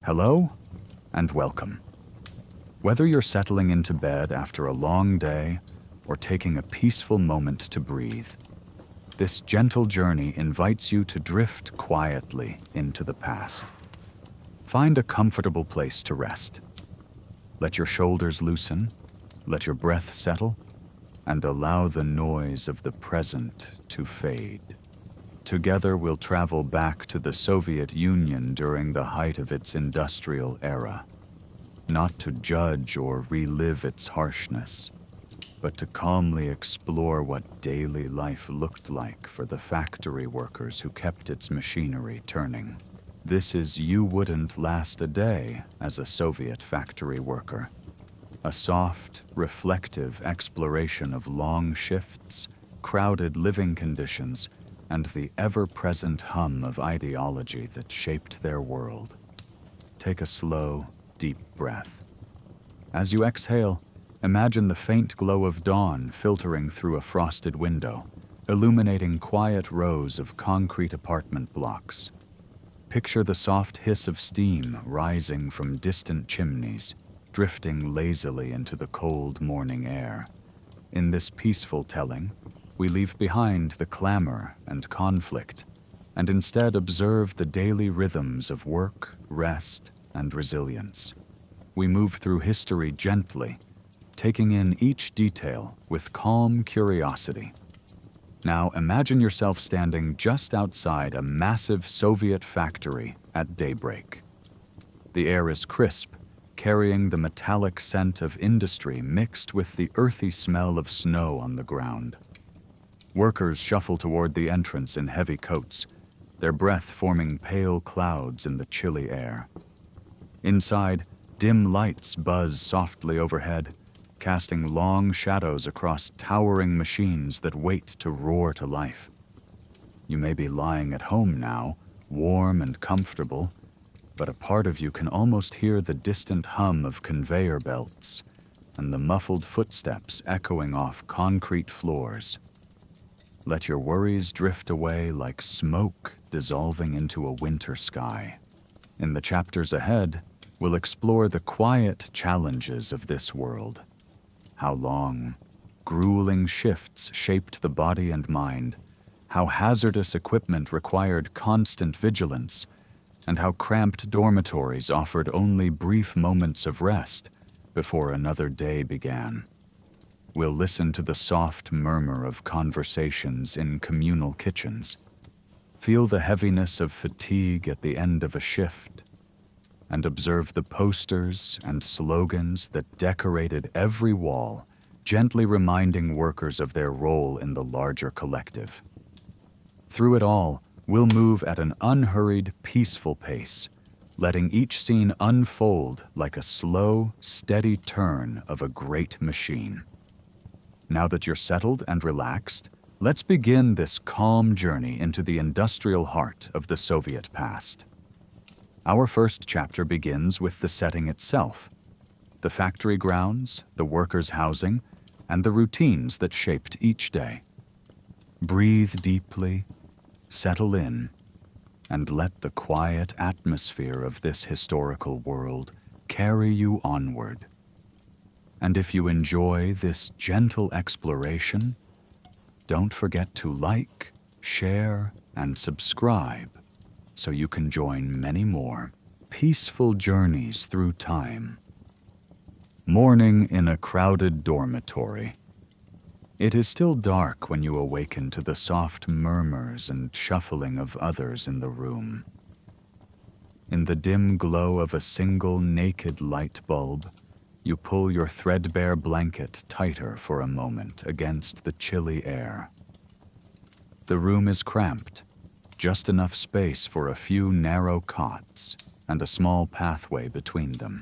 Hello and welcome. Whether you're settling into bed after a long day or taking a peaceful moment to breathe, this gentle journey invites you to drift quietly into the past. Find a comfortable place to rest. Let your shoulders loosen, let your breath settle, and allow the noise of the present to fade. Together we'll travel back to the Soviet Union during the height of its industrial era, not to judge or relive its harshness, but to calmly explore what daily life looked like for the factory workers who kept its machinery turning. This is You Wouldn't Last a Day as a Soviet factory worker, a soft, reflective exploration of long shifts, crowded living conditions, and the ever-present hum of ideology that shaped their world. Take a slow, deep breath. As you exhale, imagine the faint glow of dawn filtering through a frosted window, illuminating quiet rows of concrete apartment blocks. Picture the soft hiss of steam rising from distant chimneys, drifting lazily into the cold morning air. In this peaceful telling, we leave behind the clamor and conflict, and instead observe the daily rhythms of work, rest, and resilience. We move through history gently, taking in each detail with calm curiosity. Now imagine yourself standing just outside a massive Soviet factory at daybreak. The air is crisp, carrying the metallic scent of industry mixed with the earthy smell of snow on the ground. Workers shuffle toward the entrance in heavy coats, their breath forming pale clouds in the chilly air. Inside, dim lights buzz softly overhead, casting long shadows across towering machines that wait to roar to life. You may be lying at home now, warm and comfortable, but a part of you can almost hear the distant hum of conveyor belts and the muffled footsteps echoing off concrete floors. Let your worries drift away like smoke dissolving into a winter sky. In the chapters ahead, we'll explore the quiet challenges of this world. How long, grueling shifts shaped the body and mind, how hazardous equipment required constant vigilance, and how cramped dormitories offered only brief moments of rest before another day began. We'll listen to the soft murmur of conversations in communal kitchens, feel the heaviness of fatigue at the end of a shift, and observe the posters and slogans that decorated every wall, gently reminding workers of their role in the larger collective. Through it all, we'll move at an unhurried, peaceful pace, letting each scene unfold like a slow, steady turn of a great machine. Now that you're settled and relaxed, let's begin this calm journey into the industrial heart of the Soviet past. Our first chapter begins with the setting itself, the factory grounds, the workers' housing, and the routines that shaped each day. Breathe deeply, settle in, and let the quiet atmosphere of this historical world carry you onward. And if you enjoy this gentle exploration, don't forget to like, share, and subscribe so you can join many more peaceful journeys through time. Morning in a crowded dormitory. It is still dark when you awaken to the soft murmurs and shuffling of others in the room. In the dim glow of a single naked light bulb, you pull your threadbare blanket tighter for a moment against the chilly air. The room is cramped, just enough space for a few narrow cots and a small pathway between them.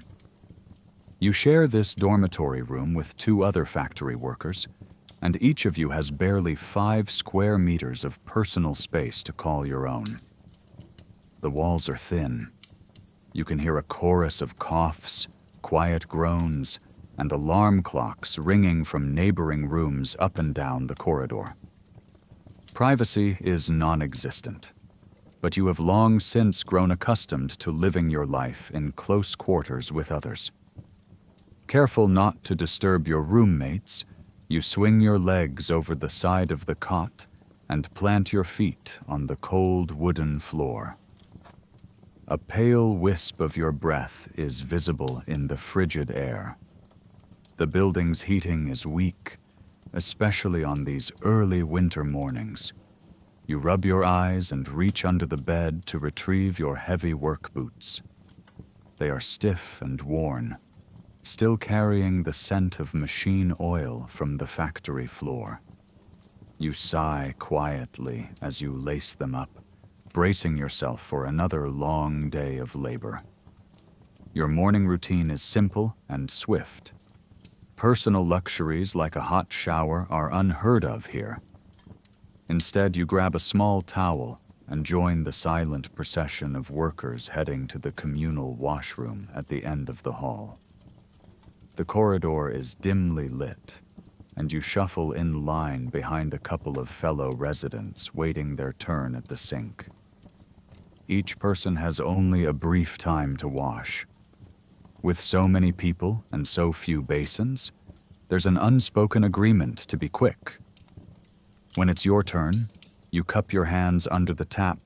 You share this dormitory room with two other factory workers, and each of you has barely 5 square meters of personal space to call your own. The walls are thin. You can hear a chorus of coughs, quiet groans, and alarm clocks ringing from neighboring rooms up and down the corridor. Privacy is non-existent. but you have long since grown accustomed to living your life in close quarters with others. Careful not to disturb your roommates, you swing your legs over the side of the cot and plant your feet on the cold wooden floor. A pale wisp of your breath is visible in the frigid air. The building's heating is weak, especially on these early winter mornings. You rub your eyes and reach under the bed to retrieve your heavy work boots. They are stiff and worn, still carrying the scent of machine oil from the factory floor. You sigh quietly as you lace them up, bracing yourself for another long day of labor. Your morning routine is simple and swift. Personal luxuries like a hot shower are unheard of here. Instead, you grab a small towel and join the silent procession of workers heading to the communal washroom at the end of the hall. The corridor is dimly lit, and you shuffle in line behind a couple of fellow residents waiting their turn at the sink. Each person has only a brief time to wash. With so many people and so few basins, there's an unspoken agreement to be quick. When it's your turn, you cup your hands under the tap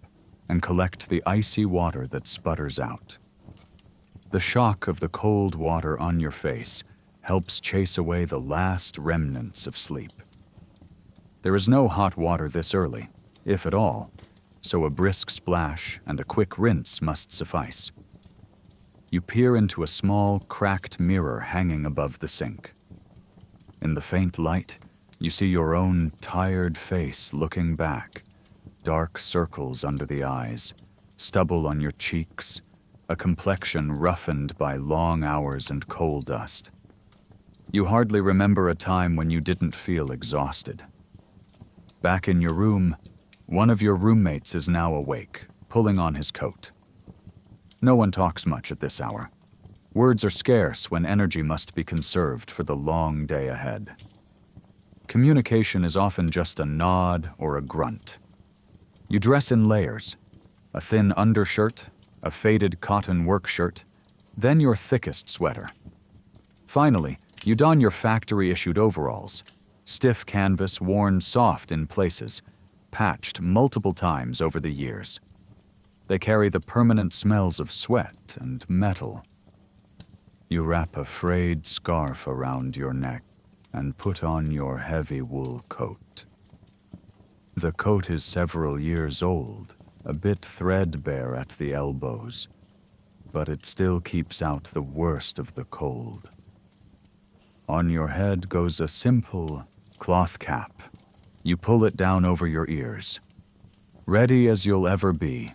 and collect the icy water that sputters out. The shock of the cold water on your face helps chase away the last remnants of sleep. There is no hot water this early, if at all, so a brisk splash and a quick rinse must suffice. You peer into a small, cracked mirror hanging above the sink. In the faint light, you see your own tired face looking back, dark circles under the eyes, stubble on your cheeks, a complexion roughened by long hours and coal dust. You hardly remember a time when you didn't feel exhausted. Back in your room, one of your roommates is now awake, pulling on his coat. No one talks much at this hour. Words are scarce when energy must be conserved for the long day ahead. Communication is often just a nod or a grunt. You dress in layers, a thin undershirt, a faded cotton work shirt, then your thickest sweater. Finally, you don your factory-issued overalls, stiff canvas worn soft in places, patched multiple times over the years. They carry the permanent smells of sweat and metal. You wrap a frayed scarf around your neck and put on your heavy wool coat. The coat is several years old, a bit threadbare at the elbows, but it still keeps out the worst of the cold. On your head goes a simple cloth cap. You pull it down over your ears. Ready as you'll ever be,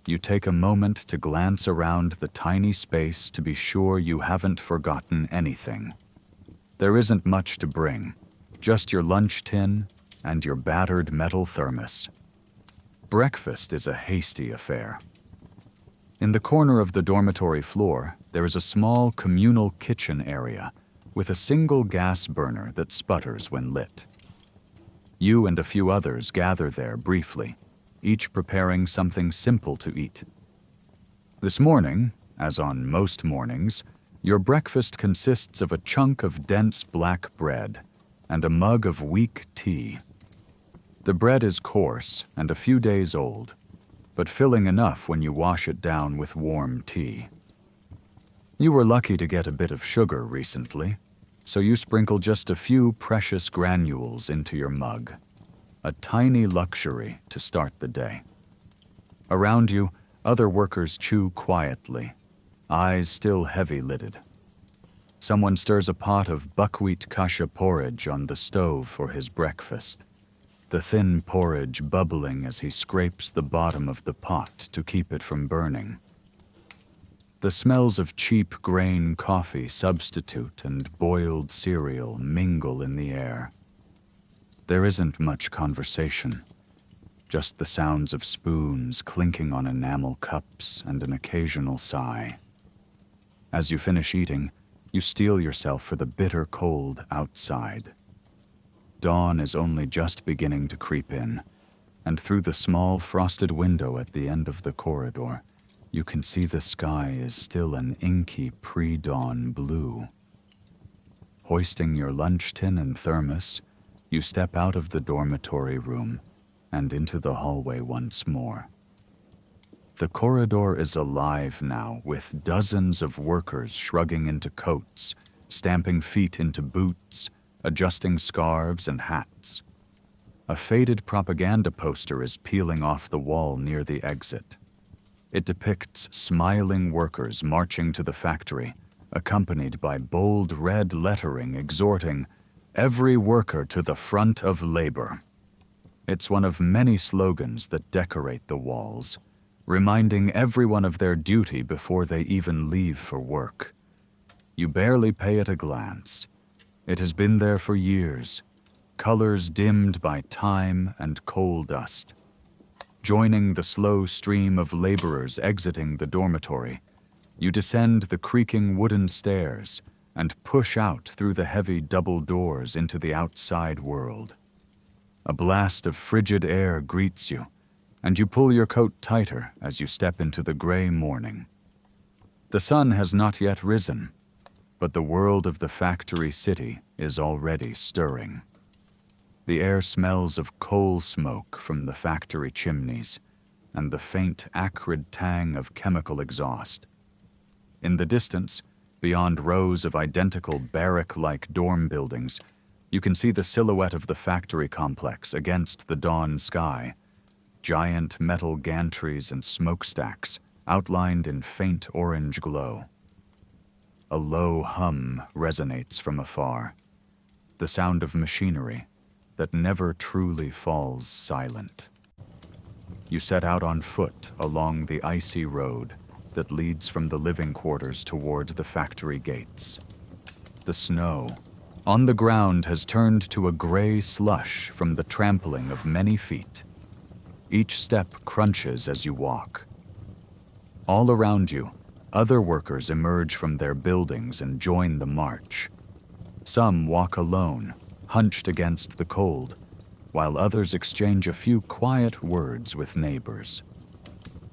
you take a moment to glance around the tiny space to be sure you haven't forgotten anything. There isn't much to bring, just your lunch tin and your battered metal thermos. Breakfast is a hasty affair. In the corner of the dormitory floor, there is a small communal kitchen area with a single gas burner that sputters when lit. You and a few others gather there briefly, each preparing something simple to eat. This morning, as on most mornings, your breakfast consists of a chunk of dense black bread and a mug of weak tea. The bread is coarse and a few days old, but filling enough when you wash it down with warm tea. You were lucky to get a bit of sugar recently, so you sprinkle just a few precious granules into your mug, a tiny luxury to start the day. Around you, other workers chew quietly, eyes still heavy-lidded. Someone stirs a pot of buckwheat kasha porridge on the stove for his breakfast, the thin porridge bubbling as he scrapes the bottom of the pot to keep it from burning. The smells of cheap grain coffee substitute and boiled cereal mingle in the air. There isn't much conversation, just the sounds of spoons clinking on enamel cups and an occasional sigh. As you finish eating, you steel yourself for the bitter cold outside. Dawn is only just beginning to creep in, and through the small frosted window at the end of the corridor, you can see the sky is still an inky pre-dawn blue. Hoisting your lunch tin and thermos, you step out of the dormitory room and into the hallway once more. The corridor is alive now with dozens of workers shrugging into coats, stamping feet into boots, adjusting scarves and hats. A faded propaganda poster is peeling off the wall near the exit. It depicts smiling workers marching to the factory, accompanied by bold red lettering exhorting, "Every worker to the front of labor." It's one of many slogans that decorate the walls, reminding everyone of their duty before they even leave for work. You barely pay it a glance. It has been there for years, colors dimmed by time and coal dust. Joining the slow stream of laborers exiting the dormitory, you descend the creaking wooden stairs and push out through the heavy double doors into the outside world. A blast of frigid air greets you, and you pull your coat tighter as you step into the gray morning. The sun has not yet risen, but the world of the factory city is already stirring. The air smells of coal smoke from the factory chimneys and the faint, acrid tang of chemical exhaust. In the distance, beyond rows of identical barrack-like dorm buildings, you can see the silhouette of the factory complex against the dawn sky, giant metal gantries and smokestacks outlined in faint orange glow. A low hum resonates from afar, the sound of machinery that never truly falls silent. You set out on foot along the icy road that leads from the living quarters toward the factory gates. The snow on the ground has turned to a gray slush from the trampling of many feet. Each step crunches as you walk. All around you, other workers emerge from their buildings and join the march. Some walk alone, hunched against the cold, while others exchange a few quiet words with neighbors.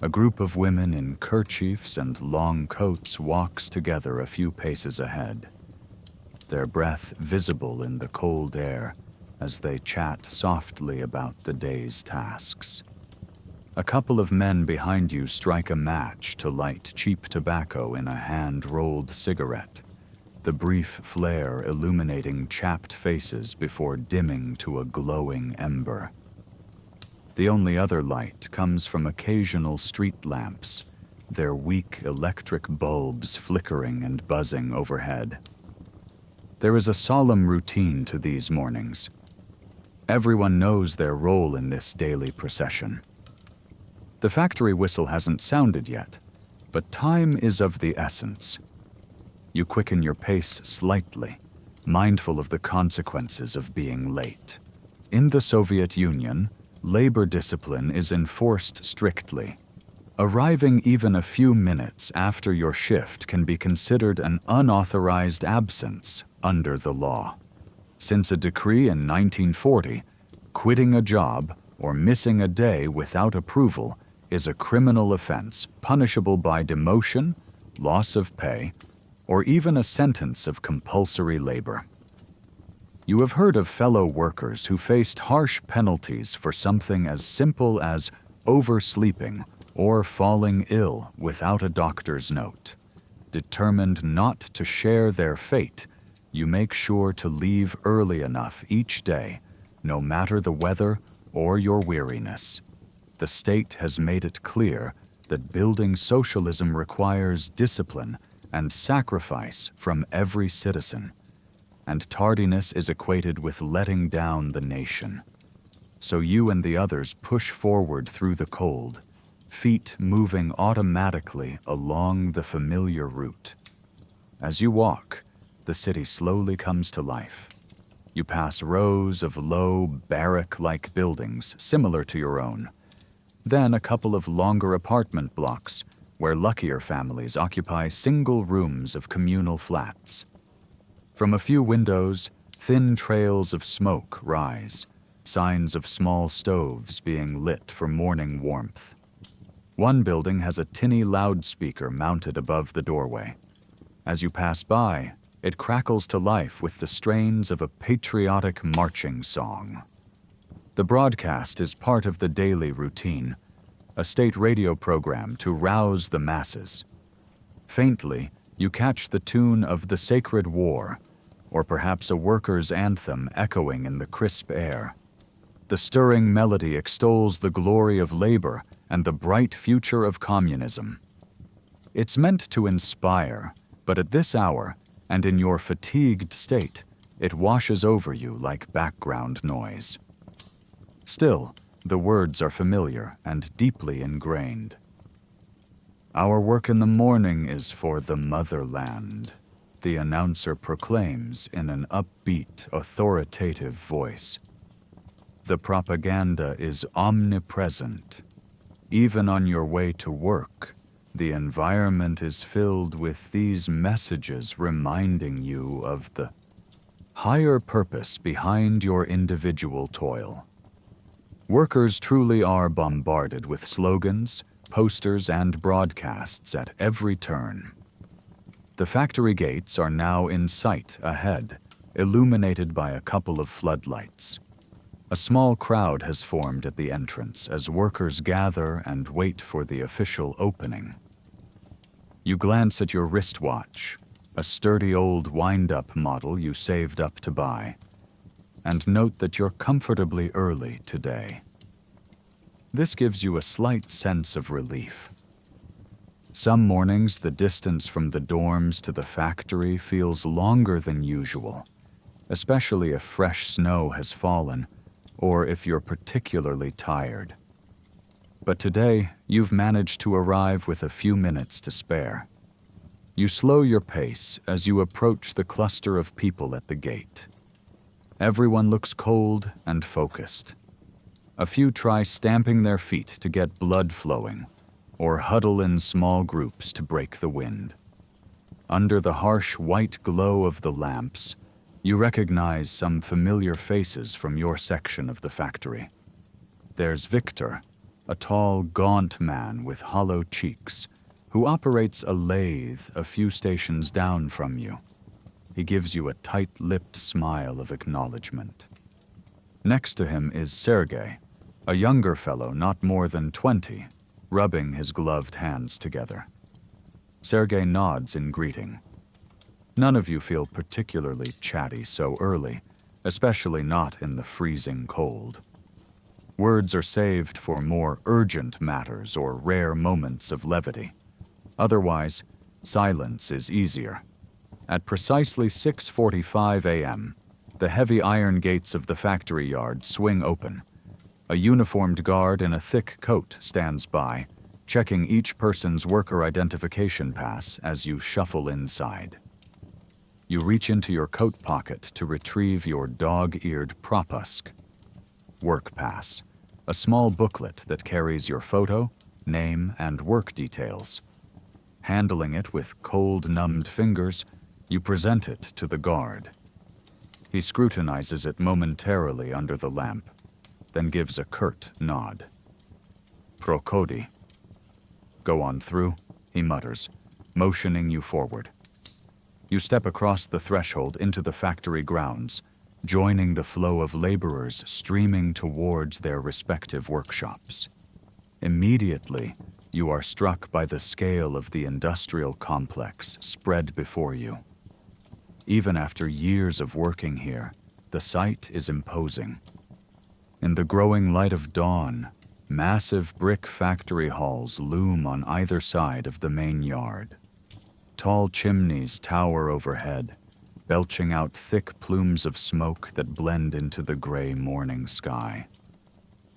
A group of women in kerchiefs and long coats walks together a few paces ahead, their breath visible in the cold air as they chat softly about the day's tasks. A couple of men behind you strike a match to light cheap tobacco in a hand-rolled cigarette, the brief flare illuminating chapped faces before dimming to a glowing ember. The only other light comes from occasional street lamps, their weak electric bulbs flickering and buzzing overhead. There is a solemn routine to these mornings. Everyone knows their role in this daily procession. The factory whistle hasn't sounded yet, but time is of the essence. You quicken your pace slightly, mindful of the consequences of being late. In the Soviet Union, labor discipline is enforced strictly. Arriving even a few minutes after your shift can be considered an unauthorized absence under the law. Since a decree in 1940, quitting a job or missing a day without approval is a criminal offense punishable by demotion, loss of pay, or even a sentence of compulsory labor. You have heard of fellow workers who faced harsh penalties for something as simple as oversleeping or falling ill without a doctor's note. Determined not to share their fate, you make sure to leave early enough each day, no matter the weather or your weariness. The state has made it clear that building socialism requires discipline and sacrifice from every citizen, and tardiness is equated with letting down the nation. So you and the others push forward through the cold, feet moving automatically along the familiar route. As you walk, the city slowly comes to life. You pass rows of low, barrack-like buildings similar to your own, then a couple of longer apartment blocks where luckier families occupy single rooms of communal flats. From a few windows, thin trails of smoke rise, signs of small stoves being lit for morning warmth. One building has a tinny loudspeaker mounted above the doorway. As you pass by, it crackles to life with the strains of a patriotic marching song. The broadcast is part of the daily routine, a state radio program to rouse the masses. Faintly, you catch the tune of the Sacred War, or perhaps a worker's anthem echoing in the crisp air. The stirring melody extols the glory of labor and the bright future of communism. It's meant to inspire, but at this hour, and in your fatigued state, it washes over you like background noise. Still, the words are familiar and deeply ingrained. Our work in the morning is for the motherland, the announcer proclaims in an upbeat, authoritative voice. The propaganda is omnipresent. Even on your way to work, the environment is filled with these messages reminding you of the higher purpose behind your individual toil. Workers truly are bombarded with slogans, posters, and broadcasts at every turn. The factory gates are now in sight ahead, illuminated by a couple of floodlights. A small crowd has formed at the entrance as workers gather and wait for the official opening. You glance at your wristwatch, a sturdy old wind-up model you saved up to buy, and note that you're comfortably early today. This gives you a slight sense of relief. Some mornings, the distance from the dorms to the factory feels longer than usual, especially if fresh snow has fallen or if you're particularly tired. But today, you've managed to arrive with a few minutes to spare. You slow your pace as you approach the cluster of people at the gate. Everyone looks cold and focused. A few try stamping their feet to get blood flowing, or huddle in small groups to break the wind. Under the harsh white glow of the lamps, you recognize some familiar faces from your section of the factory. There's Victor, a tall, gaunt man with hollow cheeks, who operates a lathe a few stations down from you. He gives you a tight-lipped smile of acknowledgement. Next to him is Sergei, a younger fellow not more than 20, rubbing his gloved hands together. Sergei nods in greeting. None of you feel particularly chatty so early, especially not in the freezing cold. Words are saved for more urgent matters or rare moments of levity. Otherwise, silence is easier. At precisely 6:45 a.m., the heavy iron gates of the factory yard swing open. A uniformed guard in a thick coat stands by, checking each person's worker identification pass as you shuffle inside. You reach into your coat pocket to retrieve your dog-eared propusk. Work pass, a small booklet that carries your photo, name, and work details. Handling it with cold, numbed fingers, you present it to the guard. He scrutinizes it momentarily under the lamp, then gives a curt nod. Procodi. Go on through, he mutters, motioning you forward. You step across the threshold into the factory grounds, joining the flow of laborers streaming towards their respective workshops. Immediately, you are struck by the scale of the industrial complex spread before you. Even after years of working here, the sight is imposing. In the growing light of dawn, massive brick factory halls loom on either side of the main yard. Tall chimneys tower overhead, belching out thick plumes of smoke that blend into the gray morning sky.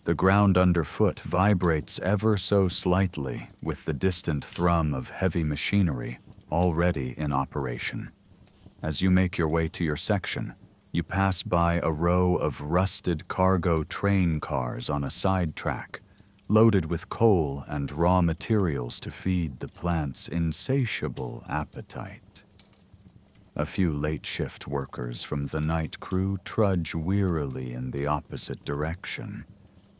The ground underfoot vibrates ever so slightly with the distant thrum of heavy machinery already in operation. As you make your way to your section, you pass by a row of rusted cargo train cars on a side track, loaded with coal and raw materials to feed the plant's insatiable appetite. A few late shift workers from the night crew trudge wearily in the opposite direction,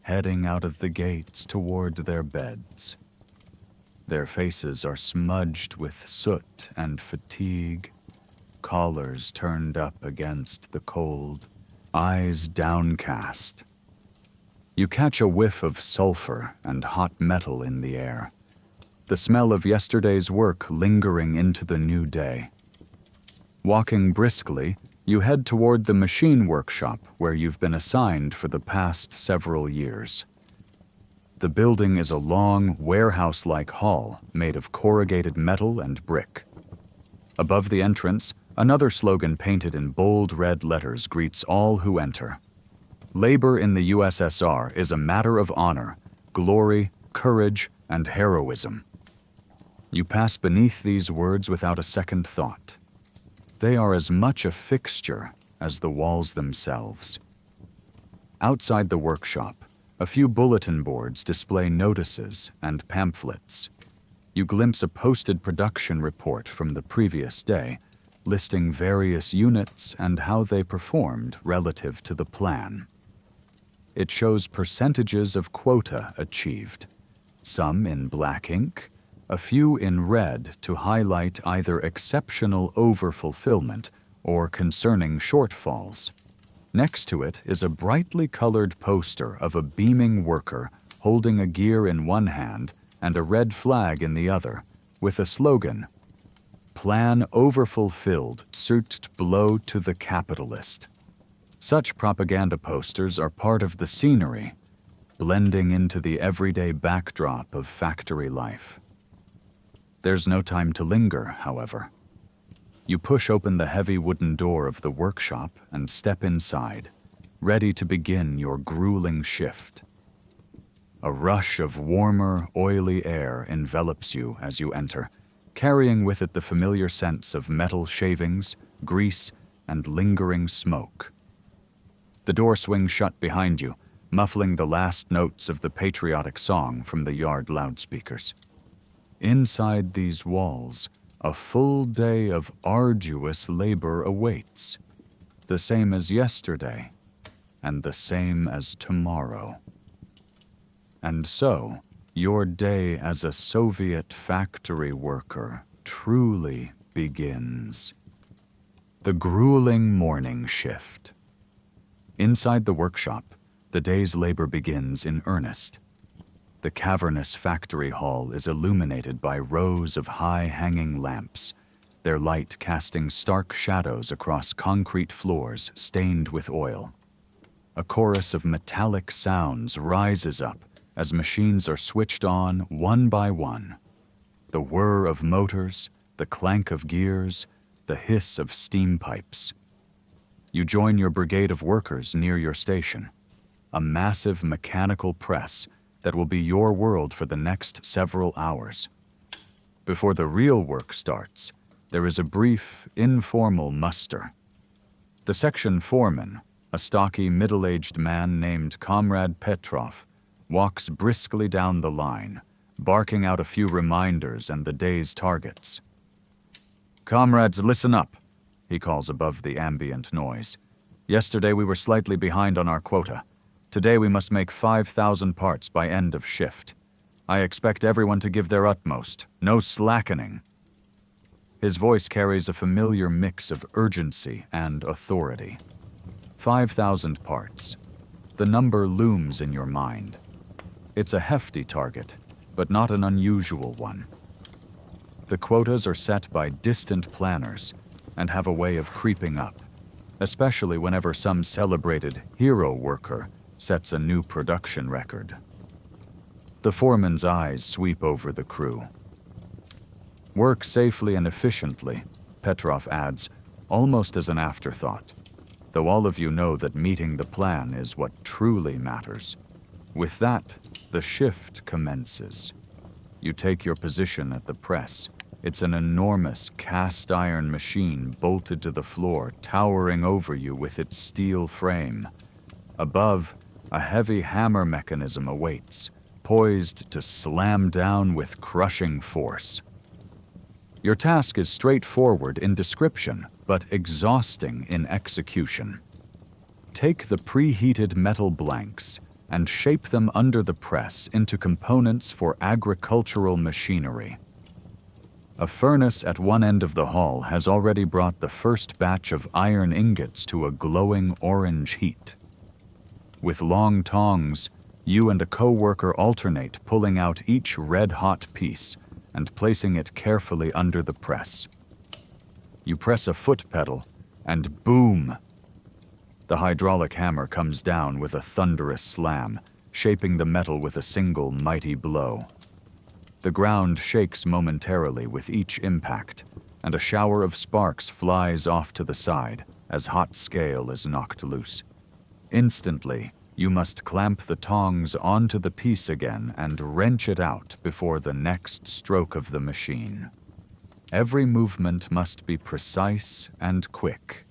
heading out of the gates toward their beds. Their faces are smudged with soot and fatigue, collars turned up against the cold, eyes downcast. You catch a whiff of sulfur and hot metal in the air, the smell of yesterday's work lingering into the new day. Walking briskly, you head toward the machine workshop where you've been assigned for the past several years. The building is a long, warehouse-like hall made of corrugated metal and brick. Above the entrance, another slogan painted in bold red letters greets all who enter. Labor in the USSR is a matter of honor, glory, courage, and heroism. You pass beneath these words without a second thought. They are as much a fixture as the walls themselves. Outside the workshop, a few bulletin boards display notices and pamphlets. You glimpse a posted production report from the previous day, listing various units and how they performed relative to the plan. It shows percentages of quota achieved, some in black ink, a few in red to highlight either exceptional overfulfillment or concerning shortfalls. Next to it is a brightly colored poster of a beaming worker holding a gear in one hand and a red flag in the other, with a slogan, "Plan overfulfilled, sucht blow to the capitalist." Such propaganda posters are part of the scenery, blending into the everyday backdrop of factory life. There's no time to linger, however. You push open the heavy wooden door of the workshop and step inside, ready to begin your grueling shift. A rush of warmer, oily air envelops you as you enter, carrying with it the familiar scents of metal shavings, grease, and lingering smoke. The door swings shut behind you, muffling the last notes of the patriotic song from the yard loudspeakers. Inside these walls, a full day of arduous labor awaits, the same as yesterday, and the same as tomorrow. And so, your day as a Soviet factory worker truly begins. The grueling morning shift. Inside the workshop, the day's labor begins in earnest. The cavernous factory hall is illuminated by rows of high-hanging lamps, their light casting stark shadows across concrete floors stained with oil. A chorus of metallic sounds rises up as machines are switched on one by one. The whir of motors, the clank of gears, the hiss of steam pipes. You join your brigade of workers near your station, a massive mechanical press that will be your world for the next several hours. Before the real work starts, there is a brief, informal muster. The section foreman, a stocky, middle-aged man named Comrade Petrov, walks briskly down the line, barking out a few reminders and the day's targets. "Comrades, listen up," he calls above the ambient noise. "Yesterday we were slightly behind on our quota. Today we must make 5,000 parts by end of shift. I expect everyone to give their utmost. No slackening." His voice carries a familiar mix of urgency and authority. 5,000 parts. The number looms in your mind. It's a hefty target, but not an unusual one. The quotas are set by distant planners and have a way of creeping up, especially whenever some celebrated hero worker sets a new production record. The foreman's eyes sweep over the crew. "Work safely and efficiently," Petrov adds, almost as an afterthought, though all of you know that meeting the plan is what truly matters. With that, the shift commences. You take your position at the press. It's an enormous cast-iron machine bolted to the floor, towering over you with its steel frame. Above, a heavy hammer mechanism awaits, poised to slam down with crushing force. Your task is straightforward in description, but exhausting in execution. Take the preheated metal blanks and shape them under the press into components for agricultural machinery. A furnace at one end of the hall has already brought the first batch of iron ingots to a glowing orange heat. With long tongs, you and a co-worker alternate pulling out each red-hot piece and placing it carefully under the press. You press a foot pedal, and boom! The hydraulic hammer comes down with a thunderous slam, shaping the metal with a single mighty blow. The ground shakes momentarily with each impact, and a shower of sparks flies off to the side as hot scale is knocked loose. Instantly, you must clamp the tongs onto the piece again and wrench it out before the next stroke of the machine. Every movement must be precise and quick.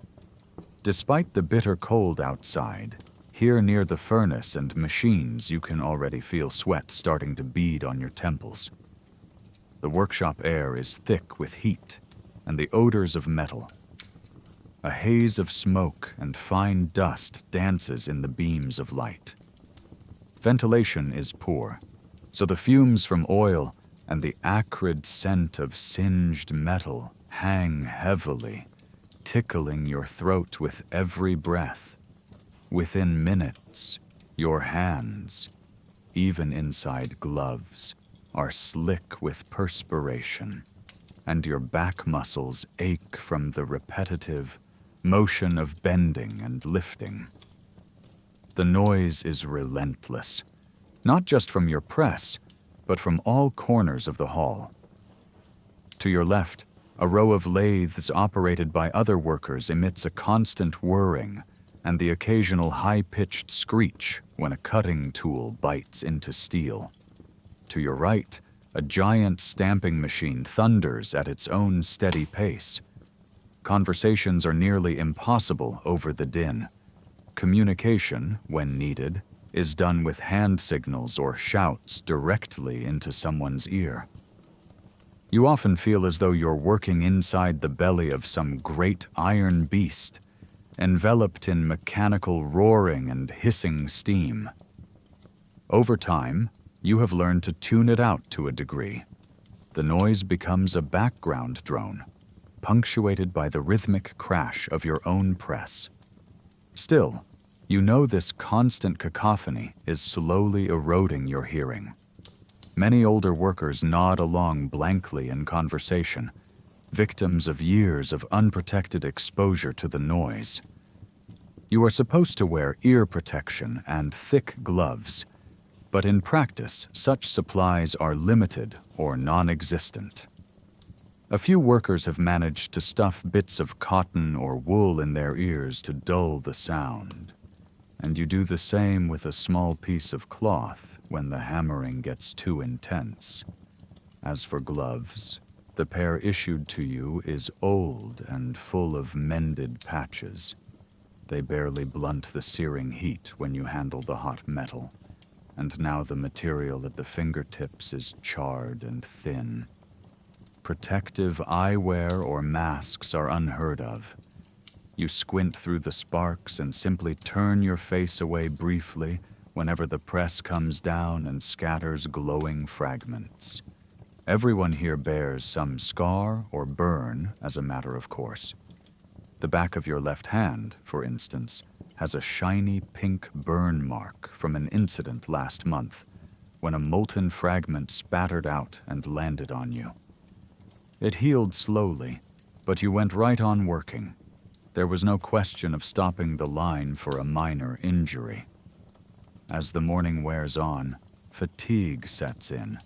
Despite the bitter cold outside, here near the furnace and machines you can already feel sweat starting to bead on your temples. The workshop air is thick with heat and the odors of metal. A haze of smoke and fine dust dances in the beams of light. Ventilation is poor, so the fumes from oil and the acrid scent of singed metal hang heavily, tickling your throat with every breath. Within minutes, your hands, even inside gloves, are slick with perspiration, and your back muscles ache from the repetitive motion of bending and lifting. The noise is relentless, not just from your press, but from all corners of the hall. To your left, a row of lathes operated by other workers emits a constant whirring and the occasional high-pitched screech when a cutting tool bites into steel. To your right, a giant stamping machine thunders at its own steady pace. Conversations are nearly impossible over the din. Communication, when needed, is done with hand signals or shouts directly into someone's ear. You often feel as though you're working inside the belly of some great iron beast, enveloped in mechanical roaring and hissing steam. Over time, you have learned to tune it out to a degree. The noise becomes a background drone, punctuated by the rhythmic crash of your own press. Still, you know this constant cacophony is slowly eroding your hearing. Many older workers nod along blankly in conversation, victims of years of unprotected exposure to the noise. You are supposed to wear ear protection and thick gloves, but in practice, such supplies are limited or non-existent. A few workers have managed to stuff bits of cotton or wool in their ears to dull the sound, and you do the same with a small piece of cloth when the hammering gets too intense. As for gloves, the pair issued to you is old and full of mended patches. They barely blunt the searing heat when you handle the hot metal, and now the material at the fingertips is charred and thin. Protective eyewear or masks are unheard of. You squint through the sparks and simply turn your face away briefly whenever the press comes down and scatters glowing fragments. Everyone here bears some scar or burn, as a matter of course. The back of your left hand, for instance, has a shiny pink burn mark from an incident last month when a molten fragment spattered out and landed on you. It healed slowly, but you went right on working. There was no question of stopping the line for a minor injury. As the morning wears on, fatigue sets in,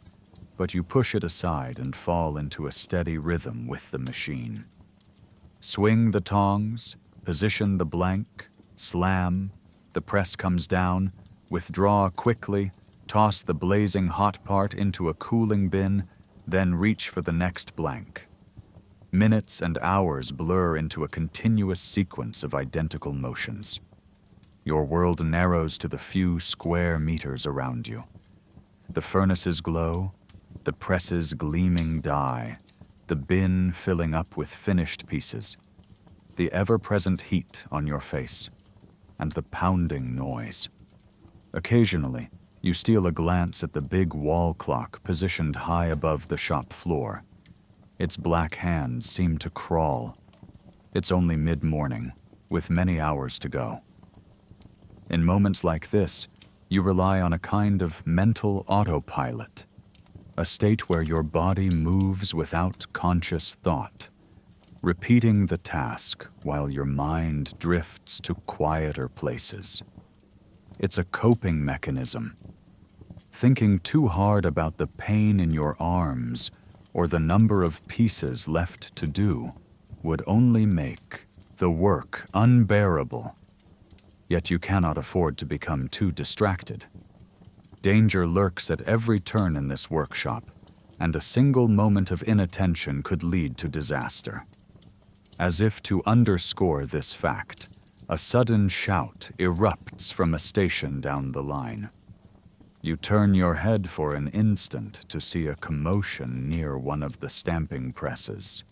but you push it aside and fall into a steady rhythm with the machine. Swing the tongs, position the blank, slam, the press comes down, withdraw quickly, toss the blazing hot part into a cooling bin, then reach for the next blank. Minutes and hours blur into a continuous sequence of identical motions. Your world narrows to the few square meters around you. The furnaces glow, the presses gleaming die, the bin filling up with finished pieces, the ever-present heat on your face, and the pounding noise. Occasionally, you steal a glance at the big wall clock positioned high above the shop floor. Its black hands seem to crawl. It's only mid-morning, with many hours to go. In moments like this, you rely on a kind of mental autopilot, a state where your body moves without conscious thought, repeating the task while your mind drifts to quieter places. It's a coping mechanism. Thinking too hard about the pain in your arms or the number of pieces left to do would only make the work unbearable. Yet you cannot afford to become too distracted. Danger lurks at every turn in this workshop, and a single moment of inattention could lead to disaster. As if to underscore this fact, a sudden shout erupts from a station down the line. You turn your head for an instant to see a commotion near one of the stamping presses.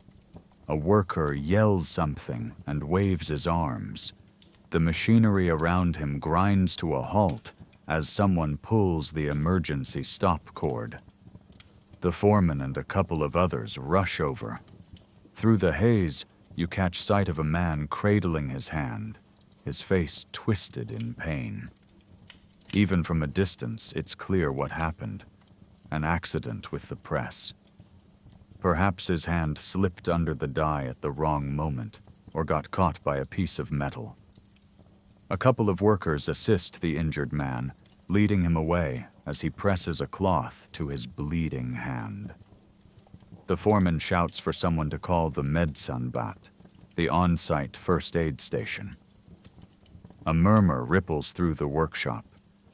A worker yells something and waves his arms. The machinery around him grinds to a halt as someone pulls the emergency stop cord. The foreman and a couple of others rush over. Through the haze, you catch sight of a man cradling his hand, his face twisted in pain. Even from a distance, it's clear what happened: an accident with the press. Perhaps his hand slipped under the die at the wrong moment, or got caught by a piece of metal. A couple of workers assist the injured man, leading him away as he presses a cloth to his bleeding hand. The foreman shouts for someone to call the Medsanbat, the on-site first aid station. A murmur ripples through the workshop,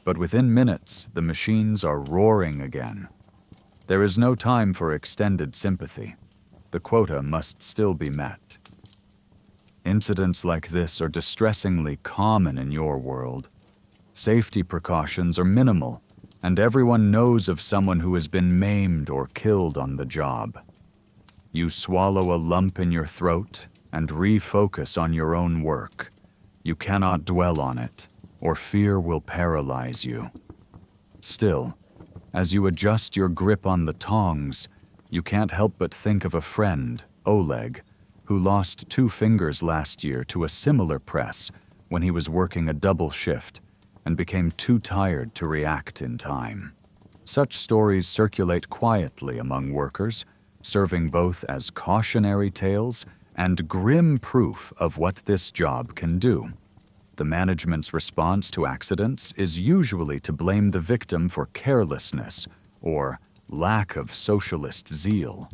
but within minutes the machines are roaring again. There is no time for extended sympathy. The quota must still be met. Incidents like this are distressingly common in your world. Safety precautions are minimal, and everyone knows of someone who has been maimed or killed on the job. You swallow a lump in your throat and refocus on your own work. You cannot dwell on it, or fear will paralyze you. Still, as you adjust your grip on the tongs, you can't help but think of a friend, Oleg, who lost 2 fingers last year to a similar press when he was working a double shift and became too tired to react in time. Such stories circulate quietly among workers, serving both as cautionary tales and grim proof of what this job can do. The management's response to accidents is usually to blame the victim for carelessness or lack of socialist zeal,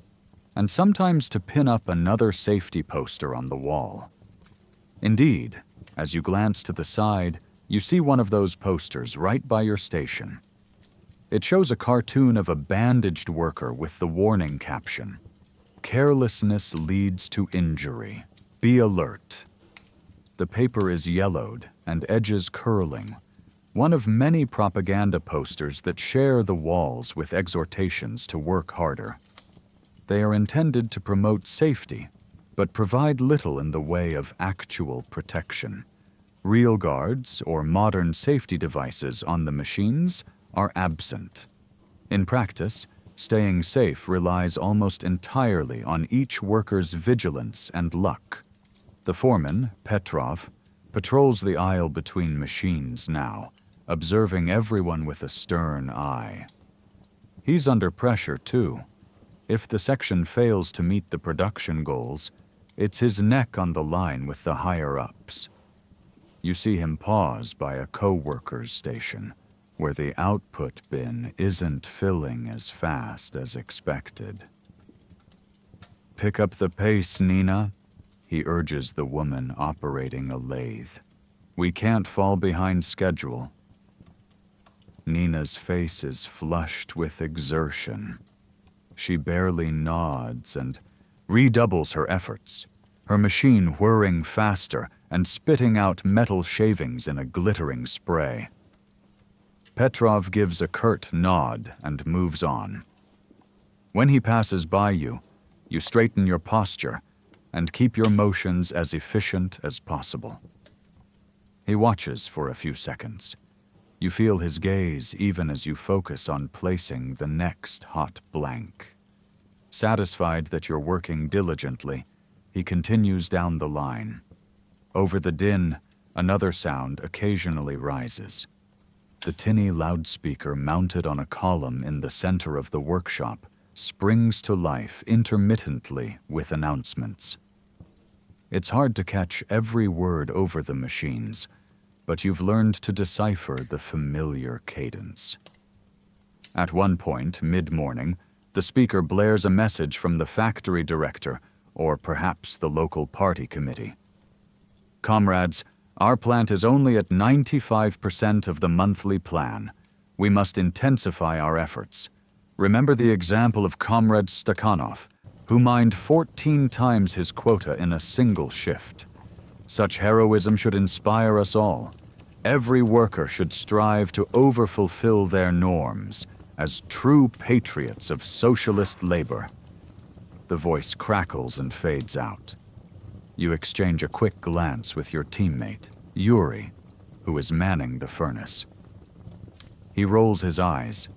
and sometimes to pin up another safety poster on the wall. Indeed, as you glance to the side, you see one of those posters right by your station. It shows a cartoon of a bandaged worker with the warning caption, "Carelessness leads to injury. Be alert." The paper is yellowed and edges curling, one of many propaganda posters that share the walls with exhortations to work harder. They are intended to promote safety, but provide little in the way of actual protection. Real guards or modern safety devices on the machines are absent. In practice, staying safe relies almost entirely on each worker's vigilance and luck. The foreman, Petrov, patrols the aisle between machines now, observing everyone with a stern eye. He's under pressure, too. If the section fails to meet the production goals, it's his neck on the line with the higher-ups. You see him pause by a co-worker's station, where the output bin isn't filling as fast as expected. "Pick up the pace, Nina," he urges the woman operating a lathe. "We can't fall behind schedule." Nina's face is flushed with exertion. She barely nods and redoubles her efforts, her machine whirring faster and spitting out metal shavings in a glittering spray. Petrov gives a curt nod and moves on. When he passes by you, You straighten your posture and keep your motions as efficient as possible. He watches for a few seconds. You feel his gaze even as you focus on placing the next hot blank. Satisfied that you're working diligently, he continues down the line. Over the din, another sound occasionally rises. The tinny loudspeaker mounted on a column in the center of the workshop springs to life intermittently with announcements. It's hard to catch every word over the machines, but you've learned to decipher the familiar cadence. At one point, mid-morning, the speaker blares a message from the factory director, or perhaps the local party committee. Comrades, our plant is only at 95% of the monthly plan. We must intensify our efforts. Remember the example of Comrade Stakhanov, who mined 14 times his quota in a single shift. Such heroism should inspire us all. Every worker should strive to overfulfill their norms as true patriots of socialist labor. The voice crackles and fades out. You exchange a quick glance with your teammate, Yuri, who is manning the furnace. He rolls his eyes,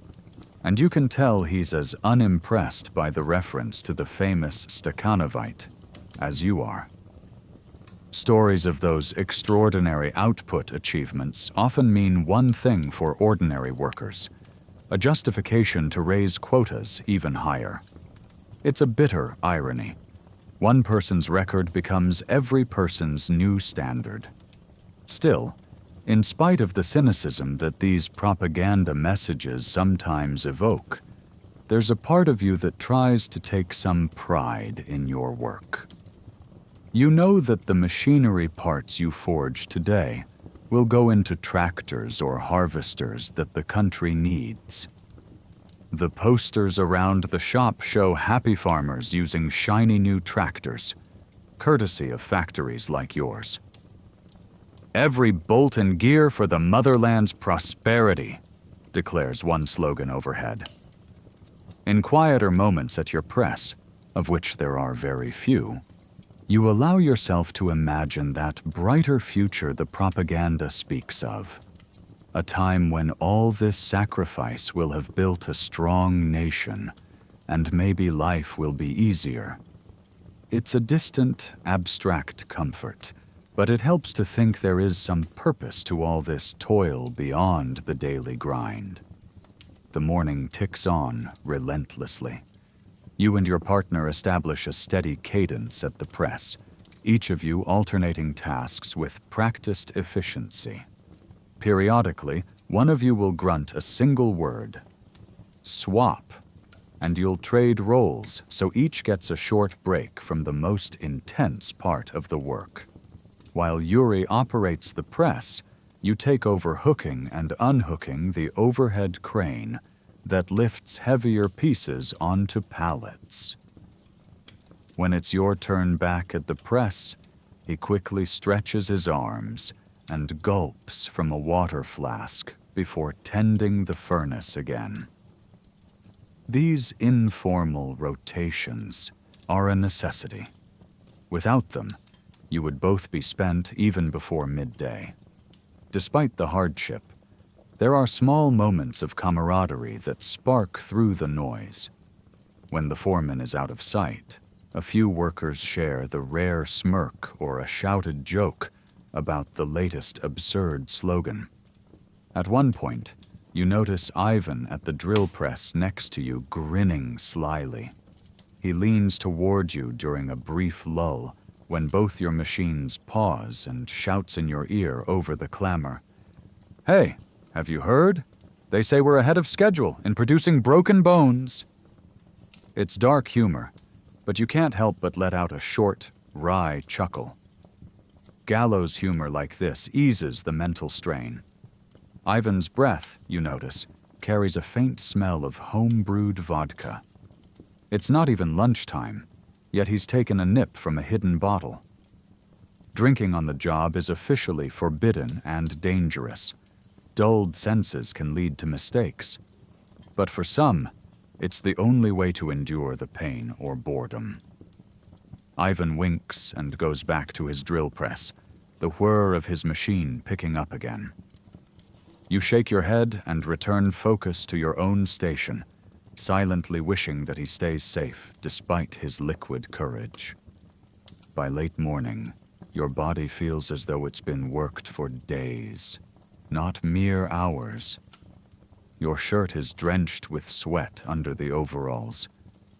and you can tell he's as unimpressed by the reference to the famous Stakhanovite as you are. Stories of those extraordinary output achievements often mean one thing for ordinary workers: a justification to raise quotas even higher. It's a bitter irony. One person's record becomes every person's new standard. Still, in spite of the cynicism that these propaganda messages sometimes evoke, there's a part of you that tries to take some pride in your work. You know that the machinery parts you forge today will go into tractors or harvesters that the country needs. The posters around the shop show happy farmers using shiny new tractors, courtesy of factories like yours. Every bolt and gear for the motherland's prosperity, declares one slogan overhead. In quieter moments at your press, of which there are very few, you allow yourself to imagine that brighter future the propaganda speaks of. A time when all this sacrifice will have built a strong nation, and maybe life will be easier. It's a distant, abstract comfort, but it helps to think there is some purpose to all this toil beyond the daily grind. The morning ticks on relentlessly. You and your partner establish a steady cadence at the press, each of you alternating tasks with practiced efficiency. Periodically, one of you will grunt a single word, swap, and you'll trade roles so each gets a short break from the most intense part of the work. While Yuri operates the press, you take over hooking and unhooking the overhead crane that lifts heavier pieces onto pallets. When it's your turn back at the press, he quickly stretches his arms and gulps from a water flask before tending the furnace again. These informal rotations are a necessity. Without them, you would both be spent even before midday. Despite the hardship, there are small moments of camaraderie that spark through the noise. When the foreman is out of sight, a few workers share the rare smirk or a shouted joke about the latest absurd slogan. At one point, you notice Ivan at the drill press next to you grinning slyly. He leans toward you during a brief lull when both your machines pause and shouts in your ear over the clamor. "Hey, have you heard? They say we're ahead of schedule in producing broken bones." It's dark humor, but you can't help but let out a short, wry chuckle. Gallows humor like this eases the mental strain. Ivan's breath, you notice, carries a faint smell of home-brewed vodka. It's not even lunchtime, yet he's taken a nip from a hidden bottle. Drinking on the job is officially forbidden and dangerous. Dulled senses can lead to mistakes. But for some, It's the only way to endure the pain or boredom. Ivan winks and goes back to his drill press, the whir of his machine picking up again. You shake your head and return focus to your own station, silently wishing that he stays safe despite his liquid courage. By late morning, your body feels as though it's been worked for days, not mere hours. Your shirt is drenched with sweat under the overalls.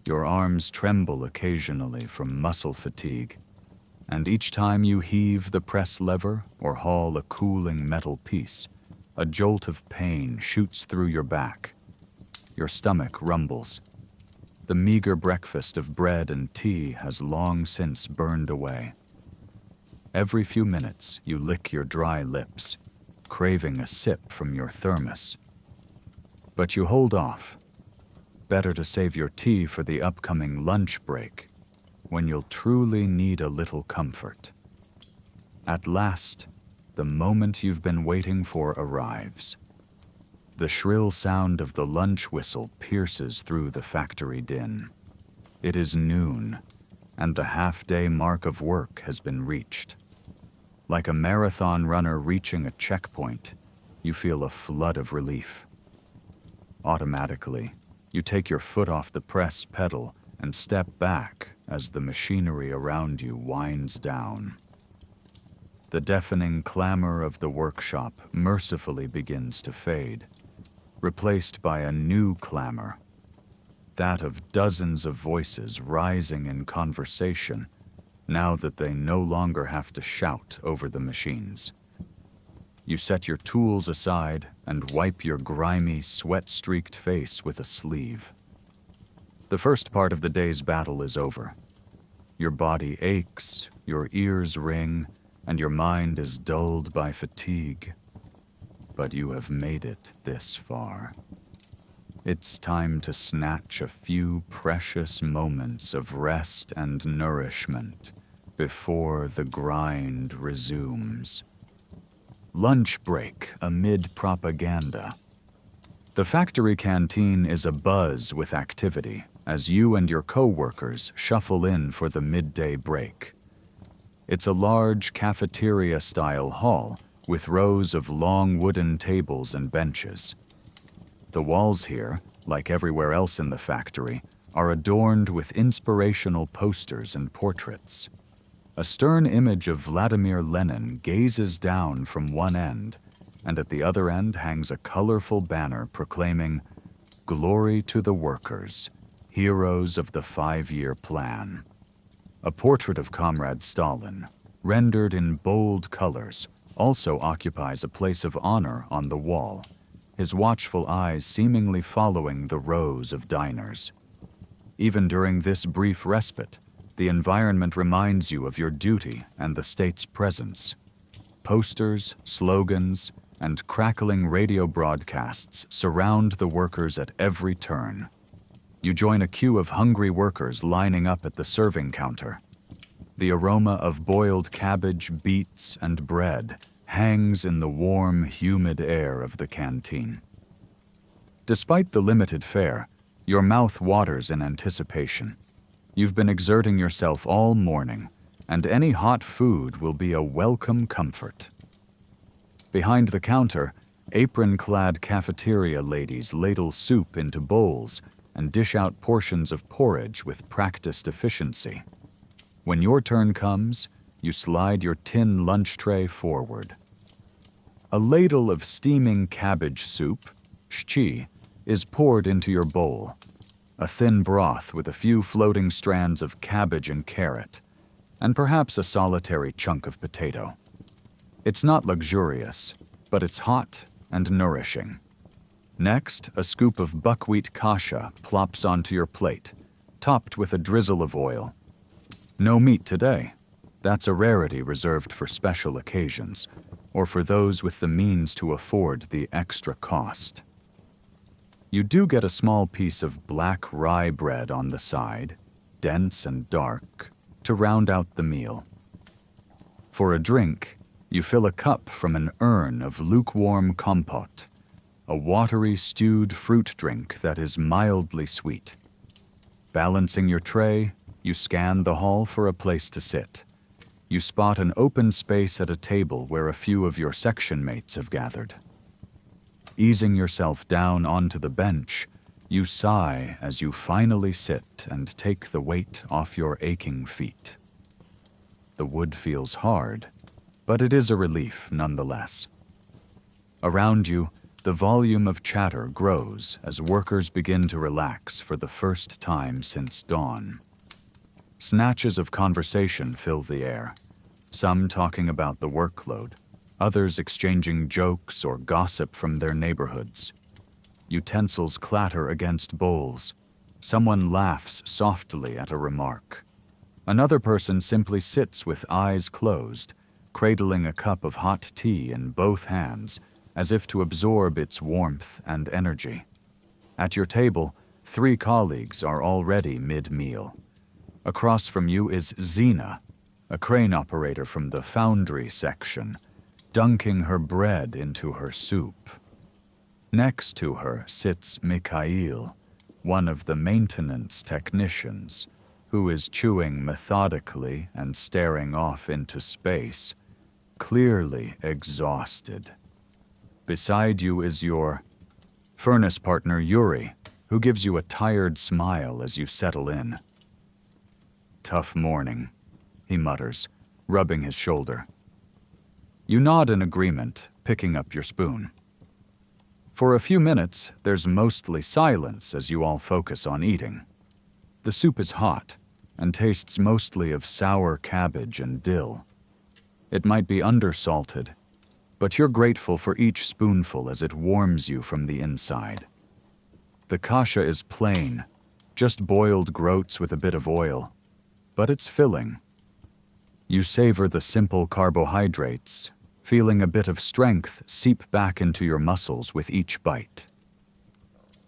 Your arms tremble occasionally from muscle fatigue, and each time you heave the press lever or haul a cooling metal piece, a jolt of pain shoots through your back. Your stomach rumbles. The meager breakfast of bread and tea has long since burned away. Every few minutes, you lick your dry lips, craving a sip from your thermos. But you hold off. Better to save your tea for the upcoming lunch break, when you'll truly need a little comfort. At last, the moment you've been waiting for arrives. The shrill sound of the lunch whistle pierces through the factory din. It is noon, and the half-day mark of work has been reached. Like a marathon runner reaching a checkpoint, you feel a flood of relief. Automatically, you take your foot off the press pedal and step back as the machinery around you winds down. The deafening clamor of the workshop mercifully begins to fade, replaced by a new clamor, that of dozens of voices rising in conversation now that they no longer have to shout over the machines. You set your tools aside and wipe your grimy, sweat-streaked face with a sleeve. The first part of the day's battle is over. Your body aches, your ears ring, and your mind is dulled by fatigue. But you have made it this far. It's time to snatch a few precious moments of rest and nourishment before the grind resumes. Lunch break amid propaganda. The factory canteen is abuzz with activity as you and your co-workers shuffle in for the midday break. It's a large cafeteria-style hall with rows of long wooden tables and benches. The walls here, like everywhere else in the factory, are adorned with inspirational posters and portraits. A stern image of Vladimir Lenin gazes down from one end, and at the other end hangs a colorful banner proclaiming, "Glory to the workers, heroes of the 5-year plan." A portrait of Comrade Stalin, rendered in bold colors, also occupies a place of honor on the wall, his watchful eyes seemingly following the rows of diners. Even during this brief respite, the environment reminds you of your duty and the state's presence. Posters, slogans, and crackling radio broadcasts surround the workers at every turn. You join a queue of hungry workers lining up at the serving counter. The aroma of boiled cabbage, beets, and bread hangs in the warm, humid air of the canteen. Despite the limited fare, your mouth waters in anticipation. You've been exerting yourself all morning, and any hot food will be a welcome comfort. Behind the counter, apron-clad cafeteria ladies ladle soup into bowls and dish out portions of porridge with practiced efficiency. When your turn comes, you slide your tin lunch tray forward. A ladle of steaming cabbage soup, shchi, is poured into your bowl, a thin broth with a few floating strands of cabbage and carrot, and perhaps a solitary chunk of potato. It's not luxurious, but it's hot and nourishing. Next, a scoop of buckwheat kasha plops onto your plate, topped with a drizzle of oil. No meat today. That's a rarity reserved for special occasions, or for those with the means to afford the extra cost. You do get a small piece of black rye bread on the side, dense and dark, to round out the meal. For a drink, you fill a cup from an urn of lukewarm compote, a watery stewed fruit drink that is mildly sweet. Balancing your tray, you scan the hall for a place to sit. You spot an open space at a table where a few of your section mates have gathered. Easing yourself down onto the bench, you sigh as you finally sit and take the weight off your aching feet. The wood feels hard, but it is a relief nonetheless. Around you, the volume of chatter grows as workers begin to relax for the first time since dawn. Snatches of conversation fill the air, some talking about the workload, others exchanging jokes or gossip from their neighborhoods. Utensils clatter against bowls. Someone laughs softly at a remark. Another person simply sits with eyes closed, cradling a cup of hot tea in both hands, as if to absorb its warmth and energy. At your table, 3 colleagues are already mid-meal. Across from you is Zina, a crane operator from the foundry section, dunking her bread into her soup. Next to her sits Mikhail, one of the maintenance technicians, who is chewing methodically and staring off into space, clearly exhausted. Beside you is your furnace partner Yuri, who gives you a tired smile as you settle in. "Tough morning," he mutters, rubbing his shoulder. You nod in agreement, picking up your spoon. For a few minutes, there's mostly silence as you all focus on eating. The soup is hot and tastes mostly of sour cabbage and dill. It might be undersalted, but you're grateful for each spoonful as it warms you from the inside. The kasha is plain, just boiled groats with a bit of oil, but it's filling. You savor the simple carbohydrates, feeling a bit of strength seep back into your muscles with each bite.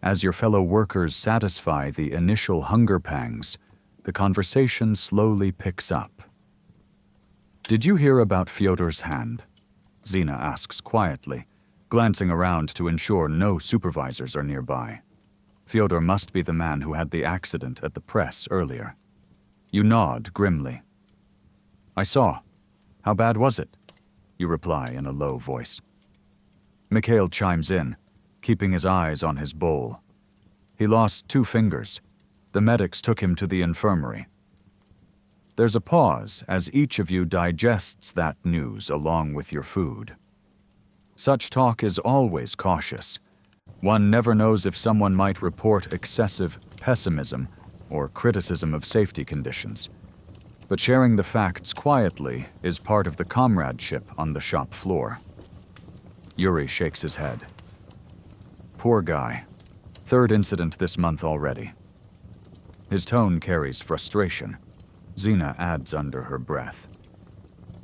As your fellow workers satisfy the initial hunger pangs, the conversation slowly picks up. "Did you hear about Fyodor's hand?" Zina asks quietly, glancing around to ensure no supervisors are nearby. Fyodor must be the man who had the accident at the press earlier. You nod grimly. "I saw. How bad was it?" You reply in a low voice. Mikhail chimes in, keeping his eyes on his bowl. "He lost 2 fingers. The medics took him to the infirmary." There's a pause as each of you digests that news along with your food. Such talk is always cautious. One never knows if someone might report excessive pessimism or criticism of safety conditions. But sharing the facts quietly is part of the comradeship on the shop floor. Yuri shakes his head. "Poor guy. 3rd incident this month already." His tone carries frustration. Zina adds under her breath.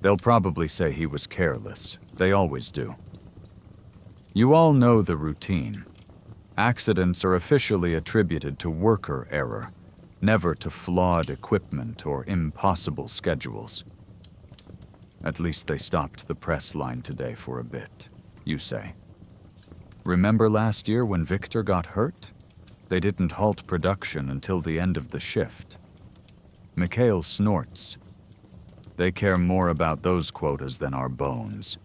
"They'll probably say he was careless. They always do." You all know the routine. Accidents are officially attributed to worker error, never to flawed equipment or impossible schedules. "At least they stopped the press line today for a bit," you say. "Remember last year when Victor got hurt? They didn't halt production until the end of the shift." Mikhail snorts. "They care more about those quotas than our bones."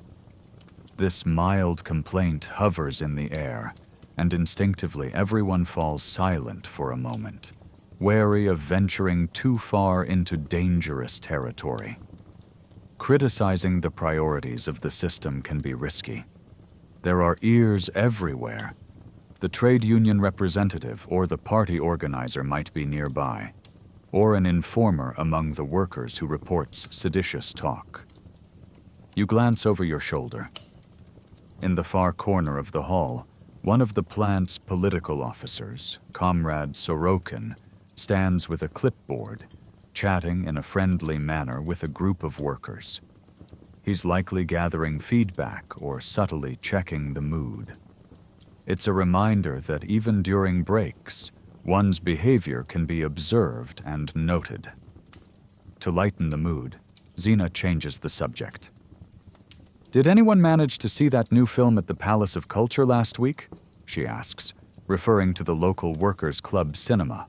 This mild complaint hovers in the air, and instinctively everyone falls silent for a moment, wary of venturing too far into dangerous territory. Criticizing the priorities of the system can be risky. There are ears everywhere. The trade union representative or the party organizer might be nearby, or an informer among the workers who reports seditious talk. You glance over your shoulder. In the far corner of the hall, one of the plant's political officers, Comrade Sorokin, stands with a clipboard, chatting in a friendly manner with a group of workers. He's likely gathering feedback or subtly checking the mood. It's a reminder that even during breaks, one's behavior can be observed and noted. To lighten the mood, Zina changes the subject. Did anyone manage to see that new film at the Palace of Culture last week? She asks, referring to the local workers' club cinema.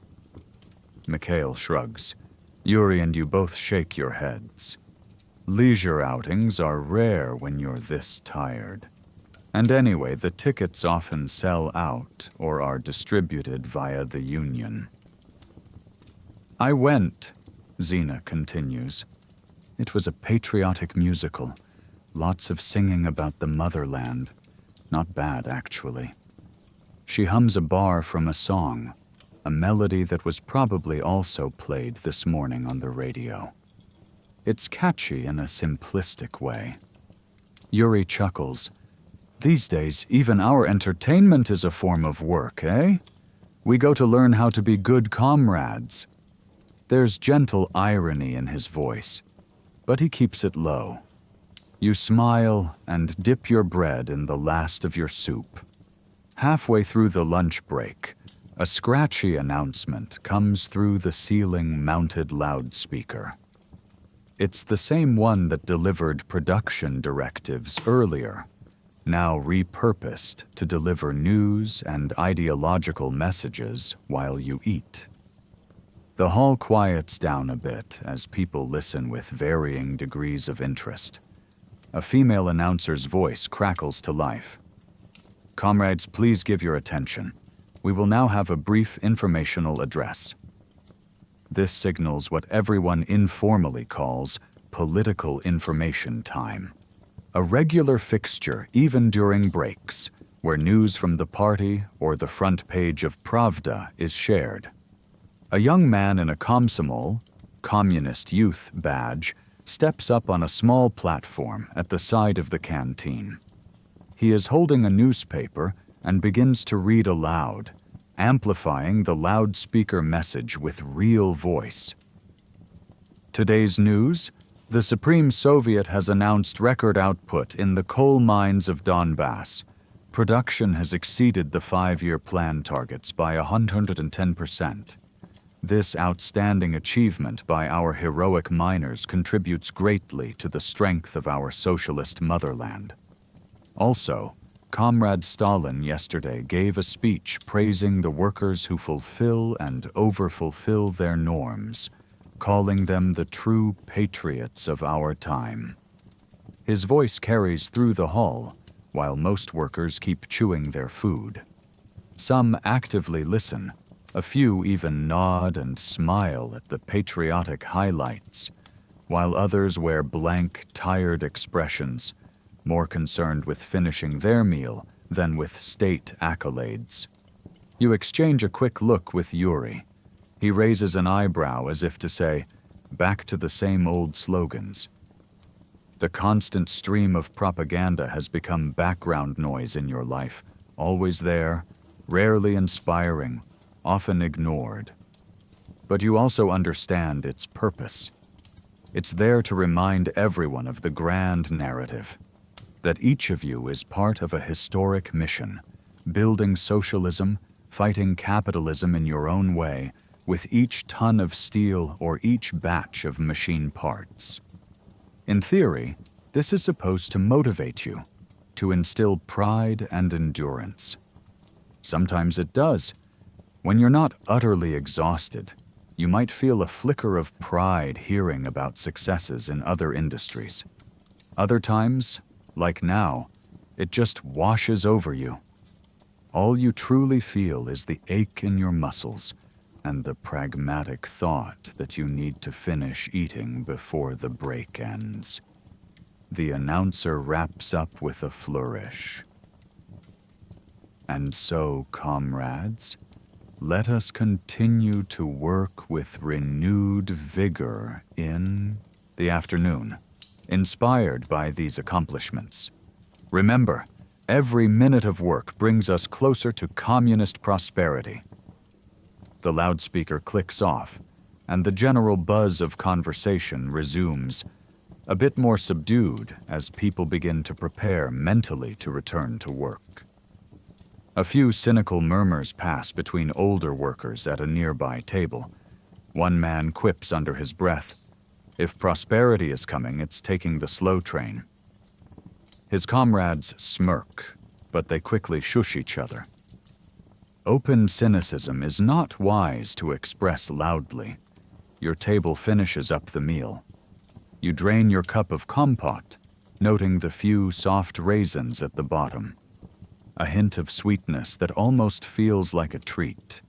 Mikhail shrugs. Yuri and you both shake your heads. Leisure outings are rare when you're this tired. And anyway, the tickets often sell out or are distributed via the union. I went, Zena continues. It was a patriotic musical. Lots of singing about the motherland. Not bad, actually. She hums a bar from a song, a melody that was probably also played this morning on the radio. It's catchy in a simplistic way. Yuri chuckles. These days, even our entertainment is a form of work, eh? We go to learn how to be good comrades. There's gentle irony in his voice, but he keeps it low. You smile and dip your bread in the last of your soup. Halfway through the lunch break, a scratchy announcement comes through the ceiling-mounted loudspeaker. It's the same one that delivered production directives earlier, now repurposed to deliver news and ideological messages while you eat. The hall quiets down a bit as people listen with varying degrees of interest. A female announcer's voice crackles to life. Comrades, please give your attention. We will now have a brief informational address. This signals what everyone informally calls political information time. A regular fixture even during breaks, where news from the party or the front page of Pravda is shared. A young man in a komsomol, communist youth badge, steps up on a small platform at the side of the canteen. He is holding a newspaper and begins to read aloud, amplifying the loudspeaker message with real voice. Today's news: the Supreme Soviet has announced record output in the coal mines of Donbass. Production has exceeded the 5-year plan targets by 110%. This outstanding achievement by our heroic miners contributes greatly to the strength of our socialist motherland. Also, Comrade Stalin yesterday gave a speech praising the workers who fulfill and overfulfill their norms, calling them the true patriots of our time. His voice carries through the hall, while most workers keep chewing their food. Some actively listen, a few even nod and smile at the patriotic highlights, while others wear blank, tired expressions, more concerned with finishing their meal than with state accolades. You exchange a quick look with Yuri. He raises an eyebrow as if to say, back to the same old slogans. The constant stream of propaganda has become background noise in your life, always there, rarely inspiring, often ignored. But you also understand its purpose. It's there to remind everyone of the grand narrative, that each of you is part of a historic mission, building socialism, fighting capitalism in your own way, with each ton of steel or each batch of machine parts. In theory, this is supposed to motivate you, to instill pride and endurance. Sometimes it does. When you're not utterly exhausted, you might feel a flicker of pride hearing about successes in other industries. Other times, like now, it just washes over you. All you truly feel is the ache in your muscles and the pragmatic thought that you need to finish eating before the break ends. The announcer wraps up with a flourish. And so, comrades, let us continue to work with renewed vigor in the afternoon, inspired by these accomplishments. Remember, every minute of work brings us closer to communist prosperity. The loudspeaker clicks off, and the general buzz of conversation resumes, a bit more subdued as people begin to prepare mentally to return to work. A few cynical murmurs pass between older workers at a nearby table. One man quips under his breath, "If prosperity is coming, it's taking the slow train." His comrades smirk, but they quickly shush each other. Open cynicism is not wise to express loudly. Your table finishes up the meal. You drain your cup of compote, noting the few soft raisins at the bottom. A hint of sweetness that almost feels like a treat.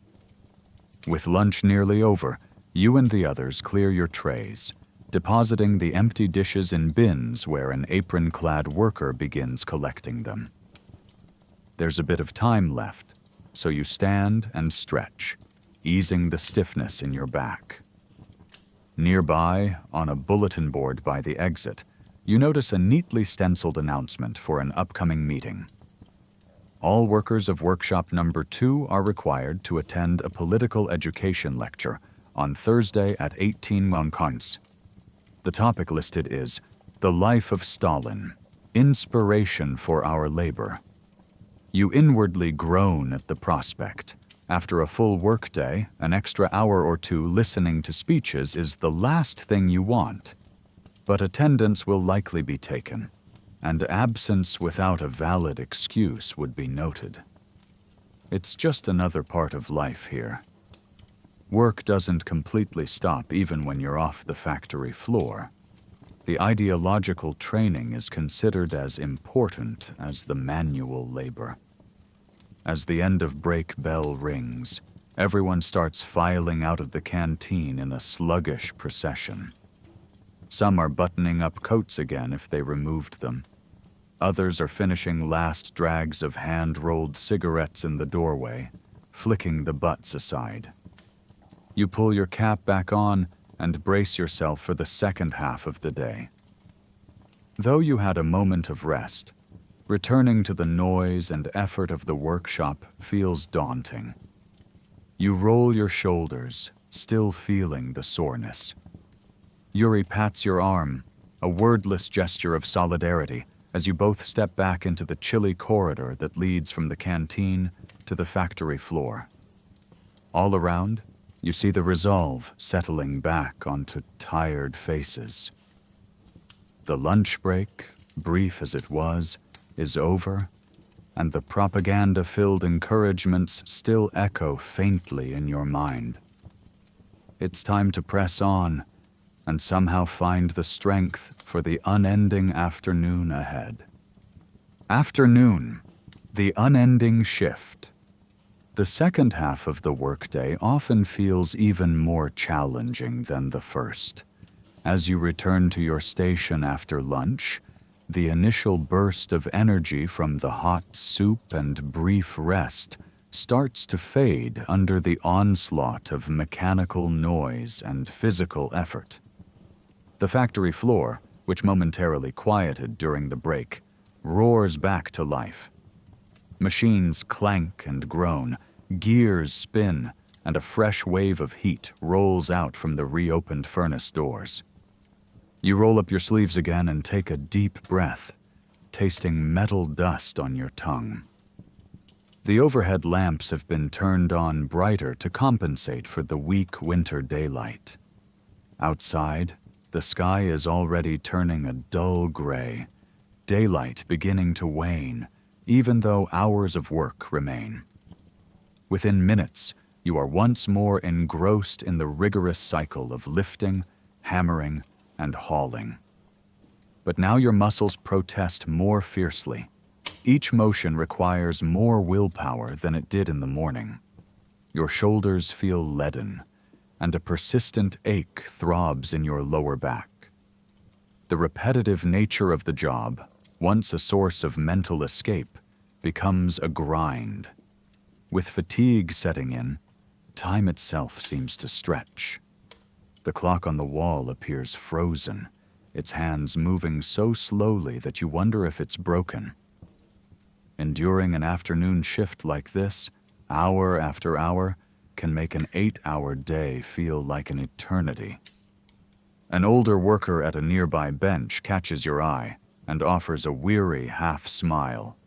With lunch nearly over, you and the others clear your trays, depositing the empty dishes in bins where an apron-clad worker begins collecting them. There's a bit of time left, so you stand and stretch, easing the stiffness in your back. Nearby, on a bulletin board by the exit, you notice a neatly stenciled announcement for an upcoming meeting. All workers of Workshop Number 2 are required to attend a political education lecture on Thursday at 18 Montcalms. The topic listed is The Life of Stalin, Inspiration for Our Labor. You inwardly groan at the prospect. After a full workday, an extra hour or two listening to speeches is the last thing you want. But attendance will likely be taken, and absence without a valid excuse would be noted. It's just another part of life here. Work doesn't completely stop even when you're off the factory floor. The ideological training is considered as important as the manual labor. As the end of break bell rings, everyone starts filing out of the canteen in a sluggish procession. Some are buttoning up coats again if they removed them. Others are finishing last drags of hand-rolled cigarettes in the doorway, flicking the butts aside. You pull your cap back on and brace yourself for the second half of the day. Though you had a moment of rest, returning to the noise and effort of the workshop feels daunting. You roll your shoulders, still feeling the soreness. Yuri pats your arm, a wordless gesture of solidarity, as you both step back into the chilly corridor that leads from the canteen to the factory floor. All around, you see the resolve settling back onto tired faces. The lunch break, brief as it was, is over, and the propaganda-filled encouragements still echo faintly in your mind. It's time to press on and somehow find the strength for the unending afternoon ahead. Afternoon, the unending shift. The second half of the workday often feels even more challenging than the first. As you return to your station after lunch, the initial burst of energy from the hot soup and brief rest starts to fade under the onslaught of mechanical noise and physical effort. The factory floor, which momentarily quieted during the break, roars back to life. Machines clank and groan, gears spin, and a fresh wave of heat rolls out from the reopened furnace doors. You roll up your sleeves again and take a deep breath, tasting metal dust on your tongue. The overhead lamps have been turned on brighter to compensate for the weak winter daylight. Outside, the sky is already turning a dull gray, daylight beginning to wane, even though hours of work remain. Within minutes, you are once more engrossed in the rigorous cycle of lifting, hammering, and hauling. But now your muscles protest more fiercely. Each motion requires more willpower than it did in the morning. Your shoulders feel leaden, and a persistent ache throbs in your lower back. The repetitive nature of the job, once a source of mental escape, becomes a grind. With fatigue setting in, time itself seems to stretch. The clock on the wall appears frozen, its hands moving so slowly that you wonder if it's broken. Enduring an afternoon shift like this, hour after hour, can make an 8-hour day feel like an eternity. An older worker at a nearby bench catches your eye and offers a weary half-smile.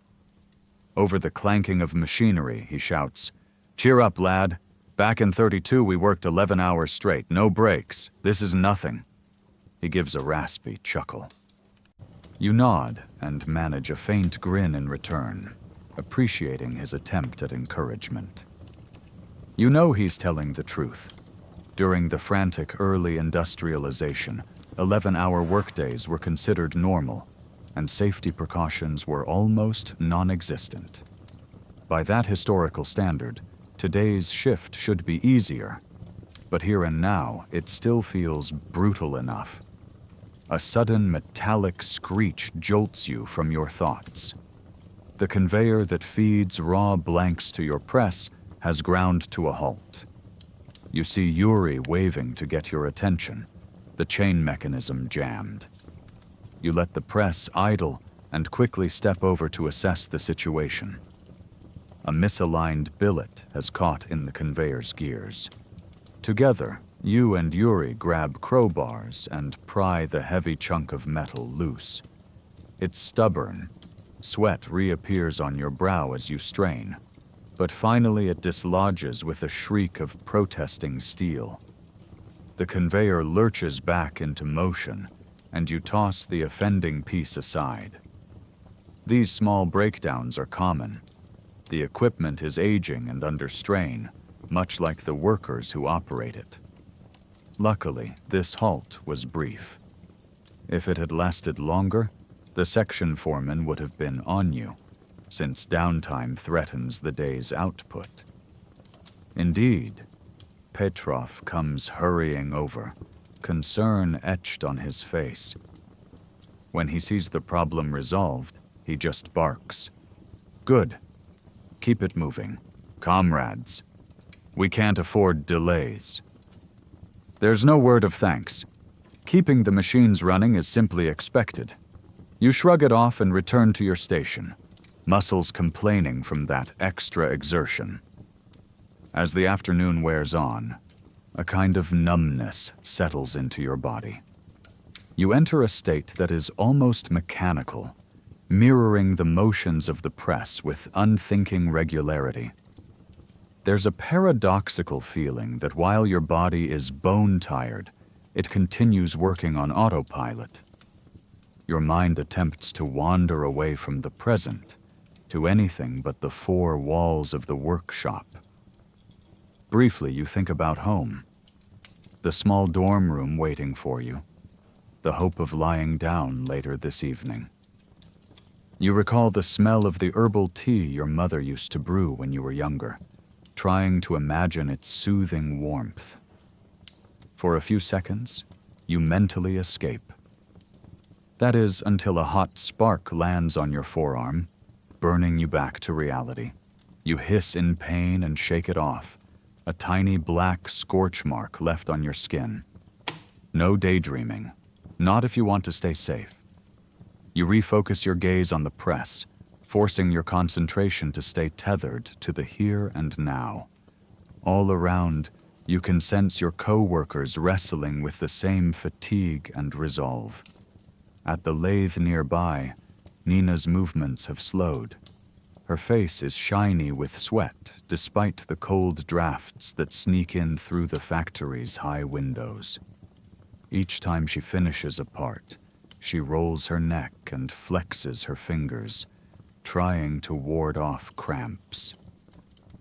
Over the clanking of machinery, he shouts, "Cheer up, lad. Back in 32, we worked 11 hours straight, no breaks. This is nothing." He gives a raspy chuckle. You nod and manage a faint grin in return, appreciating his attempt at encouragement. You know he's telling the truth. During the frantic early industrialization, 11-hour workdays were considered normal, and safety precautions were almost non-existent. By that historical standard, today's shift should be easier, but here and now, it still feels brutal enough. A sudden metallic screech jolts you from your thoughts. The conveyor that feeds raw blanks to your press has ground to a halt. You see Yuri waving to get your attention, the chain mechanism jammed. You let the press idle and quickly step over to assess the situation. A misaligned billet has caught in the conveyor's gears. Together, you and Yuri grab crowbars and pry the heavy chunk of metal loose. It's stubborn. Sweat reappears on your brow as you strain, but finally it dislodges with a shriek of protesting steel. The conveyor lurches back into motion, and you toss the offending piece aside. These small breakdowns are common. The equipment is aging and under strain, much like the workers who operate it. Luckily, this halt was brief. If it had lasted longer, the section foreman would have been on you, since downtime threatens the day's output. Indeed, Petrov comes hurrying over, concern etched on his face. When he sees the problem resolved, he just barks. Good. Keep it moving. Comrades. We can't afford delays. There's no word of thanks. Keeping the machines running is simply expected. You shrug it off and return to your station, muscles complaining from that extra exertion. As the afternoon wears on, a kind of numbness settles into your body. You enter a state that is almost mechanical, mirroring the motions of the press with unthinking regularity. There's a paradoxical feeling that while your body is bone-tired, it continues working on autopilot. Your mind attempts to wander away from the present, to anything but the four walls of the workshop. Briefly, you think about home, the small dorm room waiting for you, the hope of lying down later this evening. You recall the smell of the herbal tea your mother used to brew when you were younger, trying to imagine its soothing warmth. For a few seconds, you mentally escape. That is until a hot spark lands on your forearm, burning you back to reality. You hiss in pain and shake it off, a tiny black scorch mark left on your skin. No daydreaming, not if you want to stay safe. You refocus your gaze on the press, forcing your concentration to stay tethered to the here and now. All around, you can sense your co-workers wrestling with the same fatigue and resolve. At the lathe nearby, Nina's movements have slowed. Her face is shiny with sweat despite the cold drafts that sneak in through the factory's high windows. Each time she finishes a part, she rolls her neck and flexes her fingers, trying to ward off cramps.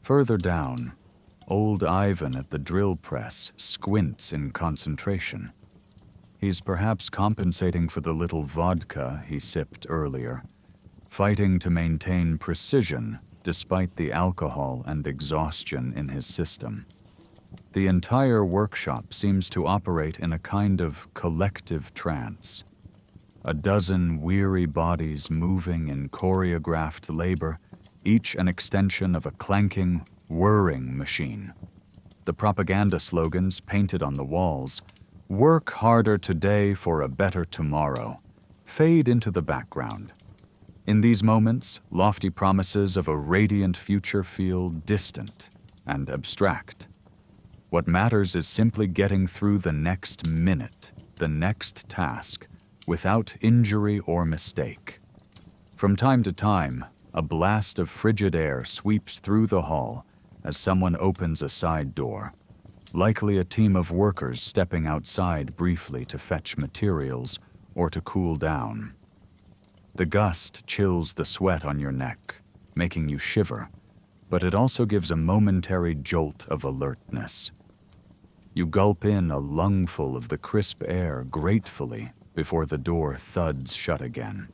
Further down, old Ivan at the drill press squints in concentration. He's perhaps compensating for the little vodka he sipped earlier, fighting to maintain precision despite the alcohol and exhaustion in his system. The entire workshop seems to operate in a kind of collective trance. A dozen weary bodies moving in choreographed labor, each an extension of a clanking, whirring machine. The propaganda slogans painted on the walls, "Work harder today for a better tomorrow," fade into the background. In these moments, lofty promises of a radiant future feel distant and abstract. What matters is simply getting through the next minute, the next task, without injury or mistake. From time to time, a blast of frigid air sweeps through the hall as someone opens a side door, likely a team of workers stepping outside briefly to fetch materials or to cool down. The gust chills the sweat on your neck, making you shiver, but it also gives a momentary jolt of alertness. You gulp in a lungful of the crisp air gratefully before the door thuds shut again.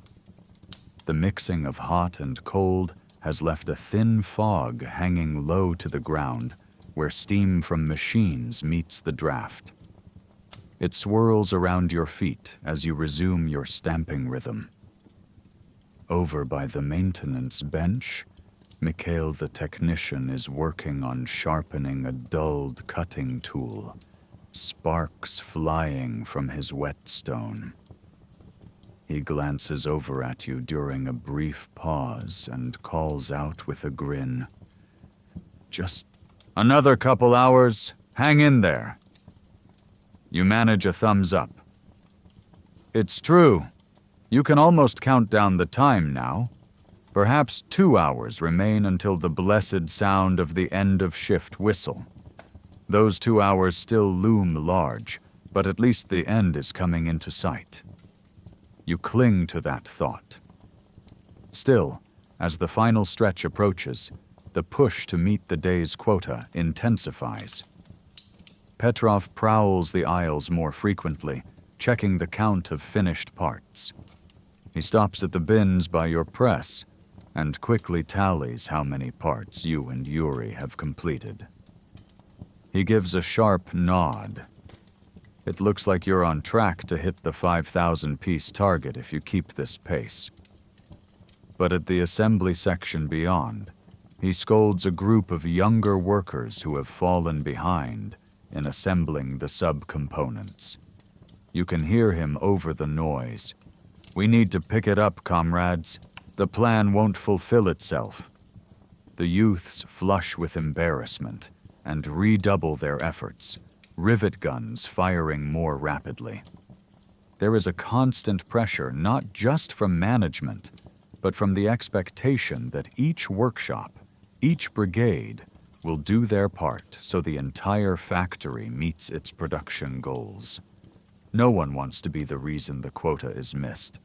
The mixing of hot and cold has left a thin fog hanging low to the ground where steam from machines meets the draft. It swirls around your feet as you resume your stamping rhythm. Over by the maintenance bench, Mikhail the technician is working on sharpening a dulled cutting tool, sparks flying from his whetstone. He glances over at you during a brief pause and calls out with a grin, "Just another couple hours, hang in there." You manage a thumbs up. "It's true. You can almost count down the time now. Perhaps 2 hours remain until the blessed sound of the end-of-shift whistle. Those 2 hours still loom large, but at least the end is coming into sight." You cling to that thought. Still, as the final stretch approaches, the push to meet the day's quota intensifies. Petrov prowls the aisles more frequently, checking the count of finished parts. He stops at the bins by your press and quickly tallies how many parts you and Yuri have completed. He gives a sharp nod. "It looks like you're on track to hit the 5,000-piece target if you keep this pace." But at the assembly section beyond, he scolds a group of younger workers who have fallen behind in assembling the subcomponents. You can hear him over the noise. "We need to pick it up, comrades. The plan won't fulfill itself." The youths flush with embarrassment and redouble their efforts, rivet guns firing more rapidly. There is a constant pressure not just from management, but from the expectation that each workshop, each brigade, will do their part so the entire factory meets its production goals. No one wants to be the reason the quota is missed.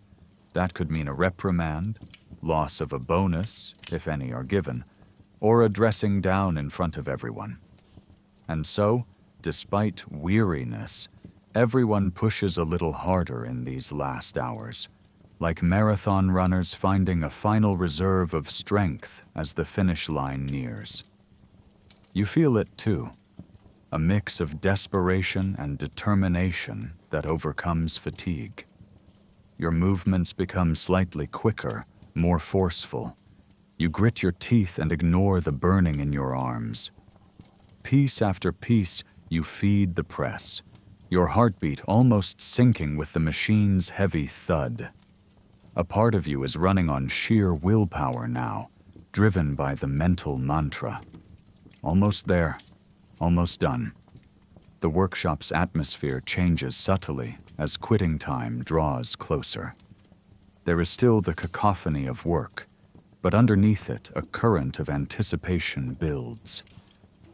That could mean a reprimand, loss of a bonus, if any are given, or a dressing down in front of everyone. And so, despite weariness, everyone pushes a little harder in these last hours, like marathon runners finding a final reserve of strength as the finish line nears. You feel it too, a mix of desperation and determination that overcomes fatigue. Your movements become slightly quicker, more forceful. You grit your teeth and ignore the burning in your arms. Piece after piece, you feed the press, your heartbeat almost syncing with the machine's heavy thud. A part of you is running on sheer willpower now, driven by the mental mantra. Almost there, almost done. The workshop's atmosphere changes subtly as quitting time draws closer. There is still the cacophony of work, but underneath it a current of anticipation builds.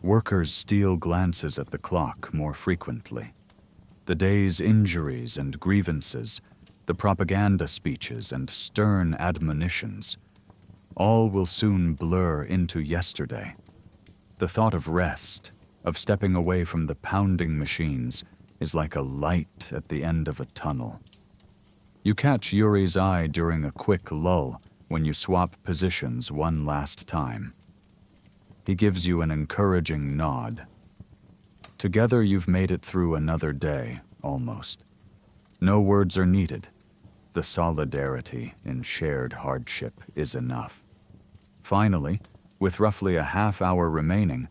Workers steal glances at the clock more frequently. The day's injuries and grievances, the propaganda speeches and stern admonitions, all will soon blur into yesterday. The thought of rest, of stepping away from the pounding machines, is like a light at the end of a tunnel. You catch Yuri's eye during a quick lull when you swap positions one last time. He gives you an encouraging nod. Together you've made it through another day, almost. No words are needed. The solidarity in shared hardship is enough. Finally, with roughly a half-hour remaining,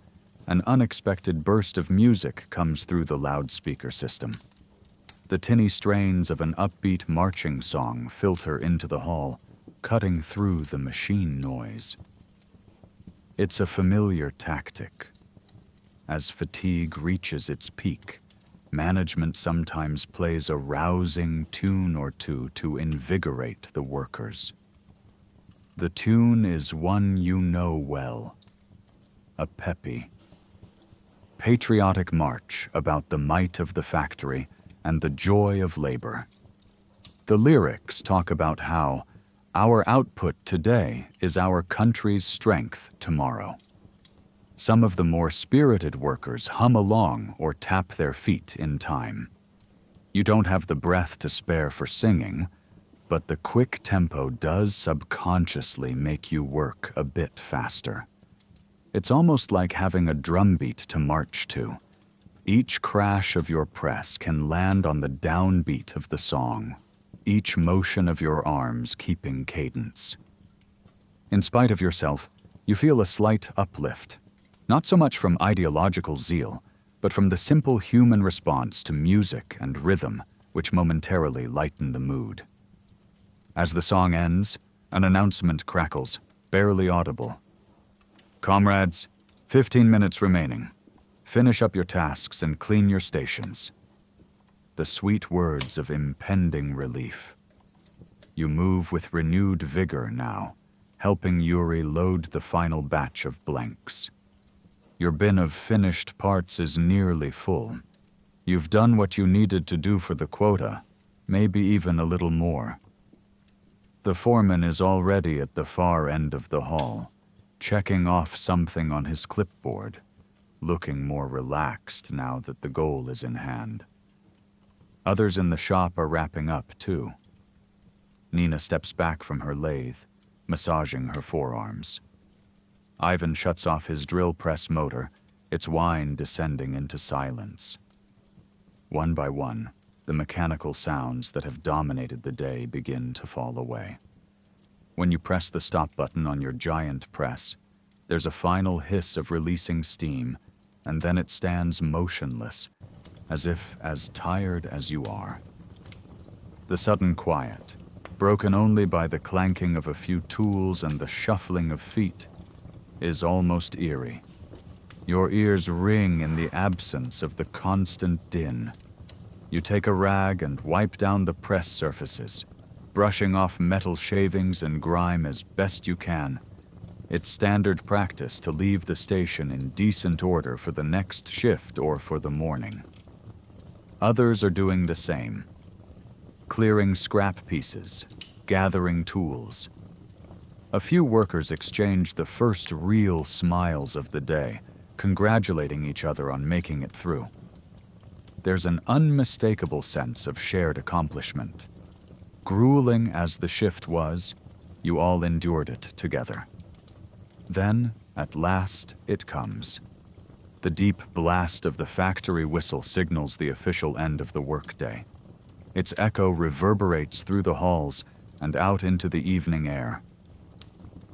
an unexpected burst of music comes through the loudspeaker system. The tinny strains of an upbeat marching song filter into the hall, cutting through the machine noise. It's a familiar tactic. As fatigue reaches its peak, management sometimes plays a rousing tune or two to invigorate the workers. The tune is one you know well, a peppy, patriotic march about the might of the factory and the joy of labor. The lyrics talk about how Our output today is our country's strength tomorrow. Some of the more spirited workers hum along or tap their feet in time. You don't have the breath to spare for singing, but the quick tempo does subconsciously make you work a bit faster. It's almost like having a drumbeat to march to. Each crash of your press can land on the downbeat of the song, each motion of your arms keeping cadence. In spite of yourself, you feel a slight uplift, not so much from ideological zeal, but from the simple human response to music and rhythm, which momentarily lighten the mood. As the song ends, an announcement crackles, barely audible. Comrades, 15 minutes remaining. Finish up your tasks and clean your stations. The sweet words of impending relief. You move with renewed vigor now, helping Yuri load the final batch of blanks. Your bin of finished parts is nearly full. You've done what you needed to do for the quota, maybe even a little more. The foreman is already at the far end of the hall, checking off something on his clipboard, looking more relaxed now that the goal is in hand. Others in the shop are wrapping up too. Nina steps back from her lathe, massaging her forearms. Ivan shuts off his drill press motor, its whine descending into silence. One by one, the mechanical sounds that have dominated the day begin to fall away. When you press the stop button on your giant press, there's a final hiss of releasing steam, and then it stands motionless, as if as tired as you are. The sudden quiet, broken only by the clanking of a few tools and the shuffling of feet, is almost eerie. Your ears ring in the absence of the constant din. You take a rag and wipe down the press surfaces, brushing off metal shavings and grime as best you can. It's standard practice to leave the station in decent order for the next shift or for the morning. Others are doing the same, clearing scrap pieces, gathering tools. A few workers exchange the first real smiles of the day, congratulating each other on making it through. There's an unmistakable sense of shared accomplishment. Grueling as the shift was, you all endured it together. Then, at last, it comes. The deep blast of the factory whistle signals the official end of the workday. Its echo reverberates through the halls and out into the evening air.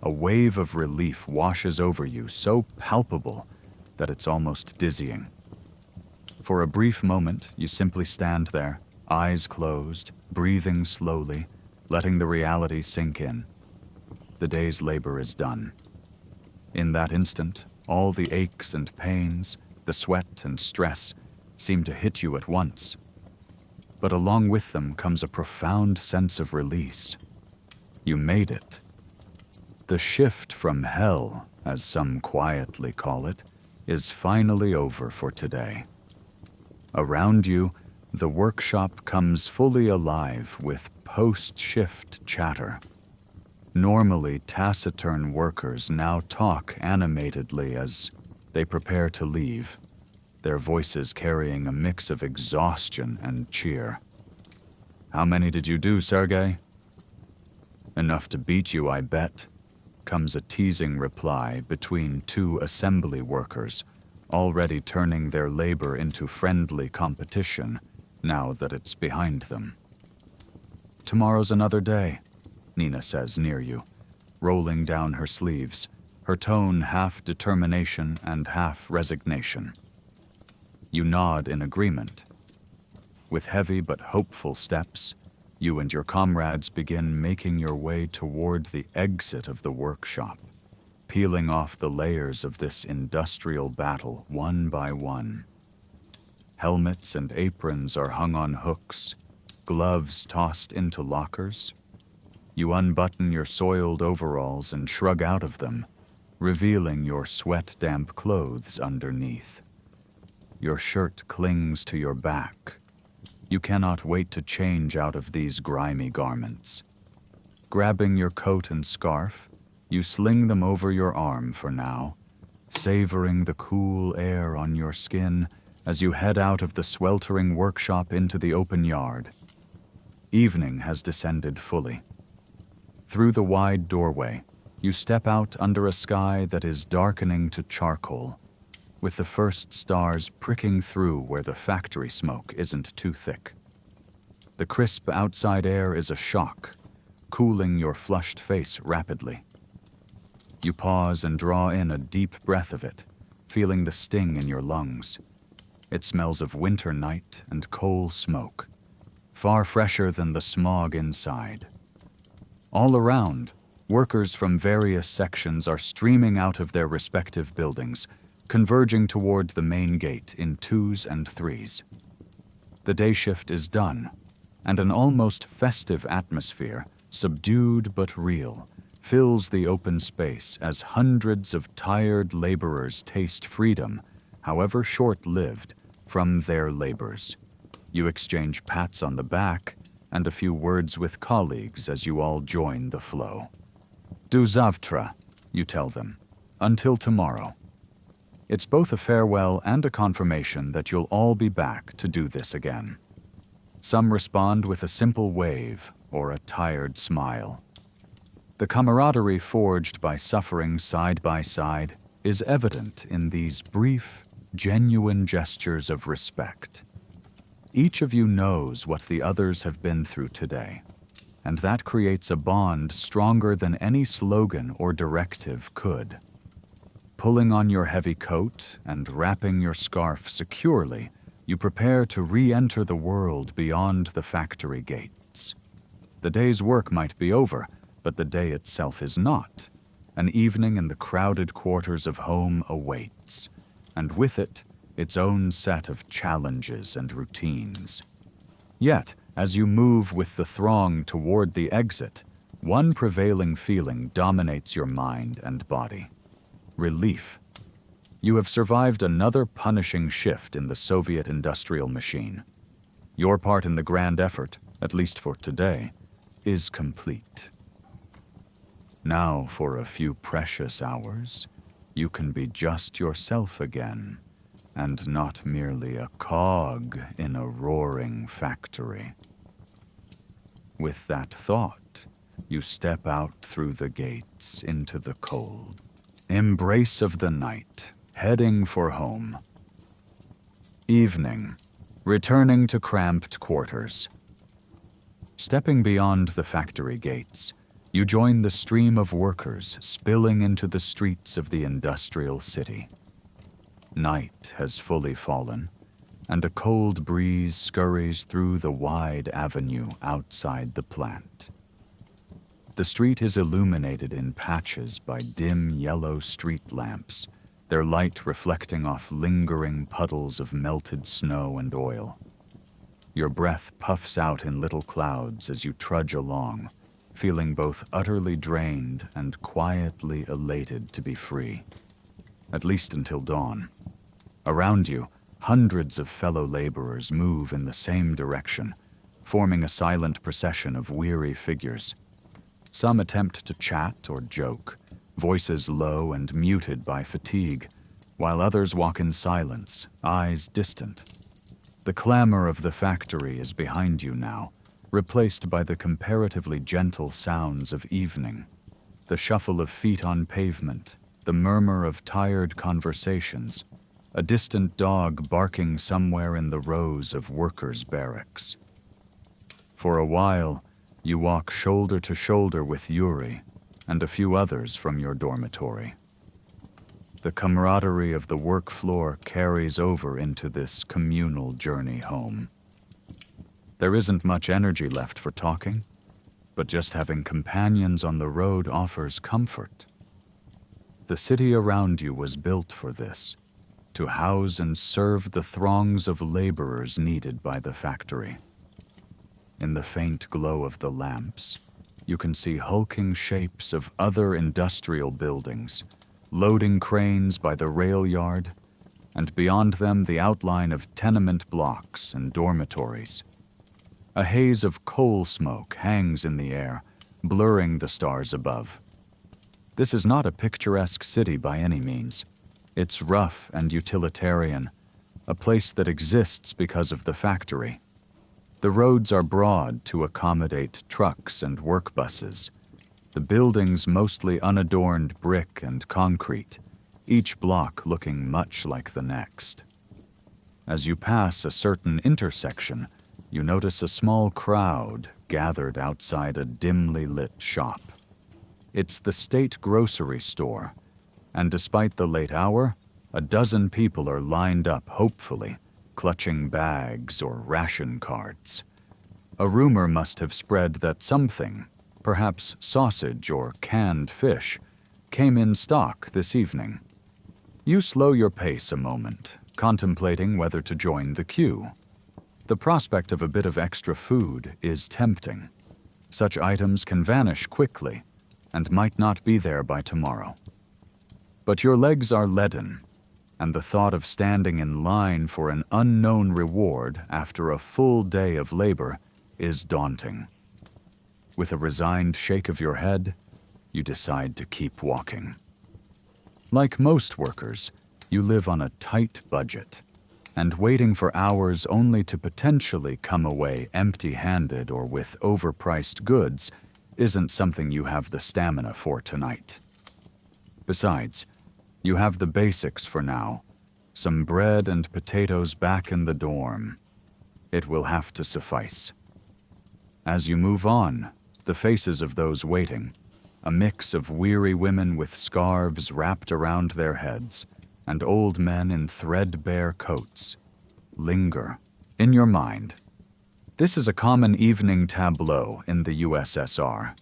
A wave of relief washes over you, so palpable that it's almost dizzying. For a brief moment, you simply stand there, eyes closed, breathing slowly, letting the reality sink in. The day's labor is done. In that instant, all the aches and pains, the sweat and stress, seem to hit you at once. But along with them comes a profound sense of release. You made it. The shift from hell, as some quietly call it, is finally over for today. Around you, the workshop comes fully alive with post-shift chatter. Normally taciturn workers now talk animatedly as they prepare to leave, their voices carrying a mix of exhaustion and cheer. "How many did you do, Sergei?" "Enough to beat you, I bet," comes a teasing reply between two assembly workers, already turning their labor into friendly competition now that it's behind them. "Tomorrow's another day," Nina says near you, rolling down her sleeves, her tone half determination and half resignation. You nod in agreement. With heavy but hopeful steps, you and your comrades begin making your way toward the exit of the workshop, peeling off the layers of this industrial battle one by one. Helmets and aprons are hung on hooks, gloves tossed into lockers. You unbutton your soiled overalls and shrug out of them, revealing your sweat-damp clothes underneath. Your shirt clings to your back. You cannot wait to change out of these grimy garments. Grabbing your coat and scarf, you sling them over your arm for now, savoring the cool air on your skin as you head out of the sweltering workshop into the open yard. Evening has descended fully. Through the wide doorway, you step out under a sky that is darkening to charcoal, with the first stars pricking through where the factory smoke isn't too thick. The crisp outside air is a shock, cooling your flushed face rapidly. You pause and draw in a deep breath of it, feeling the sting in your lungs. It smells of winter night and coal smoke, far fresher than the smog inside. All around, workers from various sections are streaming out of their respective buildings, converging toward the main gate in twos and threes. The day shift is done, and an almost festive atmosphere, subdued but real, fills the open space as hundreds of tired laborers taste freedom, however short-lived, from their labors. You exchange pats on the back and a few words with colleagues as you all join the flow. Do zavtra, you tell them, until tomorrow. It's both a farewell and a confirmation that you'll all be back to do this again. Some respond with a simple wave or a tired smile. The camaraderie forged by suffering side by side is evident in these brief, genuine gestures of respect. Each of you knows what the others have been through today, and that creates a bond stronger than any slogan or directive could. Pulling on your heavy coat and wrapping your scarf securely, you prepare to re-enter the world beyond the factory gates. The day's work might be over, but the day itself is not. An evening in the crowded quarters of home awaits, and with it, its own set of challenges and routines. Yet, as you move with the throng toward the exit, one prevailing feeling dominates your mind and body: relief. You have survived another punishing shift in the Soviet industrial machine. Your part in the grand effort, at least for today, is complete. Now, for a few precious hours, you can be just yourself again, and not merely a cog in a roaring factory. With that thought, you step out through the gates into the cold embrace of the night, heading for home. Evening, returning to cramped quarters. Stepping beyond the factory gates, you join the stream of workers spilling into the streets of the industrial city. Night has fully fallen, and a cold breeze scurries through the wide avenue outside the plant. The street is illuminated in patches by dim yellow street lamps, their light reflecting off lingering puddles of melted snow and oil. Your breath puffs out in little clouds as you trudge along, feeling both utterly drained and quietly elated to be free, at least until dawn. Around you, hundreds of fellow laborers move in the same direction, forming a silent procession of weary figures. Some attempt to chat or joke, voices low and muted by fatigue, while others walk in silence, eyes distant. The clamor of the factory is behind you now, replaced by the comparatively gentle sounds of evening, the shuffle of feet on pavement, the murmur of tired conversations, a distant dog barking somewhere in the rows of workers' barracks. For a while, you walk shoulder to shoulder with Yuri and a few others from your dormitory. The camaraderie of the work floor carries over into this communal journey home. There isn't much energy left for talking, but just having companions on the road offers comfort. The city around you was built for this, to house and serve the throngs of laborers needed by the factory. In the faint glow of the lamps, you can see hulking shapes of other industrial buildings, loading cranes by the rail yard, and beyond them the outline of tenement blocks and dormitories. A haze of coal smoke hangs in the air, blurring the stars above. This is not a picturesque city by any means. It's rough and utilitarian, a place that exists because of the factory. The roads are broad to accommodate trucks and work buses. The buildings mostly unadorned brick and concrete, each block looking much like the next. As you pass a certain intersection, you notice a small crowd gathered outside a dimly lit shop. It's the state grocery store, and despite the late hour, a dozen people are lined up hopefully, clutching bags or ration cards. A rumor must have spread that something, perhaps sausage or canned fish, came in stock this evening. You slow your pace a moment, contemplating whether to join the queue. The prospect of a bit of extra food is tempting. Such items can vanish quickly and might not be there by tomorrow. But your legs are leaden, and the thought of standing in line for an unknown reward after a full day of labor is daunting. With a resigned shake of your head, you decide to keep walking. Like most workers, you live on a tight budget, and waiting for hours only to potentially come away empty-handed or with overpriced goods isn't something you have the stamina for tonight. Besides, you have the basics for now, some bread and potatoes back in the dorm. It will have to suffice. As you move on, the faces of those waiting, a mix of weary women with scarves wrapped around their heads and old men in threadbare coats, linger in your mind. This is a common evening tableau in the USSR.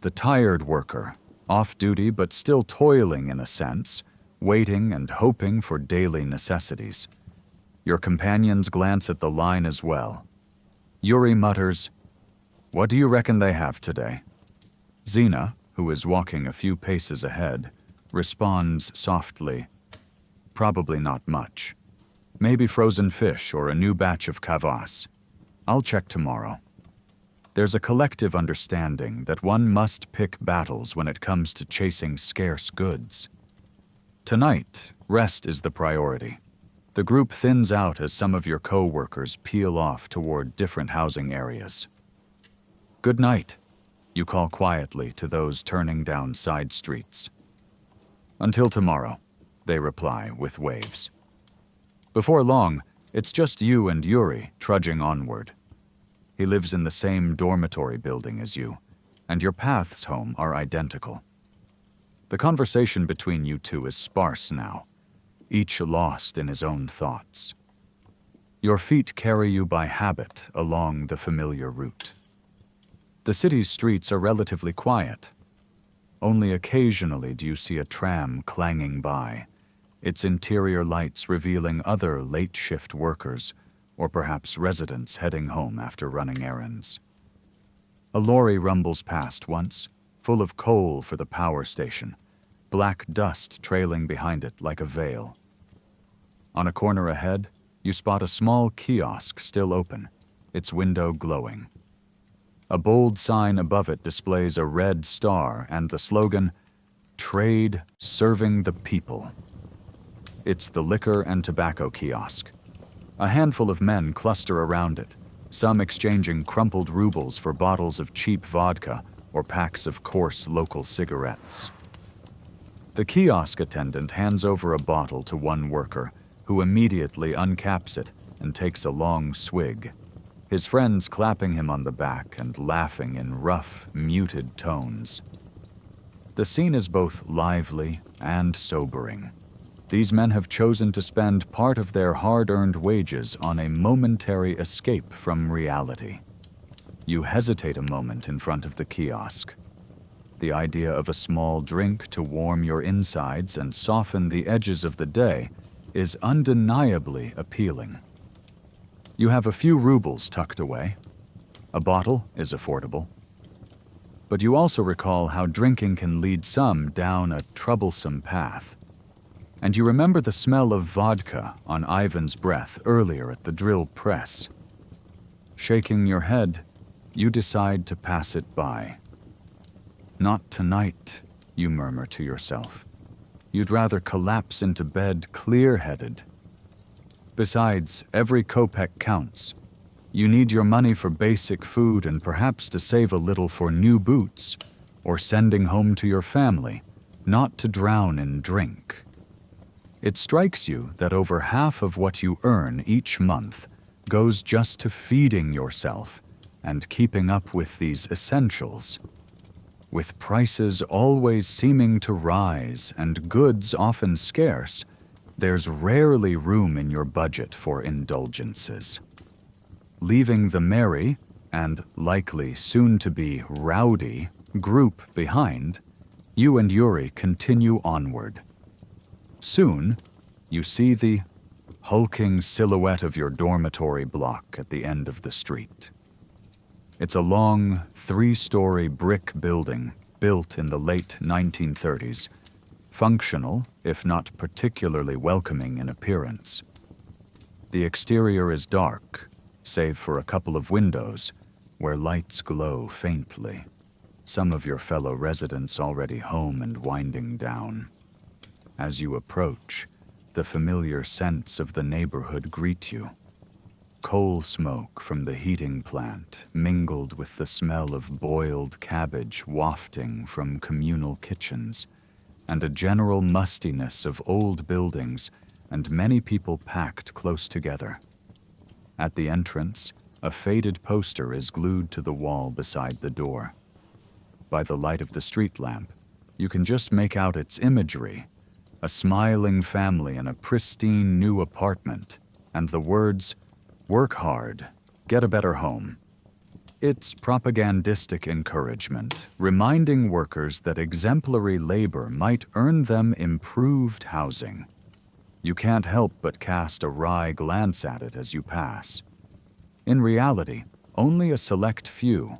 The tired worker, off-duty but still toiling in a sense, waiting and hoping for daily necessities. Your companions glance at the line as well. Yuri mutters, "What do you reckon they have today?" Zena, who is walking a few paces ahead, responds softly, "Probably not much. Maybe frozen fish or a new batch of kvass. I'll check tomorrow." There's a collective understanding that one must pick battles when it comes to chasing scarce goods. Tonight, rest is the priority. The group thins out as some of your co-workers peel off toward different housing areas. "Good night," you call quietly to those turning down side streets. "Until tomorrow," they reply with waves. Before long, it's just you and Yuri trudging onward. He lives in the same dormitory building as you, and your paths home are identical. The conversation between you two is sparse now, each lost in his own thoughts. Your feet carry you by habit along the familiar route. The city's streets are relatively quiet. Only occasionally do you see a tram clanging by, its interior lights revealing other late-shift workers or perhaps residents heading home after running errands. A lorry rumbles past once, full of coal for the power station, black dust trailing behind it like a veil. On a corner ahead, you spot a small kiosk still open, its window glowing. A bold sign above it displays a red star and the slogan, "Trade Serving the People." It's the liquor and tobacco kiosk. A handful of men cluster around it, some exchanging crumpled rubles for bottles of cheap vodka or packs of coarse local cigarettes. The kiosk attendant hands over a bottle to one worker, who immediately uncaps it and takes a long swig, his friends clapping him on the back and laughing in rough, muted tones. The scene is both lively and sobering. These men have chosen to spend part of their hard-earned wages on a momentary escape from reality. You hesitate a moment in front of the kiosk. The idea of a small drink to warm your insides and soften the edges of the day is undeniably appealing. You have a few rubles tucked away. A bottle is affordable. But you also recall how drinking can lead some down a troublesome path. And you remember the smell of vodka on Ivan's breath earlier at the drill press. Shaking your head, you decide to pass it by. Not tonight, you murmur to yourself. You'd rather collapse into bed clear-headed. Besides, every kopeck counts. You need your money for basic food and perhaps to save a little for new boots or sending home to your family, not to drown in drink. It strikes you that over half of what you earn each month goes just to feeding yourself and keeping up with these essentials. With prices always seeming to rise and goods often scarce, there's rarely room in your budget for indulgences. Leaving the merry, and likely soon-to-be rowdy, group behind, you and Yuri continue onward. Soon, you see the hulking silhouette of your dormitory block at the end of the street. It's a long, 3-story brick building built in the late 1930s, functional, if not particularly welcoming in appearance. The exterior is dark, save for a couple of windows where lights glow faintly. Some of your fellow residents already home and winding down. As you approach, the familiar scents of the neighborhood greet you. Coal smoke from the heating plant mingled with the smell of boiled cabbage wafting from communal kitchens, and a general mustiness of old buildings and many people packed close together. At the entrance, a faded poster is glued to the wall beside the door. By the light of the street lamp, you can just make out its imagery: a smiling family in a pristine new apartment, and the words, "Work hard, get a better home." It's propagandistic encouragement, reminding workers that exemplary labor might earn them improved housing. You can't help but cast a wry glance at it as you pass. In reality, only a select few,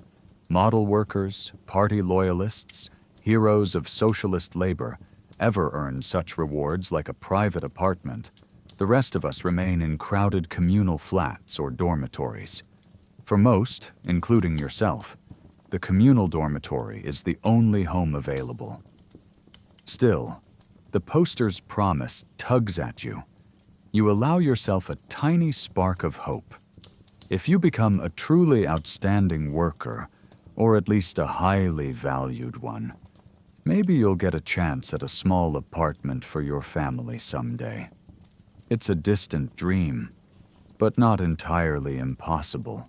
model workers, party loyalists, heroes of socialist labor, ever earn such rewards like a private apartment. The rest of us remain in crowded communal flats or dormitories. For most, including yourself, the communal dormitory is the only home available. Still, the poster's promise tugs at you. You allow yourself a tiny spark of hope. If you become a truly outstanding worker, or at least a highly valued one, maybe you'll get a chance at a small apartment for your family someday. It's a distant dream, but not entirely impossible.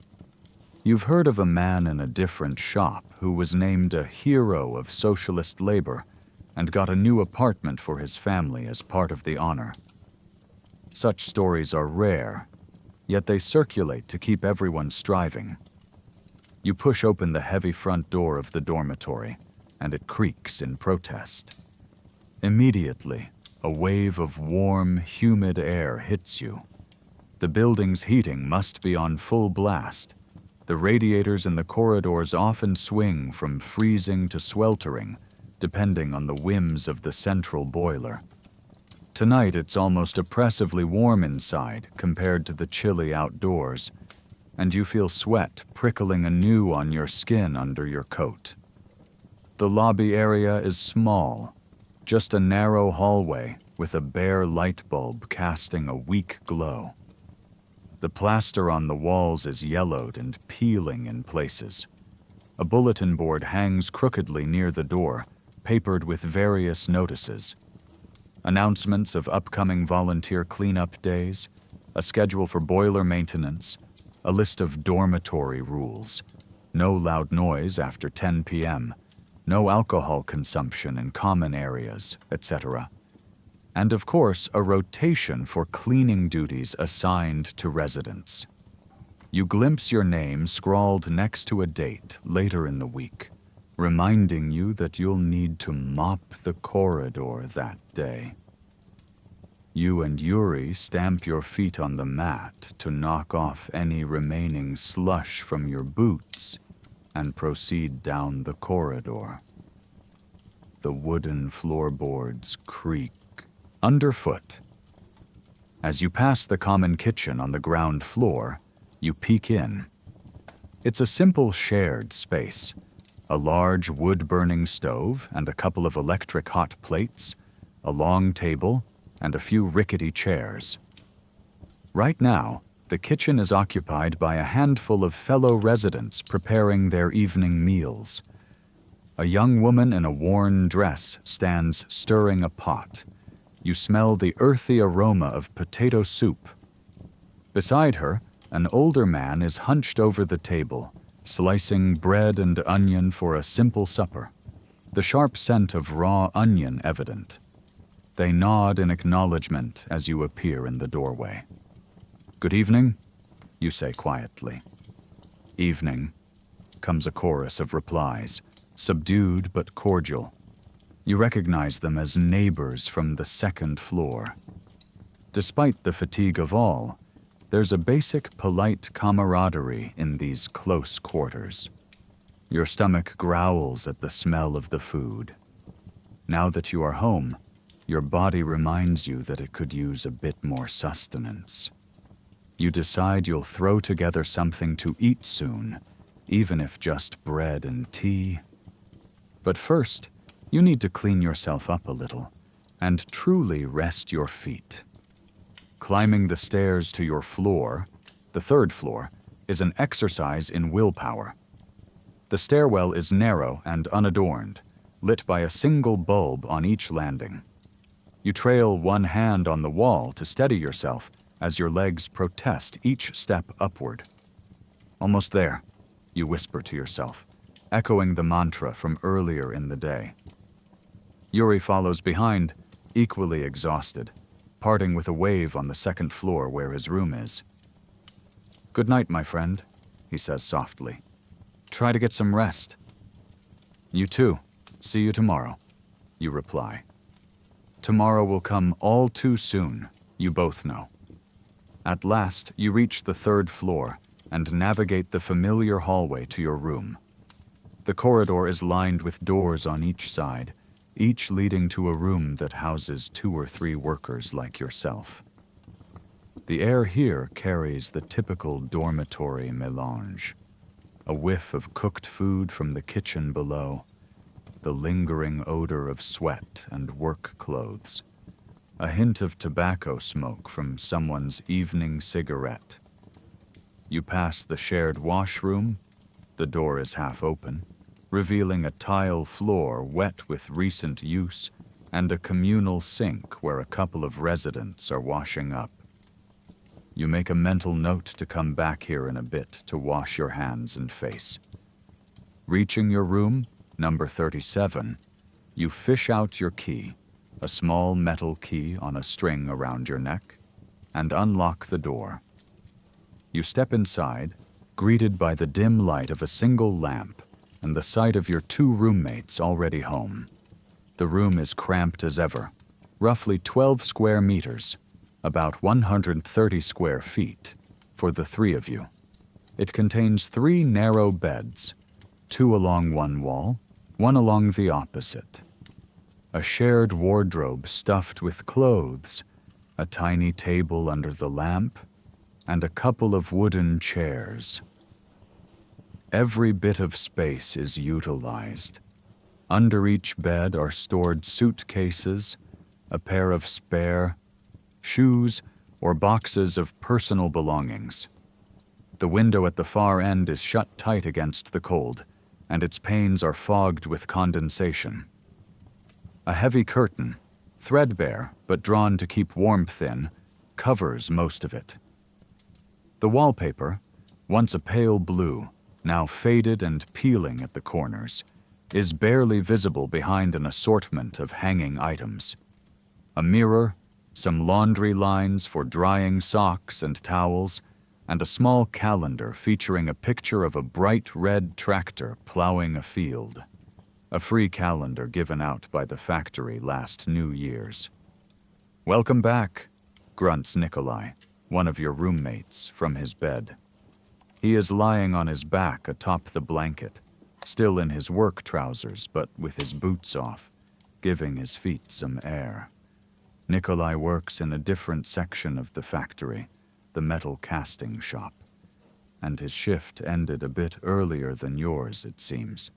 You've heard of a man in a different shop who was named a hero of socialist labor and got a new apartment for his family as part of the honor. Such stories are rare, yet they circulate to keep everyone striving. You push open the heavy front door of the dormitory, and it creaks in protest. Immediately, a wave of warm, humid air hits you. The building's heating must be on full blast. The radiators in the corridors often swing from freezing to sweltering, depending on the whims of the central boiler. Tonight it's almost oppressively warm inside compared to the chilly outdoors, and you feel sweat prickling anew on your skin under your coat. The lobby area is small, just a narrow hallway with a bare light bulb casting a weak glow. The plaster on the walls is yellowed and peeling in places. A bulletin board hangs crookedly near the door, papered with various notices. Announcements of upcoming volunteer cleanup days, a schedule for boiler maintenance, a list of dormitory rules: no loud noise after 10 p.m., no alcohol consumption in common areas, etc. And of course, a rotation for cleaning duties assigned to residents. You glimpse your name scrawled next to a date later in the week, reminding you that you'll need to mop the corridor that day. You and Yuri stamp your feet on the mat to knock off any remaining slush from your boots and proceed down the corridor. The wooden floorboards creak underfoot. As you pass the common kitchen on the ground floor, you peek in. It's a simple shared space, a large wood-burning stove and a couple of electric hot plates, a long table, and a few rickety chairs. Right now, the kitchen is occupied by a handful of fellow residents preparing their evening meals. A young woman in a worn dress stands stirring a pot. You smell the earthy aroma of potato soup. Beside her, an older man is hunched over the table, slicing bread and onion for a simple supper, the sharp scent of raw onion evident. They nod in acknowledgement as you appear in the doorway. "Good evening," you say quietly. "Evening," comes a chorus of replies, subdued but cordial. You recognize them as neighbors from the second floor. Despite the fatigue of all, there's a basic polite camaraderie in these close quarters. Your stomach growls at the smell of the food. Now that you are home, your body reminds you that it could use a bit more sustenance. You decide you'll throw together something to eat soon, even if just bread and tea. But first, you need to clean yourself up a little and truly rest your feet. Climbing the stairs to your floor, the third floor, is an exercise in willpower. The stairwell is narrow and unadorned, lit by a single bulb on each landing. You trail one hand on the wall to steady yourself as your legs protest each step upward. "Almost there," you whisper to yourself, echoing the mantra from earlier in the day. Yuri follows behind, equally exhausted, parting with a wave on the second floor where his room is. "Good night, my friend," he says softly. "Try to get some rest." "You too. See you tomorrow," you reply. Tomorrow will come all too soon, you both know. At last, you reach the third floor and navigate the familiar hallway to your room. The corridor is lined with doors on each side, each leading to a room that houses 2 or 3 workers like yourself. The air here carries the typical dormitory mélange, a whiff of cooked food from the kitchen below, the lingering odor of sweat and work clothes, a hint of tobacco smoke from someone's evening cigarette. You pass the shared washroom. The door is half open, revealing a tile floor wet with recent use and a communal sink where a couple of residents are washing up. You make a mental note to come back here in a bit to wash your hands and face. Reaching your room, number 37, you fish out your key, a small metal key on a string around your neck, and unlock the door. You step inside, greeted by the dim light of a single lamp and the sight of your 2 roommates already home. The room is cramped as ever, roughly 12 square meters, about 130 square feet, for the 3 of you. It contains 3 narrow beds, 2 along one wall, 1 along the opposite. A shared wardrobe stuffed with clothes, a tiny table under the lamp, and a couple of wooden chairs. Every bit of space is utilized. Under each bed are stored suitcases, a pair of spare shoes, or boxes of personal belongings. The window at the far end is shut tight against the cold, and its panes are fogged with condensation. A heavy curtain, threadbare but drawn to keep warmth in, covers most of it. The wallpaper, once a pale blue, now faded and peeling at the corners, is barely visible behind an assortment of hanging items. A mirror, some laundry lines for drying socks and towels, and a small calendar featuring a picture of a bright red tractor plowing a field. A free calendar given out by the factory last New Year's. "Welcome back," grunts Nikolai, one of your roommates, from his bed. He is lying on his back atop the blanket, still in his work trousers but with his boots off, giving his feet some air. Nikolai works in a different section of the factory, the metal casting shop, and his shift ended a bit earlier than yours, it seems.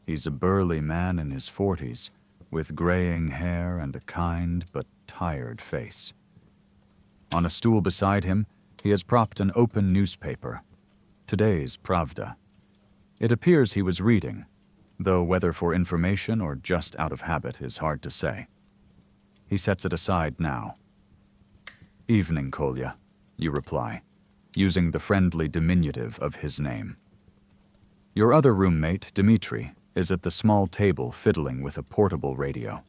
He's a burly man in his 40s, with graying hair and a kind but tired face. On a stool beside him, he has propped an open newspaper, today's Pravda. It appears he was reading, though whether for information or just out of habit is hard to say. He sets it aside now. "Evening, Kolya," you reply, using the friendly diminutive of his name. Your other roommate, Dmitri, is at the small table fiddling with a portable radio.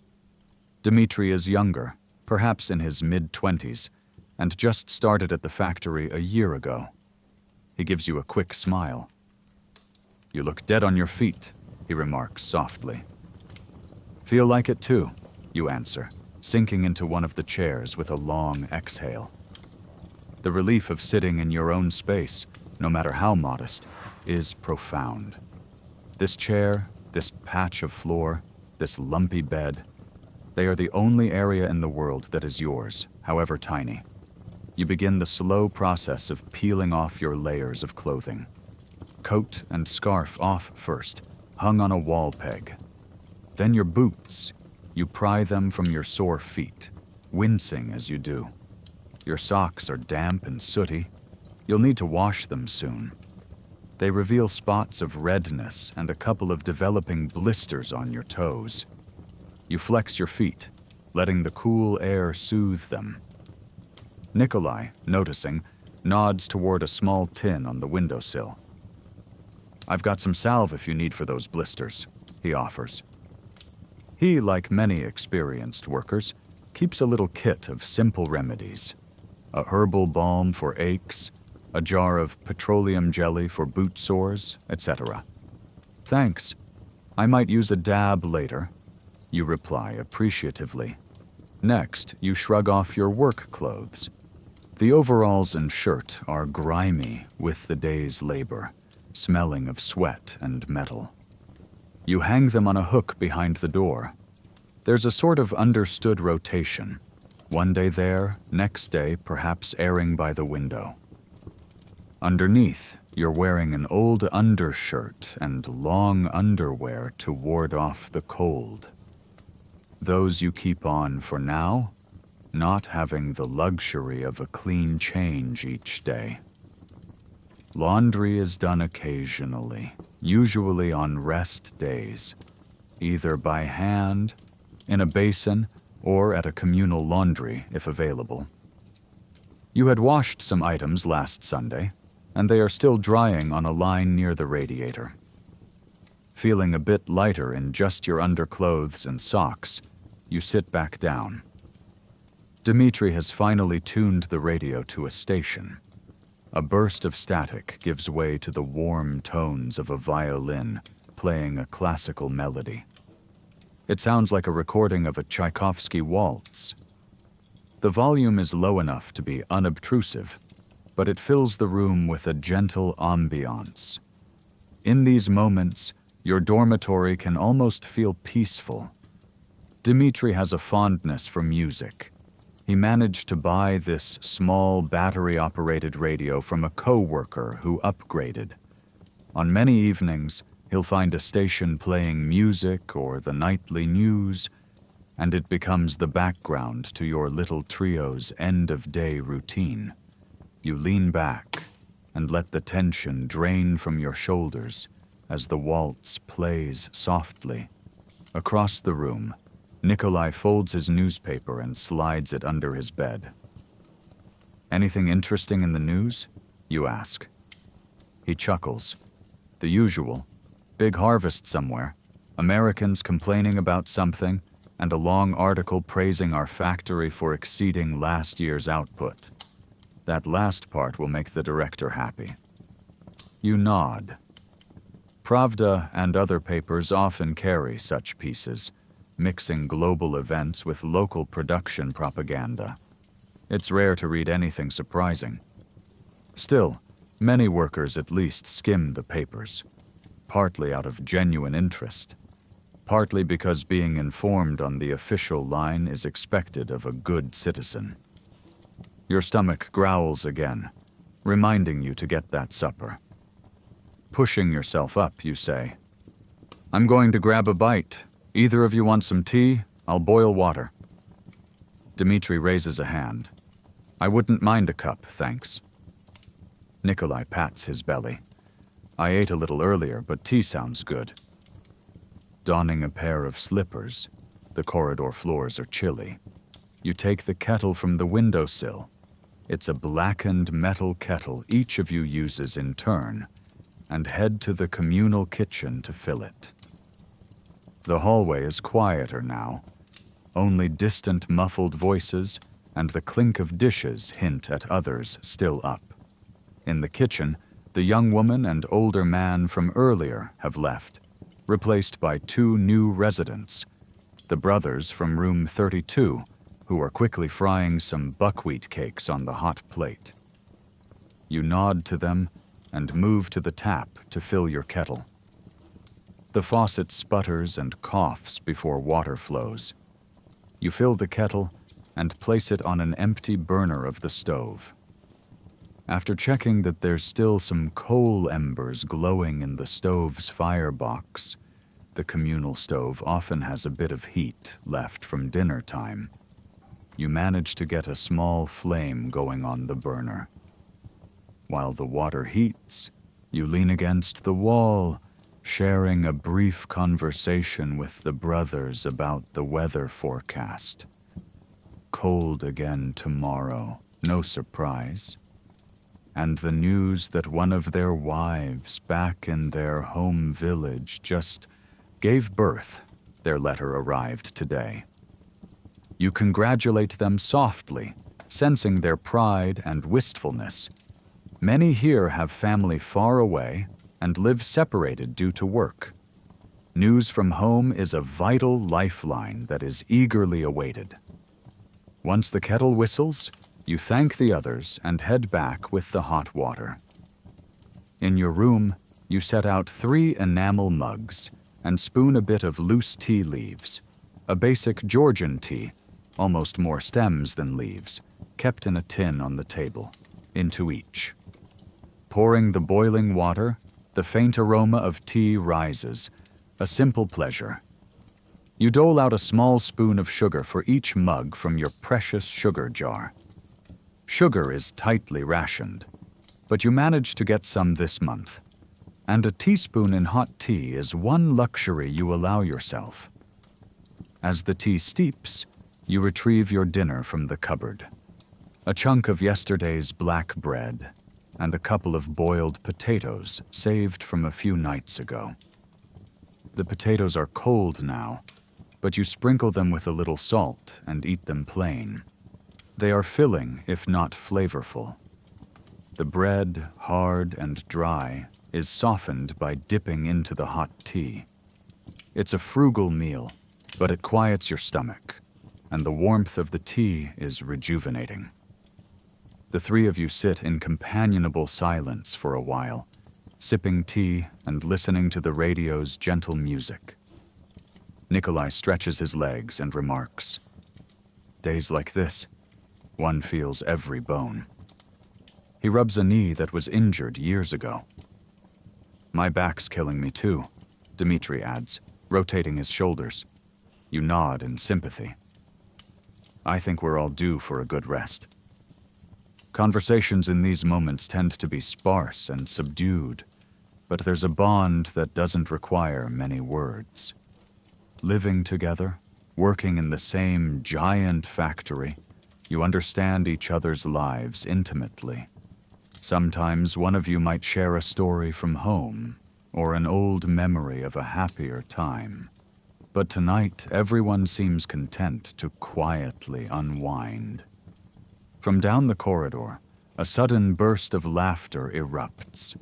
Dmitri is younger, perhaps in his mid-20s, and just started at the factory a year ago. He gives you a quick smile. "You look dead on your feet," he remarks softly. "Feel like it too," you answer, sinking into one of the chairs with a long exhale. The relief of sitting in your own space, no matter how modest, is profound. This chair, this patch of floor, this lumpy bed, they are the only area in the world that is yours, however tiny. You begin the slow process of peeling off your layers of clothing. Coat and scarf off first, hung on a wall peg. Then your boots. You pry them from your sore feet, wincing as you do. Your socks are damp and sooty. You'll need to wash them soon. They reveal spots of redness and a couple of developing blisters on your toes. You flex your feet, letting the cool air soothe them. Nikolai, noticing, nods toward a small tin on the windowsill. "I've got some salve if you need for those blisters," he offers. He, like many experienced workers, keeps a little kit of simple remedies. A herbal balm for aches, a jar of petroleum jelly for boot sores, etc. "Thanks. I might use a dab later," you reply appreciatively. Next, you shrug off your work clothes. The overalls and shirt are grimy with the day's labor, smelling of sweat and metal. You hang them on a hook behind the door. There's a sort of understood rotation. One day there, next day perhaps airing by the window. Underneath, you're wearing an old undershirt and long underwear to ward off the cold. Those you keep on for now, not having the luxury of a clean change each day. Laundry is done occasionally, usually on rest days, either by hand, in a basin, or at a communal laundry if available. You had washed some items last Sunday, and they are still drying on a line near the radiator. Feeling a bit lighter in just your underclothes and socks, you sit back down. Dmitri has finally tuned the radio to a station. A burst of static gives way to the warm tones of a violin playing a classical melody. It sounds like a recording of a Tchaikovsky waltz. The volume is low enough to be unobtrusive, but it fills the room with a gentle ambiance. In these moments, your dormitory can almost feel peaceful. Dmitri has a fondness for music. He managed to buy this small battery-operated radio from a co-worker who upgraded. On many evenings, he'll find a station playing music or the nightly news, and it becomes the background to your little trio's end-of-day routine. You lean back and let the tension drain from your shoulders as the waltz plays softly. Across the room, Nikolai folds his newspaper and slides it under his bed. "Anything interesting in the news?" you ask. He chuckles. "The usual. Big harvest somewhere. Americans complaining about something, and a long article praising our factory for exceeding last year's output. That last part will make the director happy." You nod. Pravda and other papers often carry such pieces, mixing global events with local production propaganda. It's rare to read anything surprising. Still, many workers at least skim the papers, partly out of genuine interest, partly because being informed on the official line is expected of a good citizen. Your stomach growls again, reminding you to get that supper. Pushing yourself up, you say, I'm going to grab a bite. Either of you want some tea? I'll boil water. Dmitri raises a hand. I wouldn't mind a cup, thanks. Nikolai pats his belly. I ate a little earlier, but tea sounds good. Donning a pair of slippers, the corridor floors are chilly. You take the kettle from the windowsill. It's a blackened metal kettle each of you uses in turn, and head to the communal kitchen to fill it. The hallway is quieter now. Only distant muffled voices and the clink of dishes hint at others still up. In the kitchen, the young woman and older man from earlier have left, replaced by two new residents, the brothers from room 32, who are quickly frying some buckwheat cakes on the hot plate. You nod to them and move to the tap to fill your kettle. The faucet sputters and coughs before water flows. You fill the kettle and place it on an empty burner of the stove. After checking that there's still some coal embers glowing in the stove's firebox, the communal stove often has a bit of heat left from dinner time. You manage to get a small flame going on the burner. While the water heats, you lean against the wall, sharing a brief conversation with the brothers about the weather forecast. Cold again tomorrow, no surprise. And the news that one of their wives back in their home village just gave birth, their letter arrived today. You congratulate them softly, sensing their pride and wistfulness. Many here have family far away and live separated due to work. News from home is a vital lifeline that is eagerly awaited. Once the kettle whistles, you thank the others and head back with the hot water. In your room, you set out 3 enamel mugs and spoon a bit of loose tea leaves, a basic Georgian tea, almost more stems than leaves, kept in a tin on the table, into each. Pouring the boiling water, the faint aroma of tea rises, a simple pleasure. You dole out a small spoon of sugar for each mug from your precious sugar jar. Sugar is tightly rationed, but you manage to get some this month. And a teaspoon in hot tea is one luxury you allow yourself. As the tea steeps, you retrieve your dinner from the cupboard. A chunk of yesterday's black bread and a couple of boiled potatoes saved from a few nights ago. The potatoes are cold now, but you sprinkle them with a little salt and eat them plain. They are filling, if not flavorful. The bread, hard and dry, is softened by dipping into the hot tea. It's a frugal meal, but it quiets your stomach, and the warmth of the tea is rejuvenating. The 3 of you sit in companionable silence for a while, sipping tea and listening to the radio's gentle music. Nikolai stretches his legs and remarks, "Days like this, one feels every bone." He rubs a knee that was injured years ago. "My back's killing me too," Dmitri adds, rotating his shoulders. You nod in sympathy. I think we're all due for a good rest. Conversations in these moments tend to be sparse and subdued, but there's a bond that doesn't require many words. Living together, working in the same giant factory, you understand each other's lives intimately. Sometimes one of you might share a story from home or an old memory of a happier time. But tonight, everyone seems content to quietly unwind. From down the corridor, a sudden burst of laughter erupts,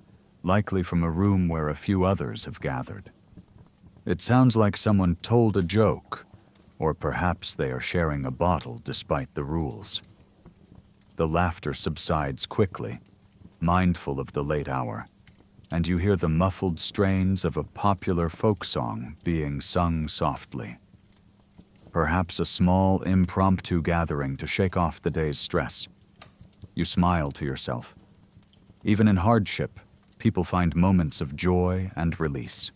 likely from a room where a few others have gathered. It sounds like someone told a joke, or perhaps they are sharing a bottle despite the rules. The laughter subsides quickly, mindful of the late hour, and you hear the muffled strains of a popular folk song being sung softly. Perhaps a small impromptu gathering to shake off the day's stress. You smile to yourself. Even in hardship, people find moments of joy and release.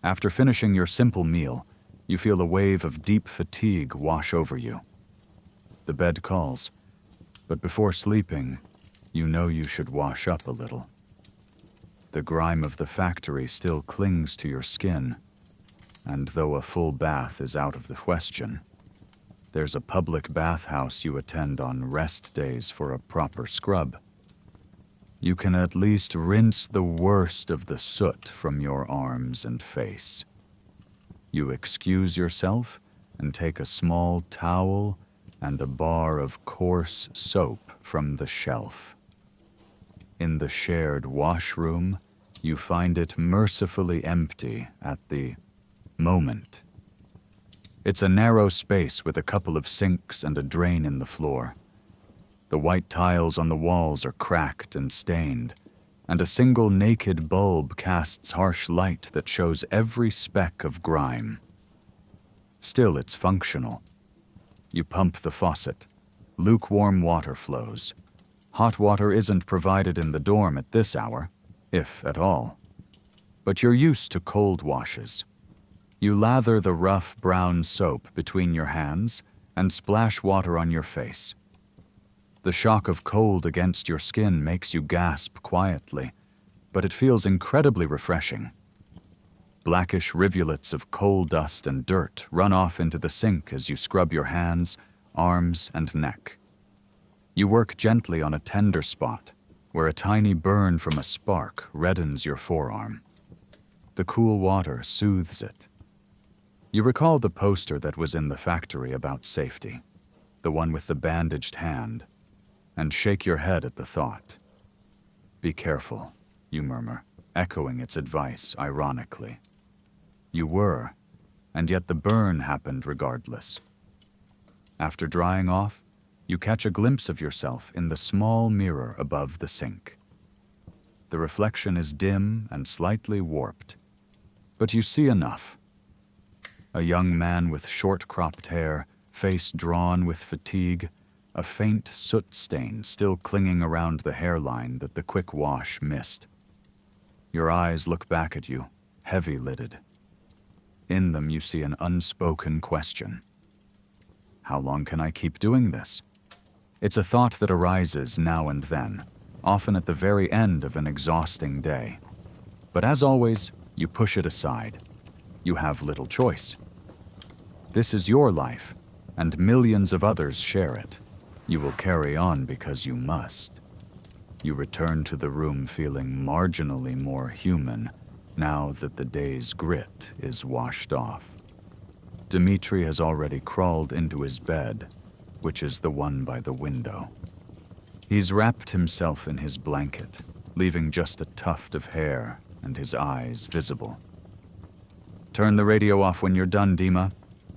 After finishing your simple meal, you feel a wave of deep fatigue wash over you. The bed calls, but before sleeping, you know you should wash up a little. The grime of the factory still clings to your skin, and though a full bath is out of the question, there's a public bathhouse you attend on rest days for a proper scrub. You can at least rinse the worst of the soot from your arms and face. You excuse yourself and take a small towel and a bar of coarse soap from the shelf. In the shared washroom, you find it mercifully empty at the moment. It's a narrow space with a couple of sinks and a drain in the floor. The white tiles on the walls are cracked and stained, and a single naked bulb casts harsh light that shows every speck of grime. Still, it's functional. You pump the faucet. Lukewarm water flows. Hot water isn't provided in the dorm at this hour, if at all. But you're used to cold washes. You lather the rough brown soap between your hands and splash water on your face. The shock of cold against your skin makes you gasp quietly, but it feels incredibly refreshing. Blackish rivulets of coal dust and dirt run off into the sink as you scrub your hands, arms, and neck. You work gently on a tender spot, where a tiny burn from a spark reddens your forearm. The cool water soothes it. You recall the poster that was in the factory about safety, the one with the bandaged hand, and shake your head at the thought. Be careful, you murmur, echoing its advice ironically. You were, and yet the burn happened regardless. After drying off, you catch a glimpse of yourself in the small mirror above the sink. The reflection is dim and slightly warped, but you see enough. A young man with short-cropped hair, face drawn with fatigue, a faint soot stain still clinging around the hairline that the quick wash missed. Your eyes look back at you, heavy-lidded. In them you see an unspoken question. How long can I keep doing this? It's a thought that arises now and then, often at the very end of an exhausting day. But as always, you push it aside. You have little choice. This is your life, and millions of others share it. You will carry on because you must. You return to the room feeling marginally more human now that the day's grit is washed off. Dmitri has already crawled into his bed, which is the one by the window. He's wrapped himself in his blanket, leaving just a tuft of hair and his eyes visible. Turn the radio off when you're done, Dima,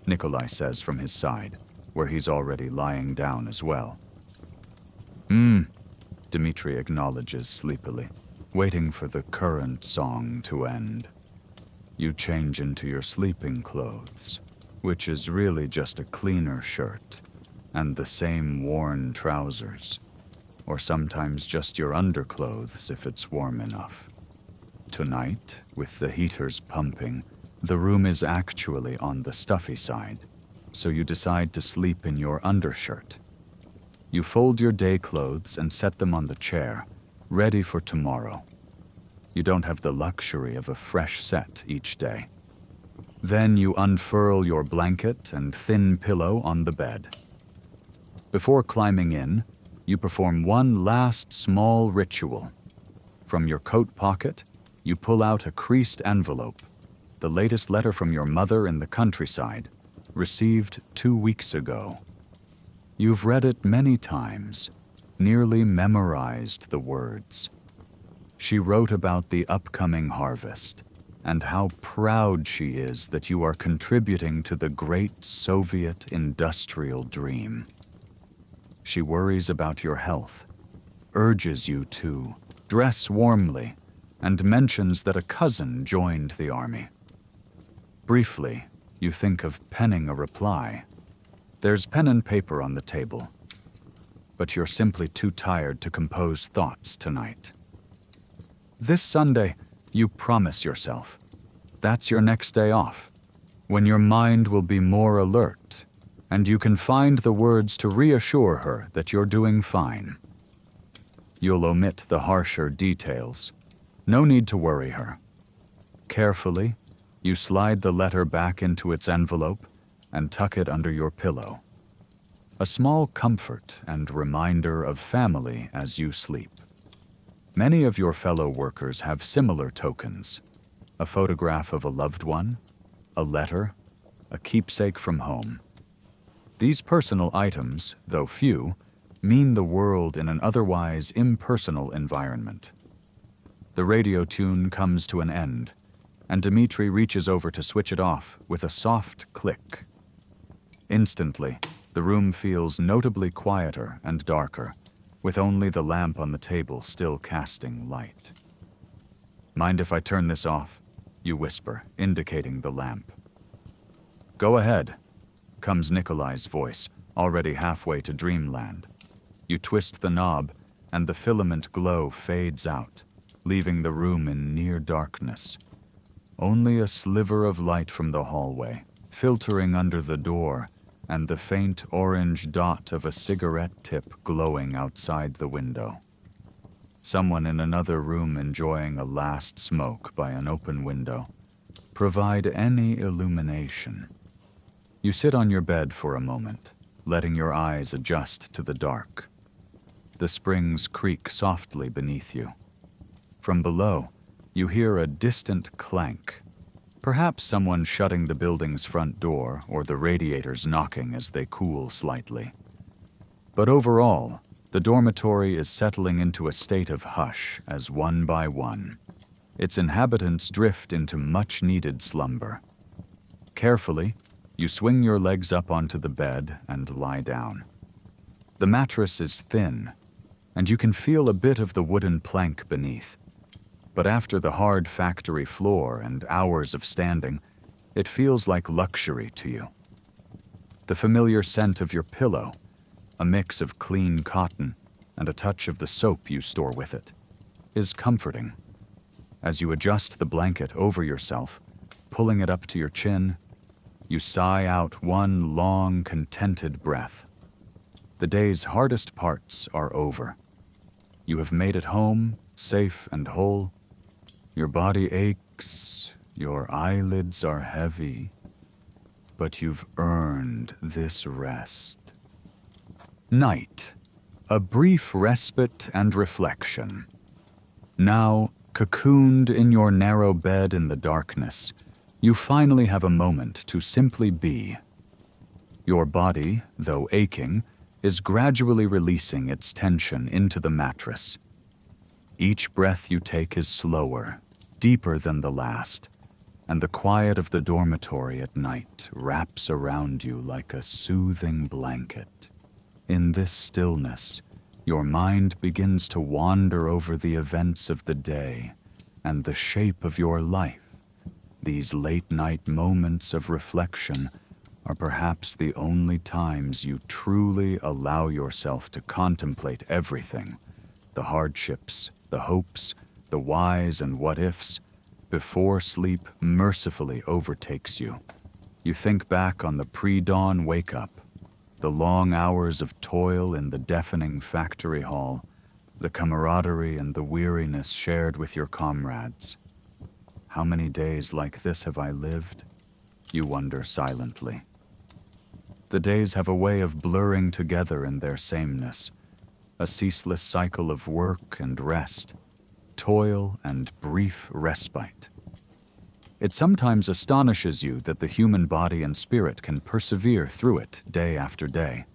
Nikolai says from his side, where he's already lying down as well. Dmitri acknowledges sleepily, waiting for the current song to end. You change into your sleeping clothes, which is really just a cleaner shirt, and the same worn trousers, or sometimes just your underclothes if it's warm enough. Tonight, with the heaters pumping, the room is actually on the stuffy side, so you decide to sleep in your undershirt. You fold your day clothes and set them on the chair, ready for tomorrow. You don't have the luxury of a fresh set each day. Then you unfurl your blanket and thin pillow on the bed. Before climbing in, you perform one last small ritual. From your coat pocket, you pull out a creased envelope, the latest letter from your mother in the countryside, received 2 weeks ago. You've read it many times, nearly memorized the words. She wrote about the upcoming harvest and how proud she is that you are contributing to the great Soviet industrial dream. She worries about your health, urges you to dress warmly, and mentions that a cousin joined the army. Briefly, you think of penning a reply. There's pen and paper on the table, but you're simply too tired to compose thoughts tonight. This Sunday, you promise yourself, That's your next day off, when your mind will be more alert, and you can find the words to reassure her that you're doing fine. You'll omit the harsher details. No need to worry her. Carefully, you slide the letter back into its envelope and tuck it under your pillow. A small comfort and reminder of family as you sleep. Many of your fellow workers have similar tokens: a photograph of a loved one, a letter, a keepsake from home. These personal items, though few, mean the world in an otherwise impersonal environment. The radio tune comes to an end, and Dmitri reaches over to switch it off with a soft click. Instantly, the room feels notably quieter and darker, with only the lamp on the table still casting light. "Mind if I turn this off?" you whisper, indicating the lamp. "Go ahead," comes Nikolai's voice, already halfway to dreamland. You twist the knob, and the filament glow fades out, leaving the room in near darkness. Only a sliver of light from the hallway, filtering under the door, and the faint orange dot of a cigarette tip glowing outside the window. Someone in another room enjoying a last smoke by an open window. Provide any illumination. You sit on your bed for a moment, letting your eyes adjust to the dark. The springs creak softly beneath you. From below, you hear a distant clank. Perhaps someone shutting the building's front door or the radiators knocking as they cool slightly. But overall, the dormitory is settling into a state of hush as one by one, its inhabitants drift into much-needed slumber. Carefully, you swing your legs up onto the bed and lie down. The mattress is thin, and you can feel a bit of the wooden plank beneath. But after the hard factory floor and hours of standing, it feels like luxury to you. The familiar scent of your pillow, a mix of clean cotton and a touch of the soap you store with it, is comforting. As you adjust the blanket over yourself, pulling it up to your chin, you sigh out one long, contented breath. The day's hardest parts are over. You have made it home, safe and whole. Your body aches, your eyelids are heavy, but you've earned this rest. Night, a brief respite and reflection. Now, cocooned in your narrow bed in the darkness, you finally have a moment to simply be. Your body, though aching, is gradually releasing its tension into the mattress. Each breath you take is slower, deeper than the last, and the quiet of the dormitory at night wraps around you like a soothing blanket. In this stillness, your mind begins to wander over the events of the day and the shape of your life. These late-night moments of reflection are perhaps the only times you truly allow yourself to contemplate everything, the hardships, the hopes, the whys and what-ifs, before sleep mercifully overtakes you. You think back on the pre-dawn wake-up, the long hours of toil in the deafening factory hall, the camaraderie and the weariness shared with your comrades. How many days like this have I lived? You wonder silently. The days have a way of blurring together in their sameness, a ceaseless cycle of work and rest, toil and brief respite. It sometimes astonishes you that the human body and spirit can persevere through it day after day.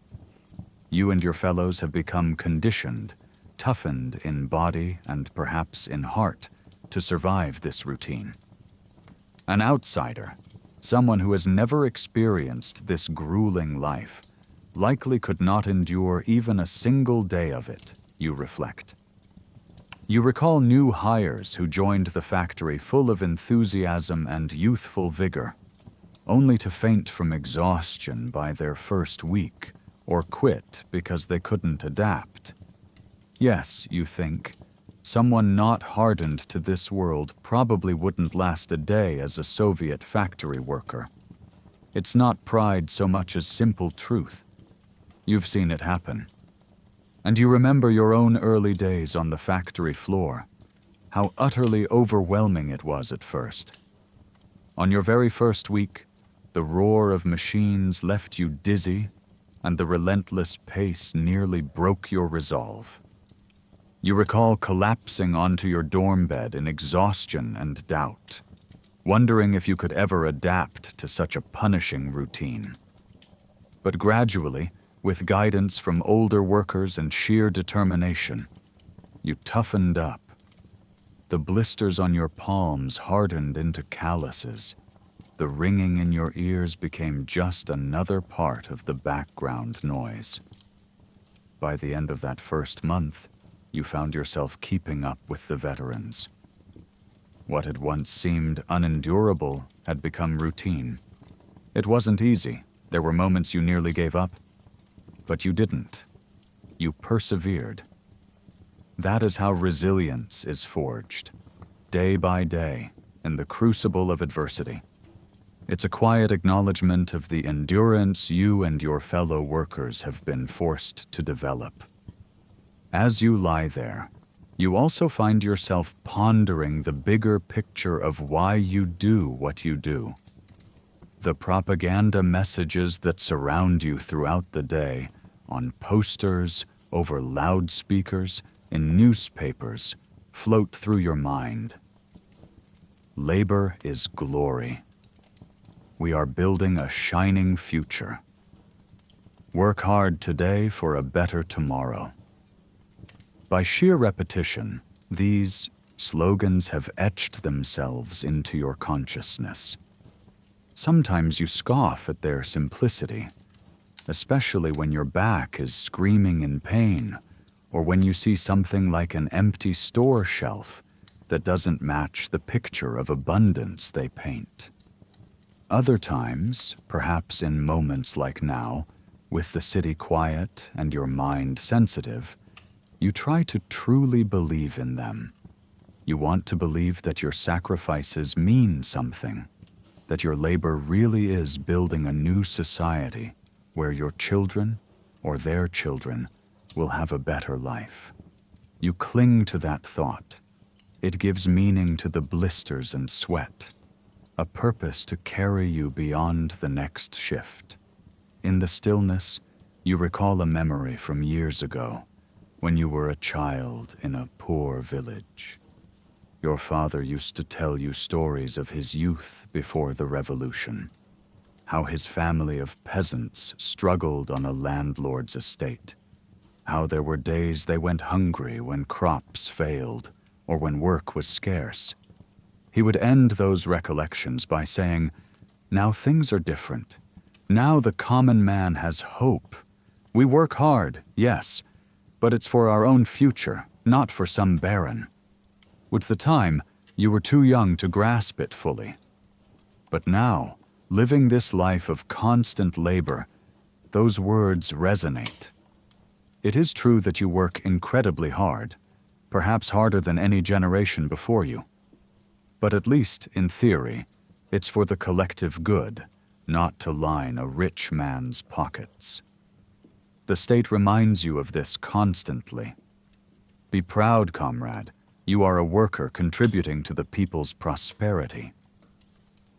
You and your fellows have become conditioned, toughened in body and perhaps in heart to survive this routine. An outsider, someone who has never experienced this grueling life, likely could not endure even a single day of it, you reflect. You recall new hires who joined the factory full of enthusiasm and youthful vigor, only to faint from exhaustion by their first week or quit because they couldn't adapt. Yes, you think, Someone not hardened to this world probably wouldn't last a day as a Soviet factory worker. It's not pride so much as simple truth. You've seen it happen. And you remember your own early days on the factory floor, how utterly overwhelming it was at first. On your very first week, the roar of machines left you dizzy, and the relentless pace nearly broke your resolve. You recall collapsing onto your dorm bed in exhaustion and doubt, wondering if you could ever adapt to such a punishing routine. But gradually, with guidance from older workers and sheer determination, you toughened up. The blisters on your palms hardened into calluses. The ringing in your ears became just another part of the background noise. By the end of that first month, you found yourself keeping up with the veterans. What had once seemed unendurable had become routine. It wasn't easy. There were moments you nearly gave up. But you didn't. You persevered. That is how resilience is forged, day by day, in the crucible of adversity. It's a quiet acknowledgement of the endurance you and your fellow workers have been forced to develop. As you lie there, you also find yourself pondering the bigger picture of why you do what you do. The propaganda messages that surround you throughout the day, on posters, over loudspeakers, in newspapers, float through your mind. Labor is glory. We are building a shining future. Work hard today for a better tomorrow. By sheer repetition, these slogans have etched themselves into your consciousness. Sometimes you scoff at their simplicity, especially when your back is screaming in pain, or when you see something like an empty store shelf that doesn't match the picture of abundance they paint. Other times, perhaps in moments like now, with the city quiet and your mind sensitive, you try to truly believe in them. You want to believe that your sacrifices mean something, that your labor really is building a new society where your children or their children will have a better life. You cling to that thought. It gives meaning to the blisters and sweat, a purpose to carry you beyond the next shift. In the stillness, you recall a memory from years ago, when you were a child in a poor village. Your father used to tell you stories of his youth before the revolution, how his family of peasants struggled on a landlord's estate, how there were days they went hungry when crops failed or when work was scarce. He would end those recollections by saying, "Now things are different. Now the common man has hope. We work hard, yes, but it's for our own future, not for some baron." With the time, you were too young to grasp it fully. But now, living this life of constant labor, those words resonate. It is true that you work incredibly hard, perhaps harder than any generation before you. But at least, in theory, it's for the collective good, not to line a rich man's pockets. The state reminds you of this constantly. Be proud, comrade. You are a worker contributing to the people's prosperity.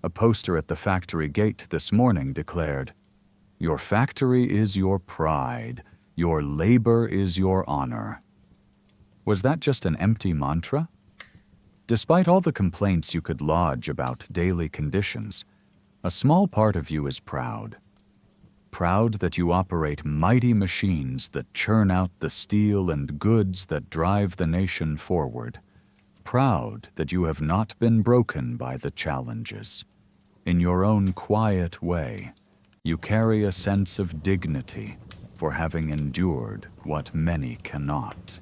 A poster at the factory gate this morning declared, "Your factory is your pride. Your labor is your honor." Was that just an empty mantra? Despite all the complaints you could lodge about daily conditions, a small part of you is proud. Proud that you operate mighty machines that churn out the steel and goods that drive the nation forward. Proud that you have not been broken by the challenges. In your own quiet way, you carry a sense of dignity for having endured what many cannot.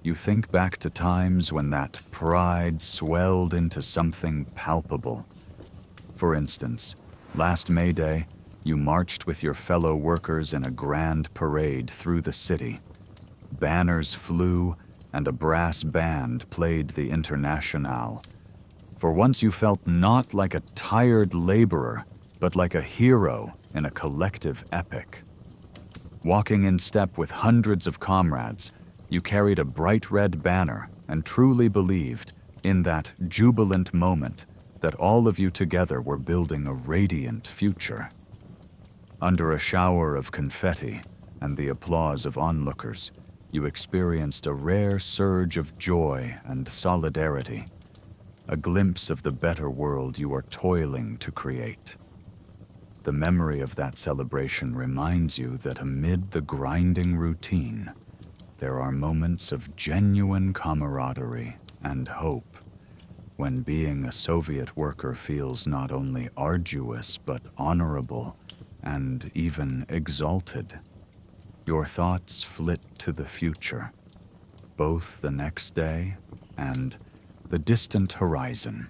You think back to times when that pride swelled into something palpable. For instance, last May Day, you marched with your fellow workers in a grand parade through the city. Banners flew, and a brass band played the Internationale. For once you felt not like a tired laborer, but like a hero in a collective epic. Walking in step with hundreds of comrades, you carried a bright red banner and truly believed, in that jubilant moment, that all of you together were building a radiant future. Under a shower of confetti and the applause of onlookers, you experienced a rare surge of joy and solidarity, a glimpse of the better world you are toiling to create. The memory of that celebration reminds you that amid the grinding routine, there are moments of genuine camaraderie and hope, when being a Soviet worker feels not only arduous but honorable and even exalted. Your thoughts flit to the future, both the next day and the distant horizon.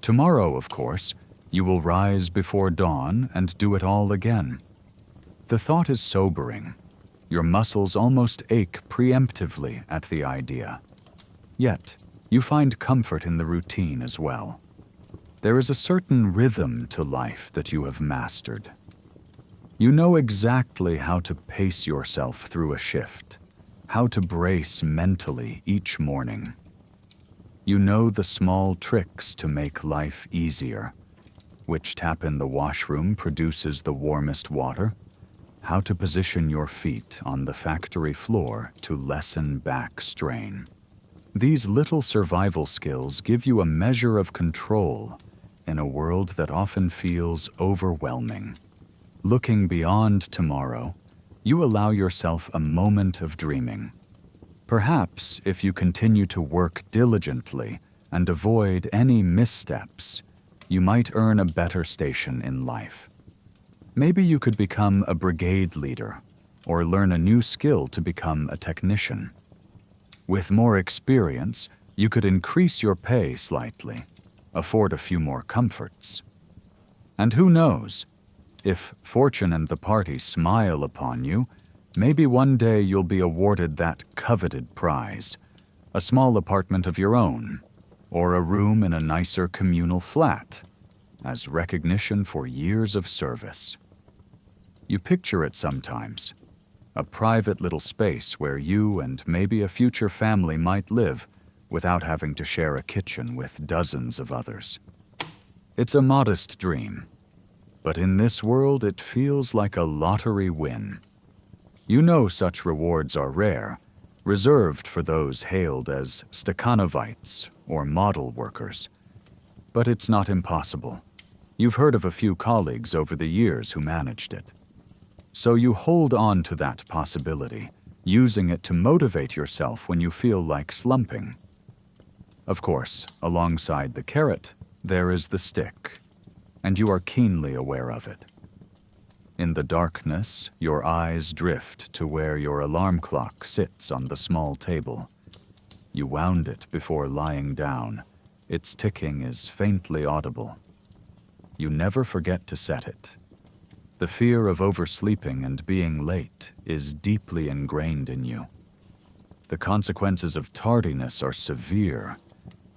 Tomorrow, of course, you will rise before dawn and do it all again. The thought is sobering. Your muscles almost ache preemptively at the idea. Yet, you find comfort in the routine as well. There is a certain rhythm to life that you have mastered. You know exactly how to pace yourself through a shift, how to brace mentally each morning. You know the small tricks to make life easier. Which tap in the washroom produces the warmest water, how to position your feet on the factory floor to lessen back strain. These little survival skills give you a measure of control in a world that often feels overwhelming. Looking beyond tomorrow, you allow yourself a moment of dreaming. Perhaps if you continue to work diligently and avoid any missteps, you might earn a better station in life. Maybe you could become a brigade leader or learn a new skill to become a technician. With more experience, you could increase your pay slightly, afford a few more comforts. And who knows, if fortune and the party smile upon you, maybe one day you'll be awarded that coveted prize, a small apartment of your own, or a room in a nicer communal flat, as recognition for years of service. You picture it sometimes, a private little space where you and maybe a future family might live without having to share a kitchen with dozens of others. It's a modest dream, but in this world it feels like a lottery win. You know such rewards are rare, reserved for those hailed as Stakhanovites or model workers. But it's not impossible. You've heard of a few colleagues over the years who managed it. So you hold on to that possibility, using it to motivate yourself when you feel like slumping. Of course, alongside the carrot, there is the stick, and you are keenly aware of it. In the darkness, your eyes drift to where your alarm clock sits on the small table. You wound it before lying down. Its ticking is faintly audible. You never forget to set it. The fear of oversleeping and being late is deeply ingrained in you. The consequences of tardiness are severe.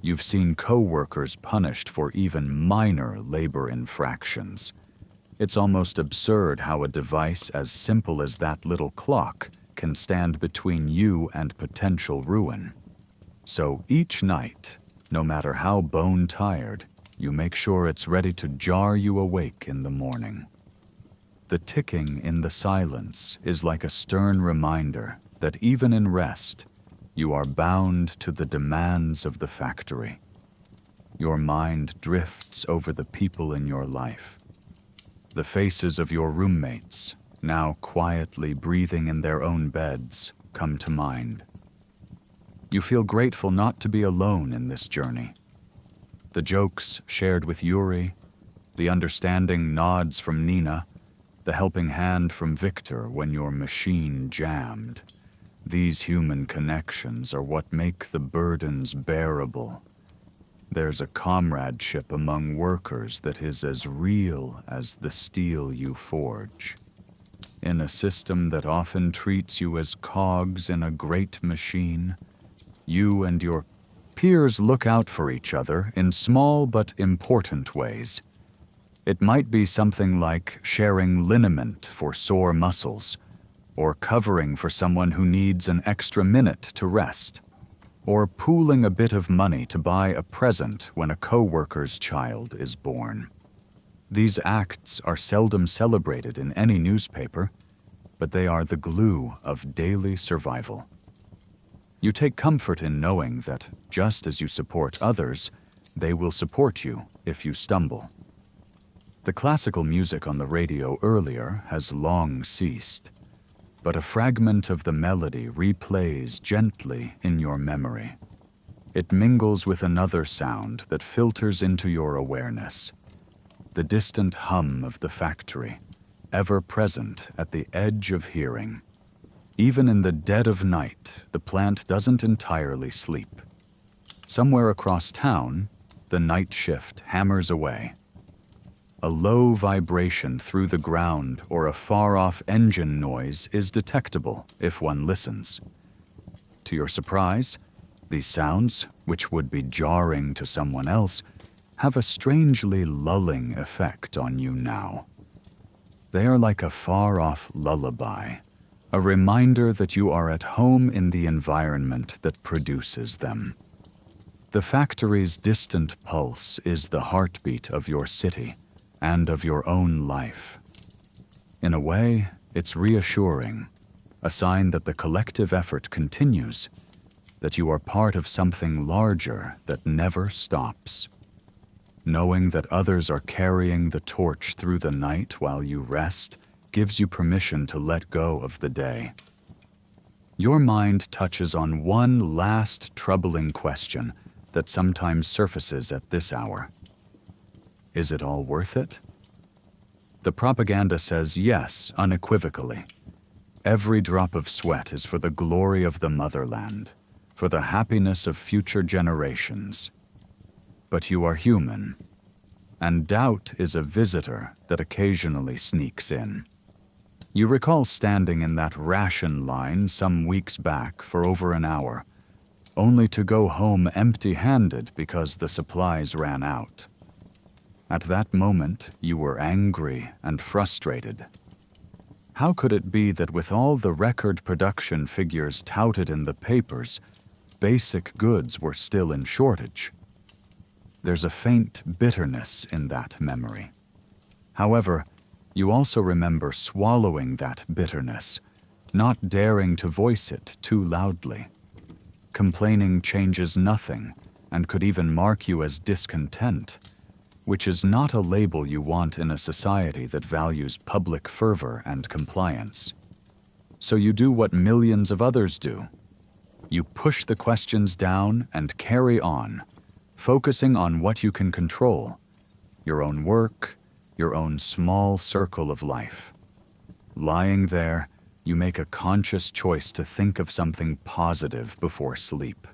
You've seen co-workers punished for even minor labor infractions. It's almost absurd how a device as simple as that little clock can stand between you and potential ruin. So each night, no matter how bone-tired, you make sure it's ready to jar you awake in the morning. The ticking in the silence is like a stern reminder that even in rest, you are bound to the demands of the factory. Your mind drifts over the people in your life. The faces of your roommates, now quietly breathing in their own beds, come to mind. You feel grateful not to be alone in this journey. The jokes shared with Yuri, the understanding nods from Nina, the helping hand from Victor when your machine jammed. These human connections are what make the burdens bearable. There's a comradeship among workers that is as real as the steel you forge. In a system that often treats you as cogs in a great machine, You and your peers look out for each other in small but important ways. It might be something like sharing liniment for sore muscles, or covering for someone who needs an extra minute to rest, or pooling a bit of money to buy a present when a coworker's child is born. These acts are seldom celebrated in any newspaper, but they are the glue of daily survival. You take comfort in knowing that just as you support others, they will support you if you stumble. The classical music on the radio earlier has long ceased, but a fragment of the melody replays gently in your memory. It mingles with another sound that filters into your awareness, the distant hum of the factory, ever present at the edge of hearing. Even in the dead of night, the plant doesn't entirely sleep. Somewhere across town, the night shift hammers away. A low vibration through the ground or a far-off engine noise is detectable if one listens. To your surprise, these sounds, which would be jarring to someone else, have a strangely lulling effect on you now. They are like a far-off lullaby, a reminder that you are at home in the environment that produces them. The factory's distant pulse is the heartbeat of your city and of your own life. In a way, it's reassuring, a sign that the collective effort continues, that you are part of something larger that never stops. Knowing that others are carrying the torch through the night while you rest gives you permission to let go of the day. Your mind touches on one last troubling question that sometimes surfaces at this hour. Is it all worth it? The propaganda says yes, unequivocally. Every drop of sweat is for the glory of the motherland, for the happiness of future generations. But you are human, and doubt is a visitor that occasionally sneaks in. You recall standing in that ration line some weeks back for over an hour, only to go home empty-handed because the supplies ran out. At that moment, you were angry and frustrated. How could it be that with all the record production figures touted in the papers, basic goods were still in shortage? There's a faint bitterness in that memory. However, you also remember swallowing that bitterness, not daring to voice it too loudly. Complaining changes nothing and could even mark you as discontent, which is not a label you want in a society that values public fervor and compliance. So you do what millions of others do. You push the questions down and carry on, focusing on what you can control, your own work, your own small circle of life. Lying there, you make a conscious choice to think of something positive before sleep.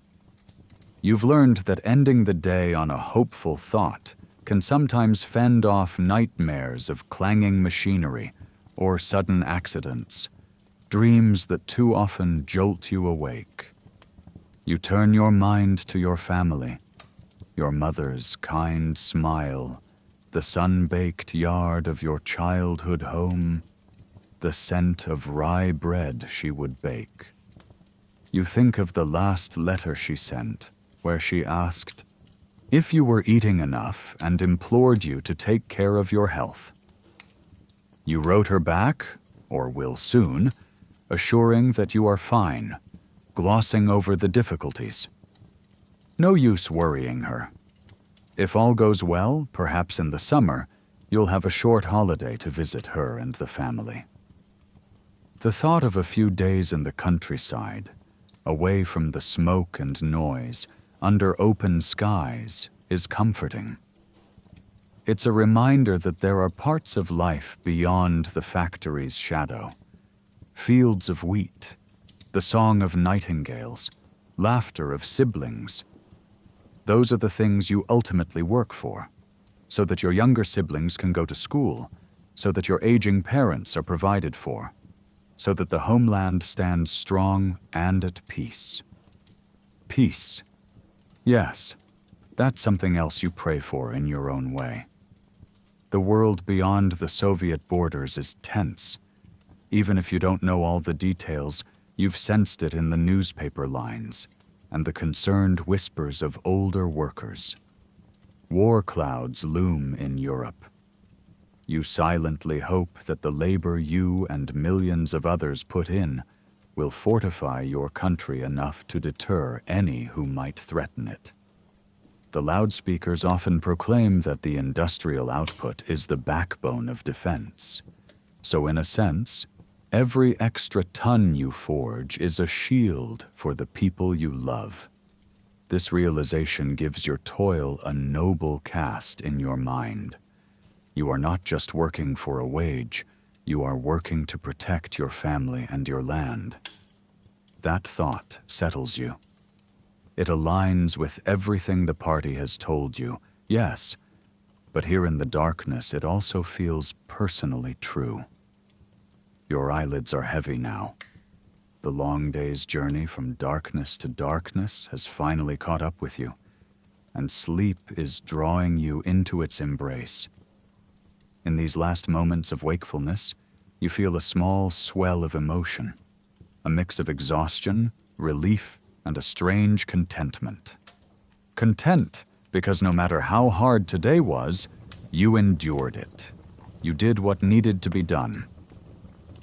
You've learned that ending the day on a hopeful thought can sometimes fend off nightmares of clanging machinery or sudden accidents, dreams that too often jolt you awake. You turn your mind to your family, your mother's kind smile, the sun-baked yard of your childhood home, the scent of rye bread she would bake. You think of the last letter she sent, where she asked if you were eating enough and implored you to take care of your health. You wrote her back, or will soon, assuring that you are fine, glossing over the difficulties. No use worrying her. If all goes well, perhaps in the summer, you'll have a short holiday to visit her and the family. The thought of a few days in the countryside, away from the smoke and noise, under open skies, is comforting. It's a reminder that there are parts of life beyond the factory's shadow. Fields of wheat, the song of nightingales, laughter of siblings. Those are the things you ultimately work for, so that your younger siblings can go to school, so that your aging parents are provided for, so that the homeland stands strong and at peace. Peace. Yes, that's something else you pray for in your own way. The world beyond the Soviet borders is tense. Even if you don't know all the details, you've sensed it in the newspaper lines and the concerned whispers of older workers. War clouds loom in Europe. You silently hope that the labor you and millions of others put in will fortify your country enough to deter any who might threaten it. The loudspeakers often proclaim that the industrial output is the backbone of defense. So in a sense, every extra ton you forge is a shield for the people you love. This realization gives your toil a noble cast in your mind. You are not just working for a wage, you are working to protect your family and your land. That thought settles you. It aligns with everything the party has told you, yes, but here in the darkness it also feels personally true. Your eyelids are heavy now. The long day's journey from darkness to darkness has finally caught up with you, and sleep is drawing you into its embrace. In these last moments of wakefulness, you feel a small swell of emotion, a mix of exhaustion, relief, and a strange contentment. Content because no matter how hard today was, you endured it. You did what needed to be done.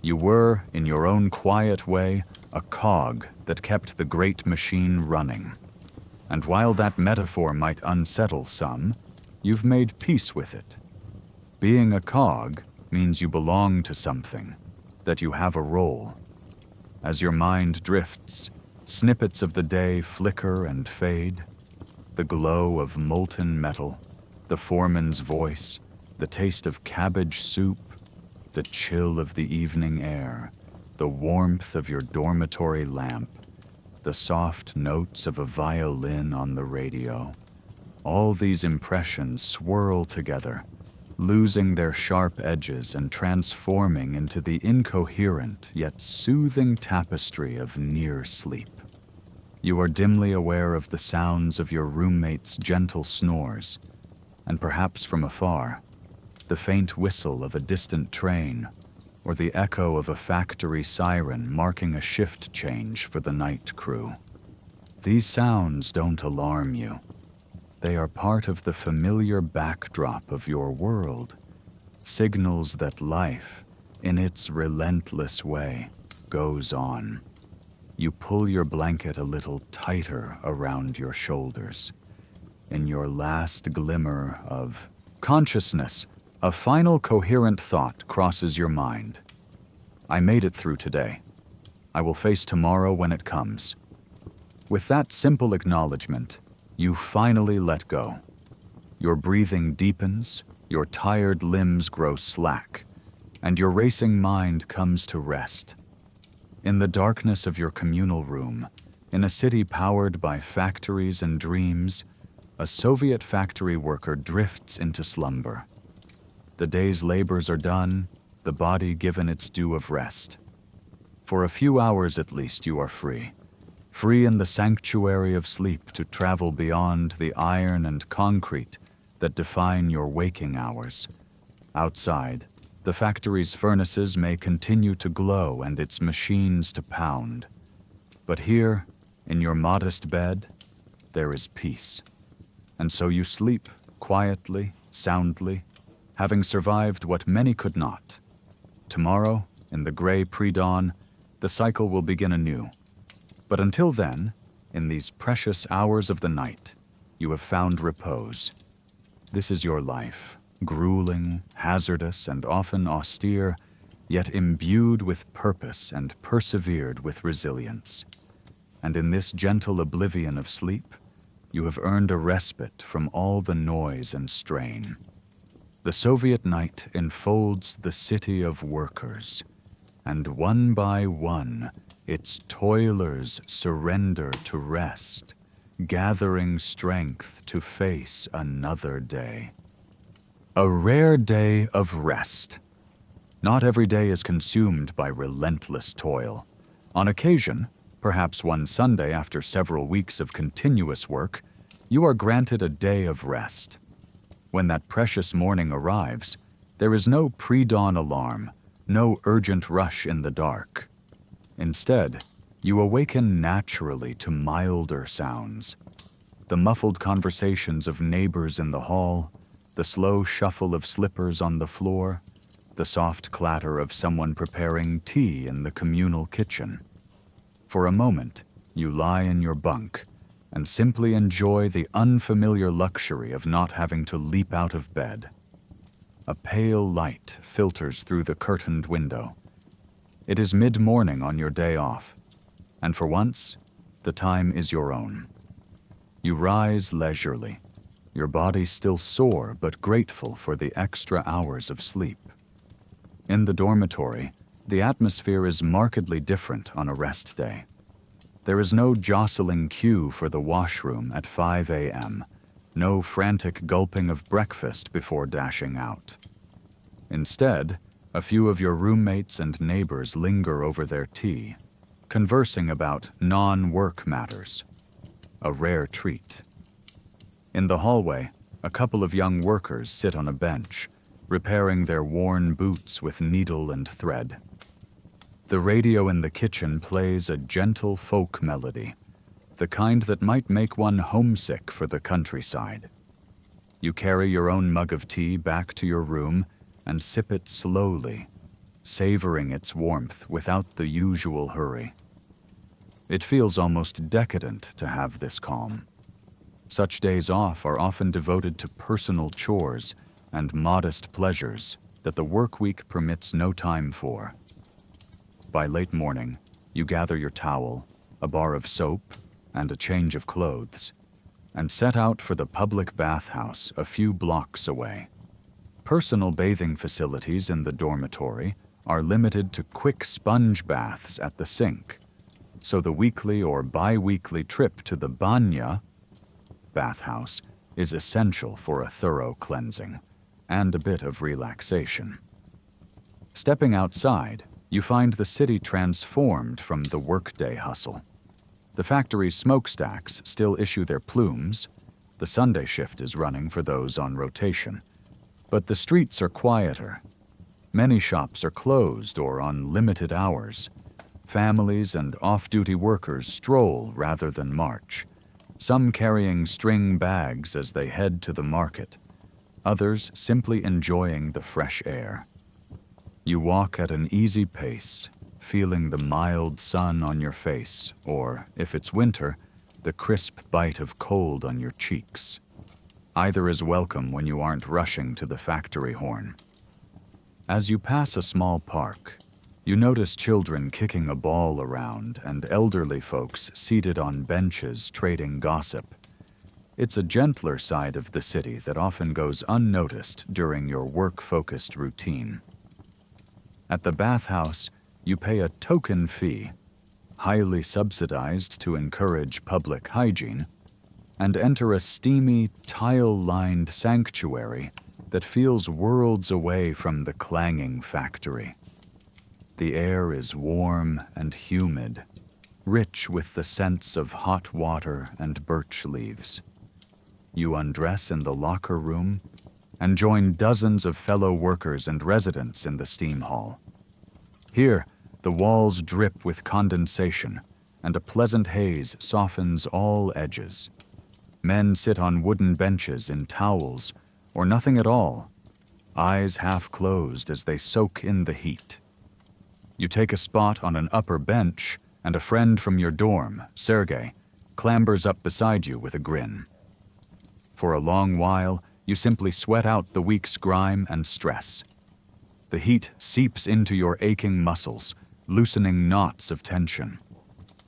You were, in your own quiet way, a cog that kept the great machine running. And while that metaphor might unsettle some, you've made peace with it. Being a cog means you belong to something, that you have a role. As your mind drifts, snippets of the day flicker and fade. The glow of molten metal, the foreman's voice, the taste of cabbage soup, the chill of the evening air, the warmth of your dormitory lamp, the soft notes of a violin on the radio. All these impressions swirl together, losing their sharp edges and transforming into the incoherent yet soothing tapestry of near sleep. You are dimly aware of the sounds of your roommate's gentle snores, and perhaps from afar, the faint whistle of a distant train or the echo of a factory siren marking a shift change for the night crew. These sounds don't alarm you. They are part of the familiar backdrop of your world, signals that life, in its relentless way, goes on. You pull your blanket a little tighter around your shoulders. In your last glimmer of consciousness, a final coherent thought crosses your mind. I made it through today. I will face tomorrow when it comes. With that simple acknowledgement, you finally let go. Your breathing deepens, your tired limbs grow slack, and your racing mind comes to rest. In the darkness of your communal room, in a city powered by factories and dreams, a Soviet factory worker drifts into slumber. The day's labors are done, the body given its due of rest. For a few hours at least you are free. Free in the sanctuary of sleep to travel beyond the iron and concrete that define your waking hours. Outside, the factory's furnaces may continue to glow and its machines to pound. But here, in your modest bed, there is peace. And so you sleep quietly, soundly, having survived what many could not. Tomorrow, in the gray pre-dawn, the cycle will begin anew. But until then, in these precious hours of the night, you have found repose. This is your life, grueling, hazardous, and often austere, yet imbued with purpose and persevered with resilience. And in this gentle oblivion of sleep, you have earned a respite from all the noise and strain. The Soviet night enfolds the city of workers, and one by one, its toilers surrender to rest, gathering strength to face another day. A rare day of rest. Not every day is consumed by relentless toil. On occasion, Perhaps one Sunday, after several weeks of continuous work, you are granted a day of rest. When that precious morning arrives, there is no pre-dawn alarm, no urgent rush in the dark. Instead, you awaken naturally to milder sounds. The muffled conversations of neighbors in the hall, the slow shuffle of slippers on the floor, the soft clatter of someone preparing tea in the communal kitchen. For a moment, you lie in your bunk and simply enjoy the unfamiliar luxury of not having to leap out of bed. A pale light filters through the curtained window. It is mid-morning on your day off, and for once, the time is your own. You rise leisurely, your body still sore but grateful for the extra hours of sleep. In the dormitory, the atmosphere is markedly different on a rest day. There is no jostling queue for the washroom at 5 a.m., no frantic gulping of breakfast before dashing out. Instead, a few of your roommates and neighbors linger over their tea, conversing about non-work matters, a rare treat. In the hallway, a couple of young workers sit on a bench, repairing their worn boots with needle and thread. The radio in the kitchen plays a gentle folk melody, the kind that might make one homesick for the countryside. You carry your own mug of tea back to your room and sip it slowly, savoring its warmth without the usual hurry. It feels almost decadent to have this calm. Such days off are often devoted to personal chores and modest pleasures that the work week permits no time for. By late morning, you gather your towel, a bar of soap, and a change of clothes, and set out for the public bathhouse a few blocks away. Personal bathing facilities in the dormitory are limited to quick sponge baths at the sink, so the weekly or bi-weekly trip to the banya, bathhouse, is essential for a thorough cleansing and a bit of relaxation. Stepping outside, you find the city transformed from the workday hustle. The factory's smokestacks still issue their plumes. The Sunday shift is running for those on rotation. But the streets are quieter. Many shops are closed or on limited hours. Families and off-duty workers stroll rather than march, some carrying string bags as they head to the market, others simply enjoying the fresh air. You walk at an easy pace, feeling the mild sun on your face, or, if it's winter, the crisp bite of cold on your cheeks. Either is welcome when you aren't rushing to the factory horn. As you pass a small park, you notice children kicking a ball around and elderly folks seated on benches trading gossip. It's a gentler side of the city that often goes unnoticed during your work-focused routine. At the bathhouse, you pay a token fee, highly subsidized to encourage public hygiene, and enter a steamy, tile-lined sanctuary that feels worlds away from the clanging factory. The air is warm and humid, rich with the scents of hot water and birch leaves. You undress in the locker room and join dozens of fellow workers and residents in the steam hall. Here, the walls drip with condensation, and a pleasant haze softens all edges. Men sit on wooden benches in towels, or nothing at all, eyes half closed as they soak in the heat. You take a spot on an upper bench, and a friend from your dorm, Sergey, clambers up beside you with a grin. For a long while, you simply sweat out the week's grime and stress. The heat seeps into your aching muscles, loosening knots of tension.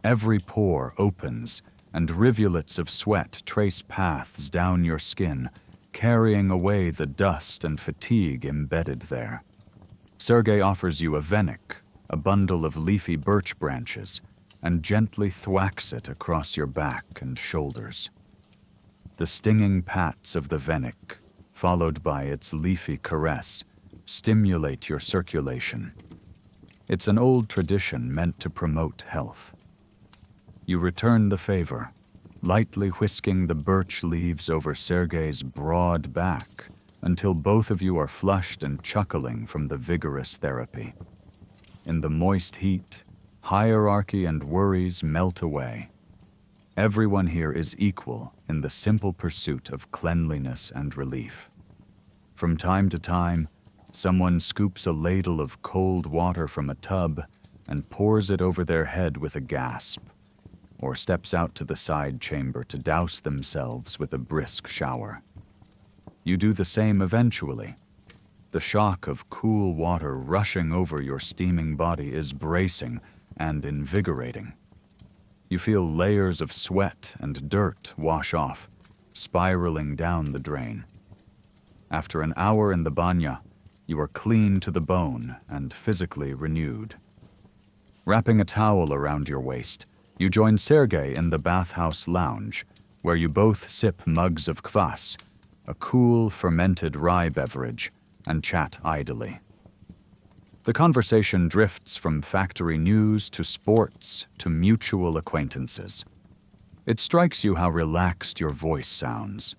Every pore opens, and rivulets of sweat trace paths down your skin, carrying away the dust and fatigue embedded there. Sergey offers you a venik, a bundle of leafy birch branches, and gently thwacks it across your back and shoulders. The stinging pats of the venik, followed by its leafy caress, stimulate your circulation. It's an old tradition meant to promote health. You return the favor, lightly whisking the birch leaves over Sergei's broad back until both of you are flushed and chuckling from the vigorous therapy. In the moist heat, hierarchy and worries melt away. Everyone here is equal in the simple pursuit of cleanliness and relief. From time to time, someone scoops a ladle of cold water from a tub and pours it over their head with a gasp, or steps out to the side chamber to douse themselves with a brisk shower. You do the same eventually. The shock of cool water rushing over your steaming body is bracing and invigorating. You feel layers of sweat and dirt wash off, spiraling down the drain. After an hour in the banya, you are clean to the bone and physically renewed. Wrapping a towel around your waist, you join Sergei in the bathhouse lounge, where you both sip mugs of kvass, a cool, fermented rye beverage, and chat idly. The conversation drifts from factory news to sports to mutual acquaintances. It strikes you how relaxed your voice sounds.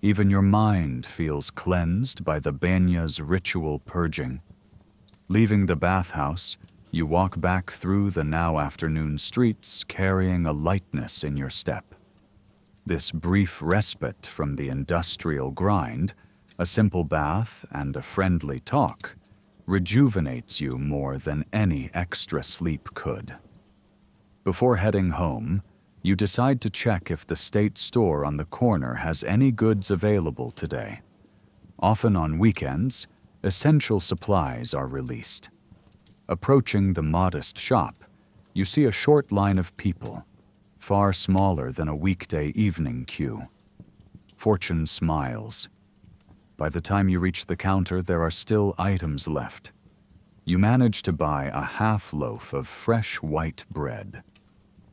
Even your mind feels cleansed by the banya's ritual purging. Leaving the bathhouse, you walk back through the now afternoon streets carrying a lightness in your step. This brief respite from the industrial grind, a simple bath and a friendly talk, rejuvenates you more than any extra sleep could. Before heading home, you decide to check if the state store on the corner has any goods available today. Often on weekends, essential supplies are released. Approaching the modest shop, you see a short line of people, far smaller than a weekday evening queue. Fortune smiles. By the time you reach the counter, there are still items left. You manage to buy a half loaf of fresh white bread,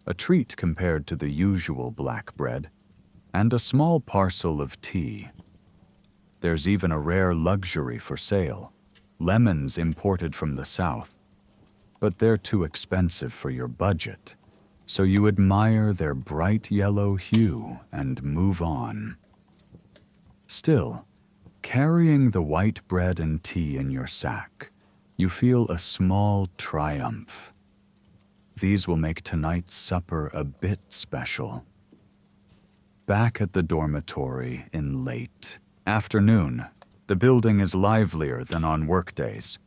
a treat compared to the usual black bread, and a small parcel of tea. There's even a rare luxury for sale, lemons imported from the south. But they're too expensive for your budget, so you admire their bright yellow hue and move on. Still, carrying the white bread and tea in your sack, you feel a small triumph. These will make tonight's supper a bit special. Back at the dormitory in late afternoon, the building is livelier than on workdays.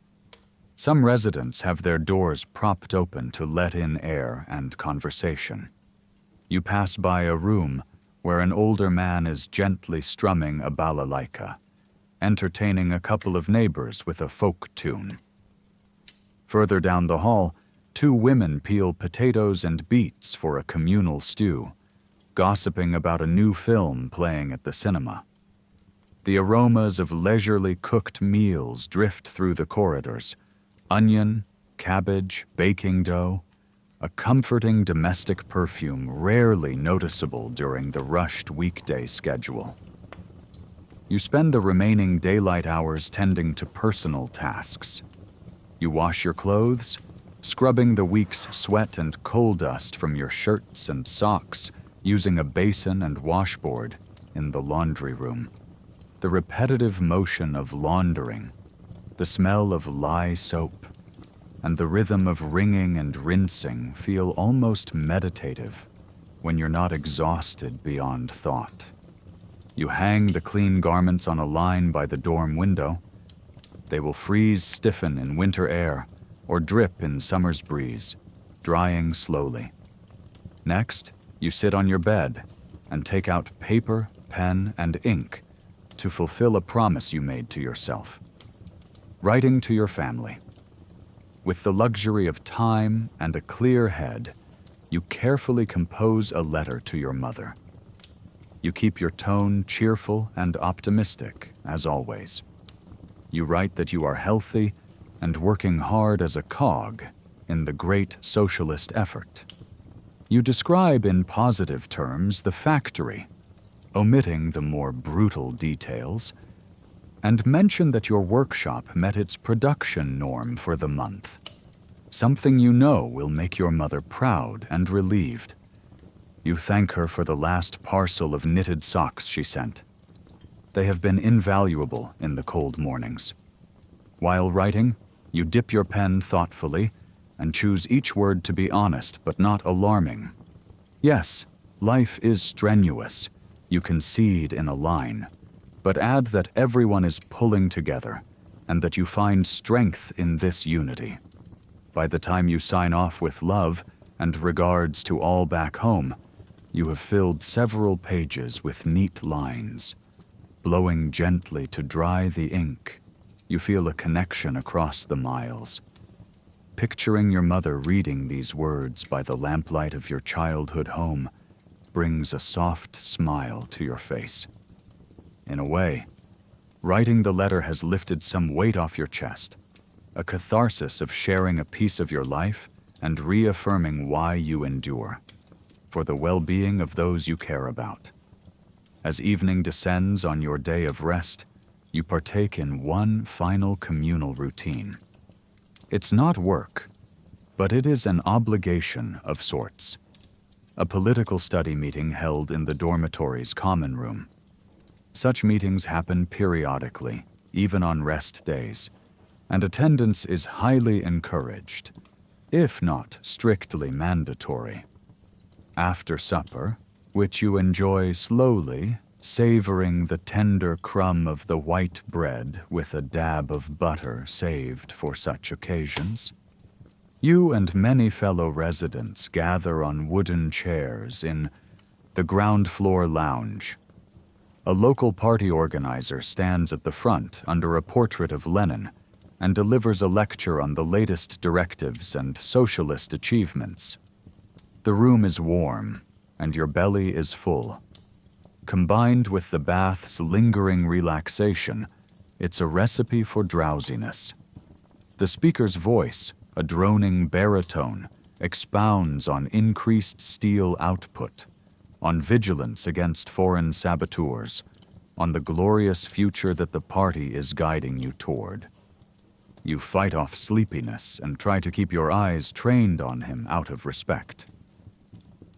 Some residents have their doors propped open to let in air and conversation. You pass by a room where an older man is gently strumming a balalaika, entertaining a couple of neighbors with a folk tune. Further down the hall, two women peel potatoes and beets for a communal stew, gossiping about a new film playing at the cinema. The aromas of leisurely cooked meals drift through the corridors. Onion, cabbage, baking dough, a comforting domestic perfume rarely noticeable during the rushed weekday schedule. You spend the remaining daylight hours tending to personal tasks. You wash your clothes, scrubbing the week's sweat and coal dust from your shirts and socks using a basin and washboard in the laundry room. The repetitive motion of laundering, the smell of lye soap, and the rhythm of wringing and rinsing feel almost meditative when you're not exhausted beyond thought. You hang the clean garments on a line by the dorm window. They will freeze stiffen in winter air or drip in summer's breeze, drying slowly. Next, you sit on your bed and take out paper, pen, and ink to fulfill a promise you made to yourself. Writing to your family. With the luxury of time and a clear head, you carefully compose a letter to your mother. You keep your tone cheerful and optimistic, as always. You write that you are healthy and working hard as a cog in the great socialist effort. You describe in positive terms the factory, omitting the more brutal details, and mention that your workshop met its production norm for the month, something you know will make your mother proud and relieved. You thank her for the last parcel of knitted socks she sent. They have been invaluable in the cold mornings. While writing, you dip your pen thoughtfully and choose each word to be honest but not alarming. Yes, life is strenuous. You concede in a line, but add that everyone is pulling together and that you find strength in this unity. By the time you sign off with love and regards to all back home, you have filled several pages with neat lines. Blowing gently to dry the ink, you feel a connection across the miles. Picturing your mother reading these words by the lamplight of your childhood home brings a soft smile to your face. In a way, writing the letter has lifted some weight off your chest, a catharsis of sharing a piece of your life and reaffirming why you endure, for the well-being of those you care about. As evening descends on your day of rest, you partake in one final communal routine. It's not work, but it is an obligation of sorts. A political study meeting held in the dormitory's common room. Such meetings happen periodically, even on rest days, and attendance is highly encouraged, if not strictly mandatory. After supper, which you enjoy slowly, savoring the tender crumb of the white bread with a dab of butter saved for such occasions, you and many fellow residents gather on wooden chairs in the ground floor lounge. A local party organizer stands at the front under a portrait of Lenin and delivers a lecture on the latest directives and socialist achievements. The room is warm, and your belly is full. Combined with the bath's lingering relaxation, it's a recipe for drowsiness. The speaker's voice, a droning baritone, expounds on increased steel output, on vigilance against foreign saboteurs, on the glorious future that the party is guiding you toward. You fight off sleepiness and try to keep your eyes trained on him out of respect.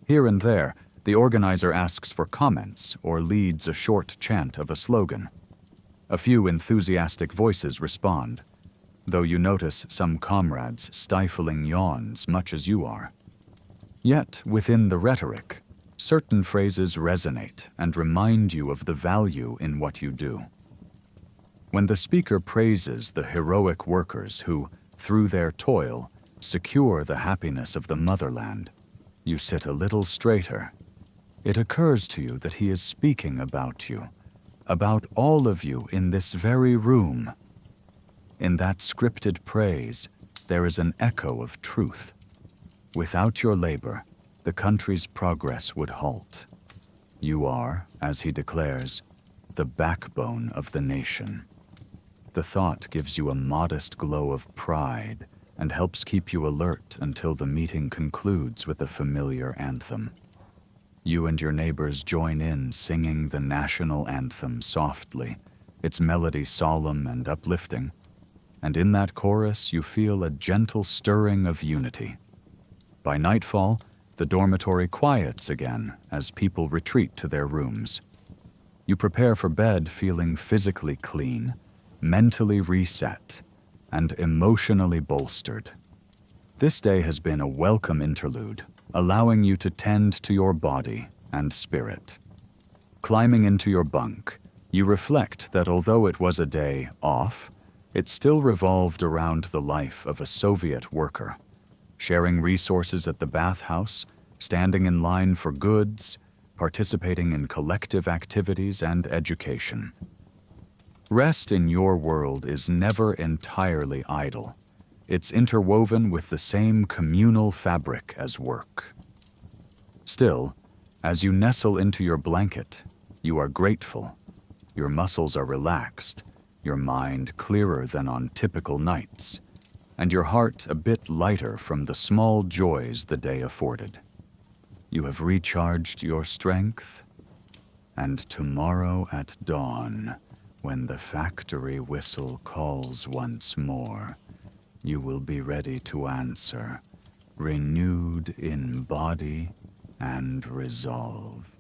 Here and there, the organizer asks for comments or leads a short chant of a slogan. A few enthusiastic voices respond, though you notice some comrades stifling yawns much as you are. Yet, within the rhetoric, certain phrases resonate and remind you of the value in what you do. When the speaker praises the heroic workers who, through their toil, secure the happiness of the motherland, you sit a little straighter. It occurs to you that he is speaking about you, about all of you in this very room. In that scripted praise, there is an echo of truth. Without your labor, the country's progress would halt. You are, as he declares, the backbone of the nation. The thought gives you a modest glow of pride and helps keep you alert until the meeting concludes with a familiar anthem. You and your neighbors join in singing the national anthem softly, its melody solemn and uplifting, and in that chorus you feel a gentle stirring of unity. By nightfall, the dormitory quiets again as people retreat to their rooms. You prepare for bed feeling physically clean, mentally reset, and emotionally bolstered. This day has been a welcome interlude, allowing you to tend to your body and spirit. Climbing into your bunk, you reflect that although it was a day off, it still revolved around the life of a Soviet worker, sharing resources at the bathhouse, standing in line for goods, participating in collective activities and education. Rest in your world is never entirely idle. It's interwoven with the same communal fabric as work. Still, as you nestle into your blanket, you are grateful. Your muscles are relaxed, your mind clearer than on typical nights, and your heart a bit lighter from the small joys the day afforded. You have recharged your strength, and tomorrow at dawn, when the factory whistle calls once more, you will be ready to answer, renewed in body and resolve.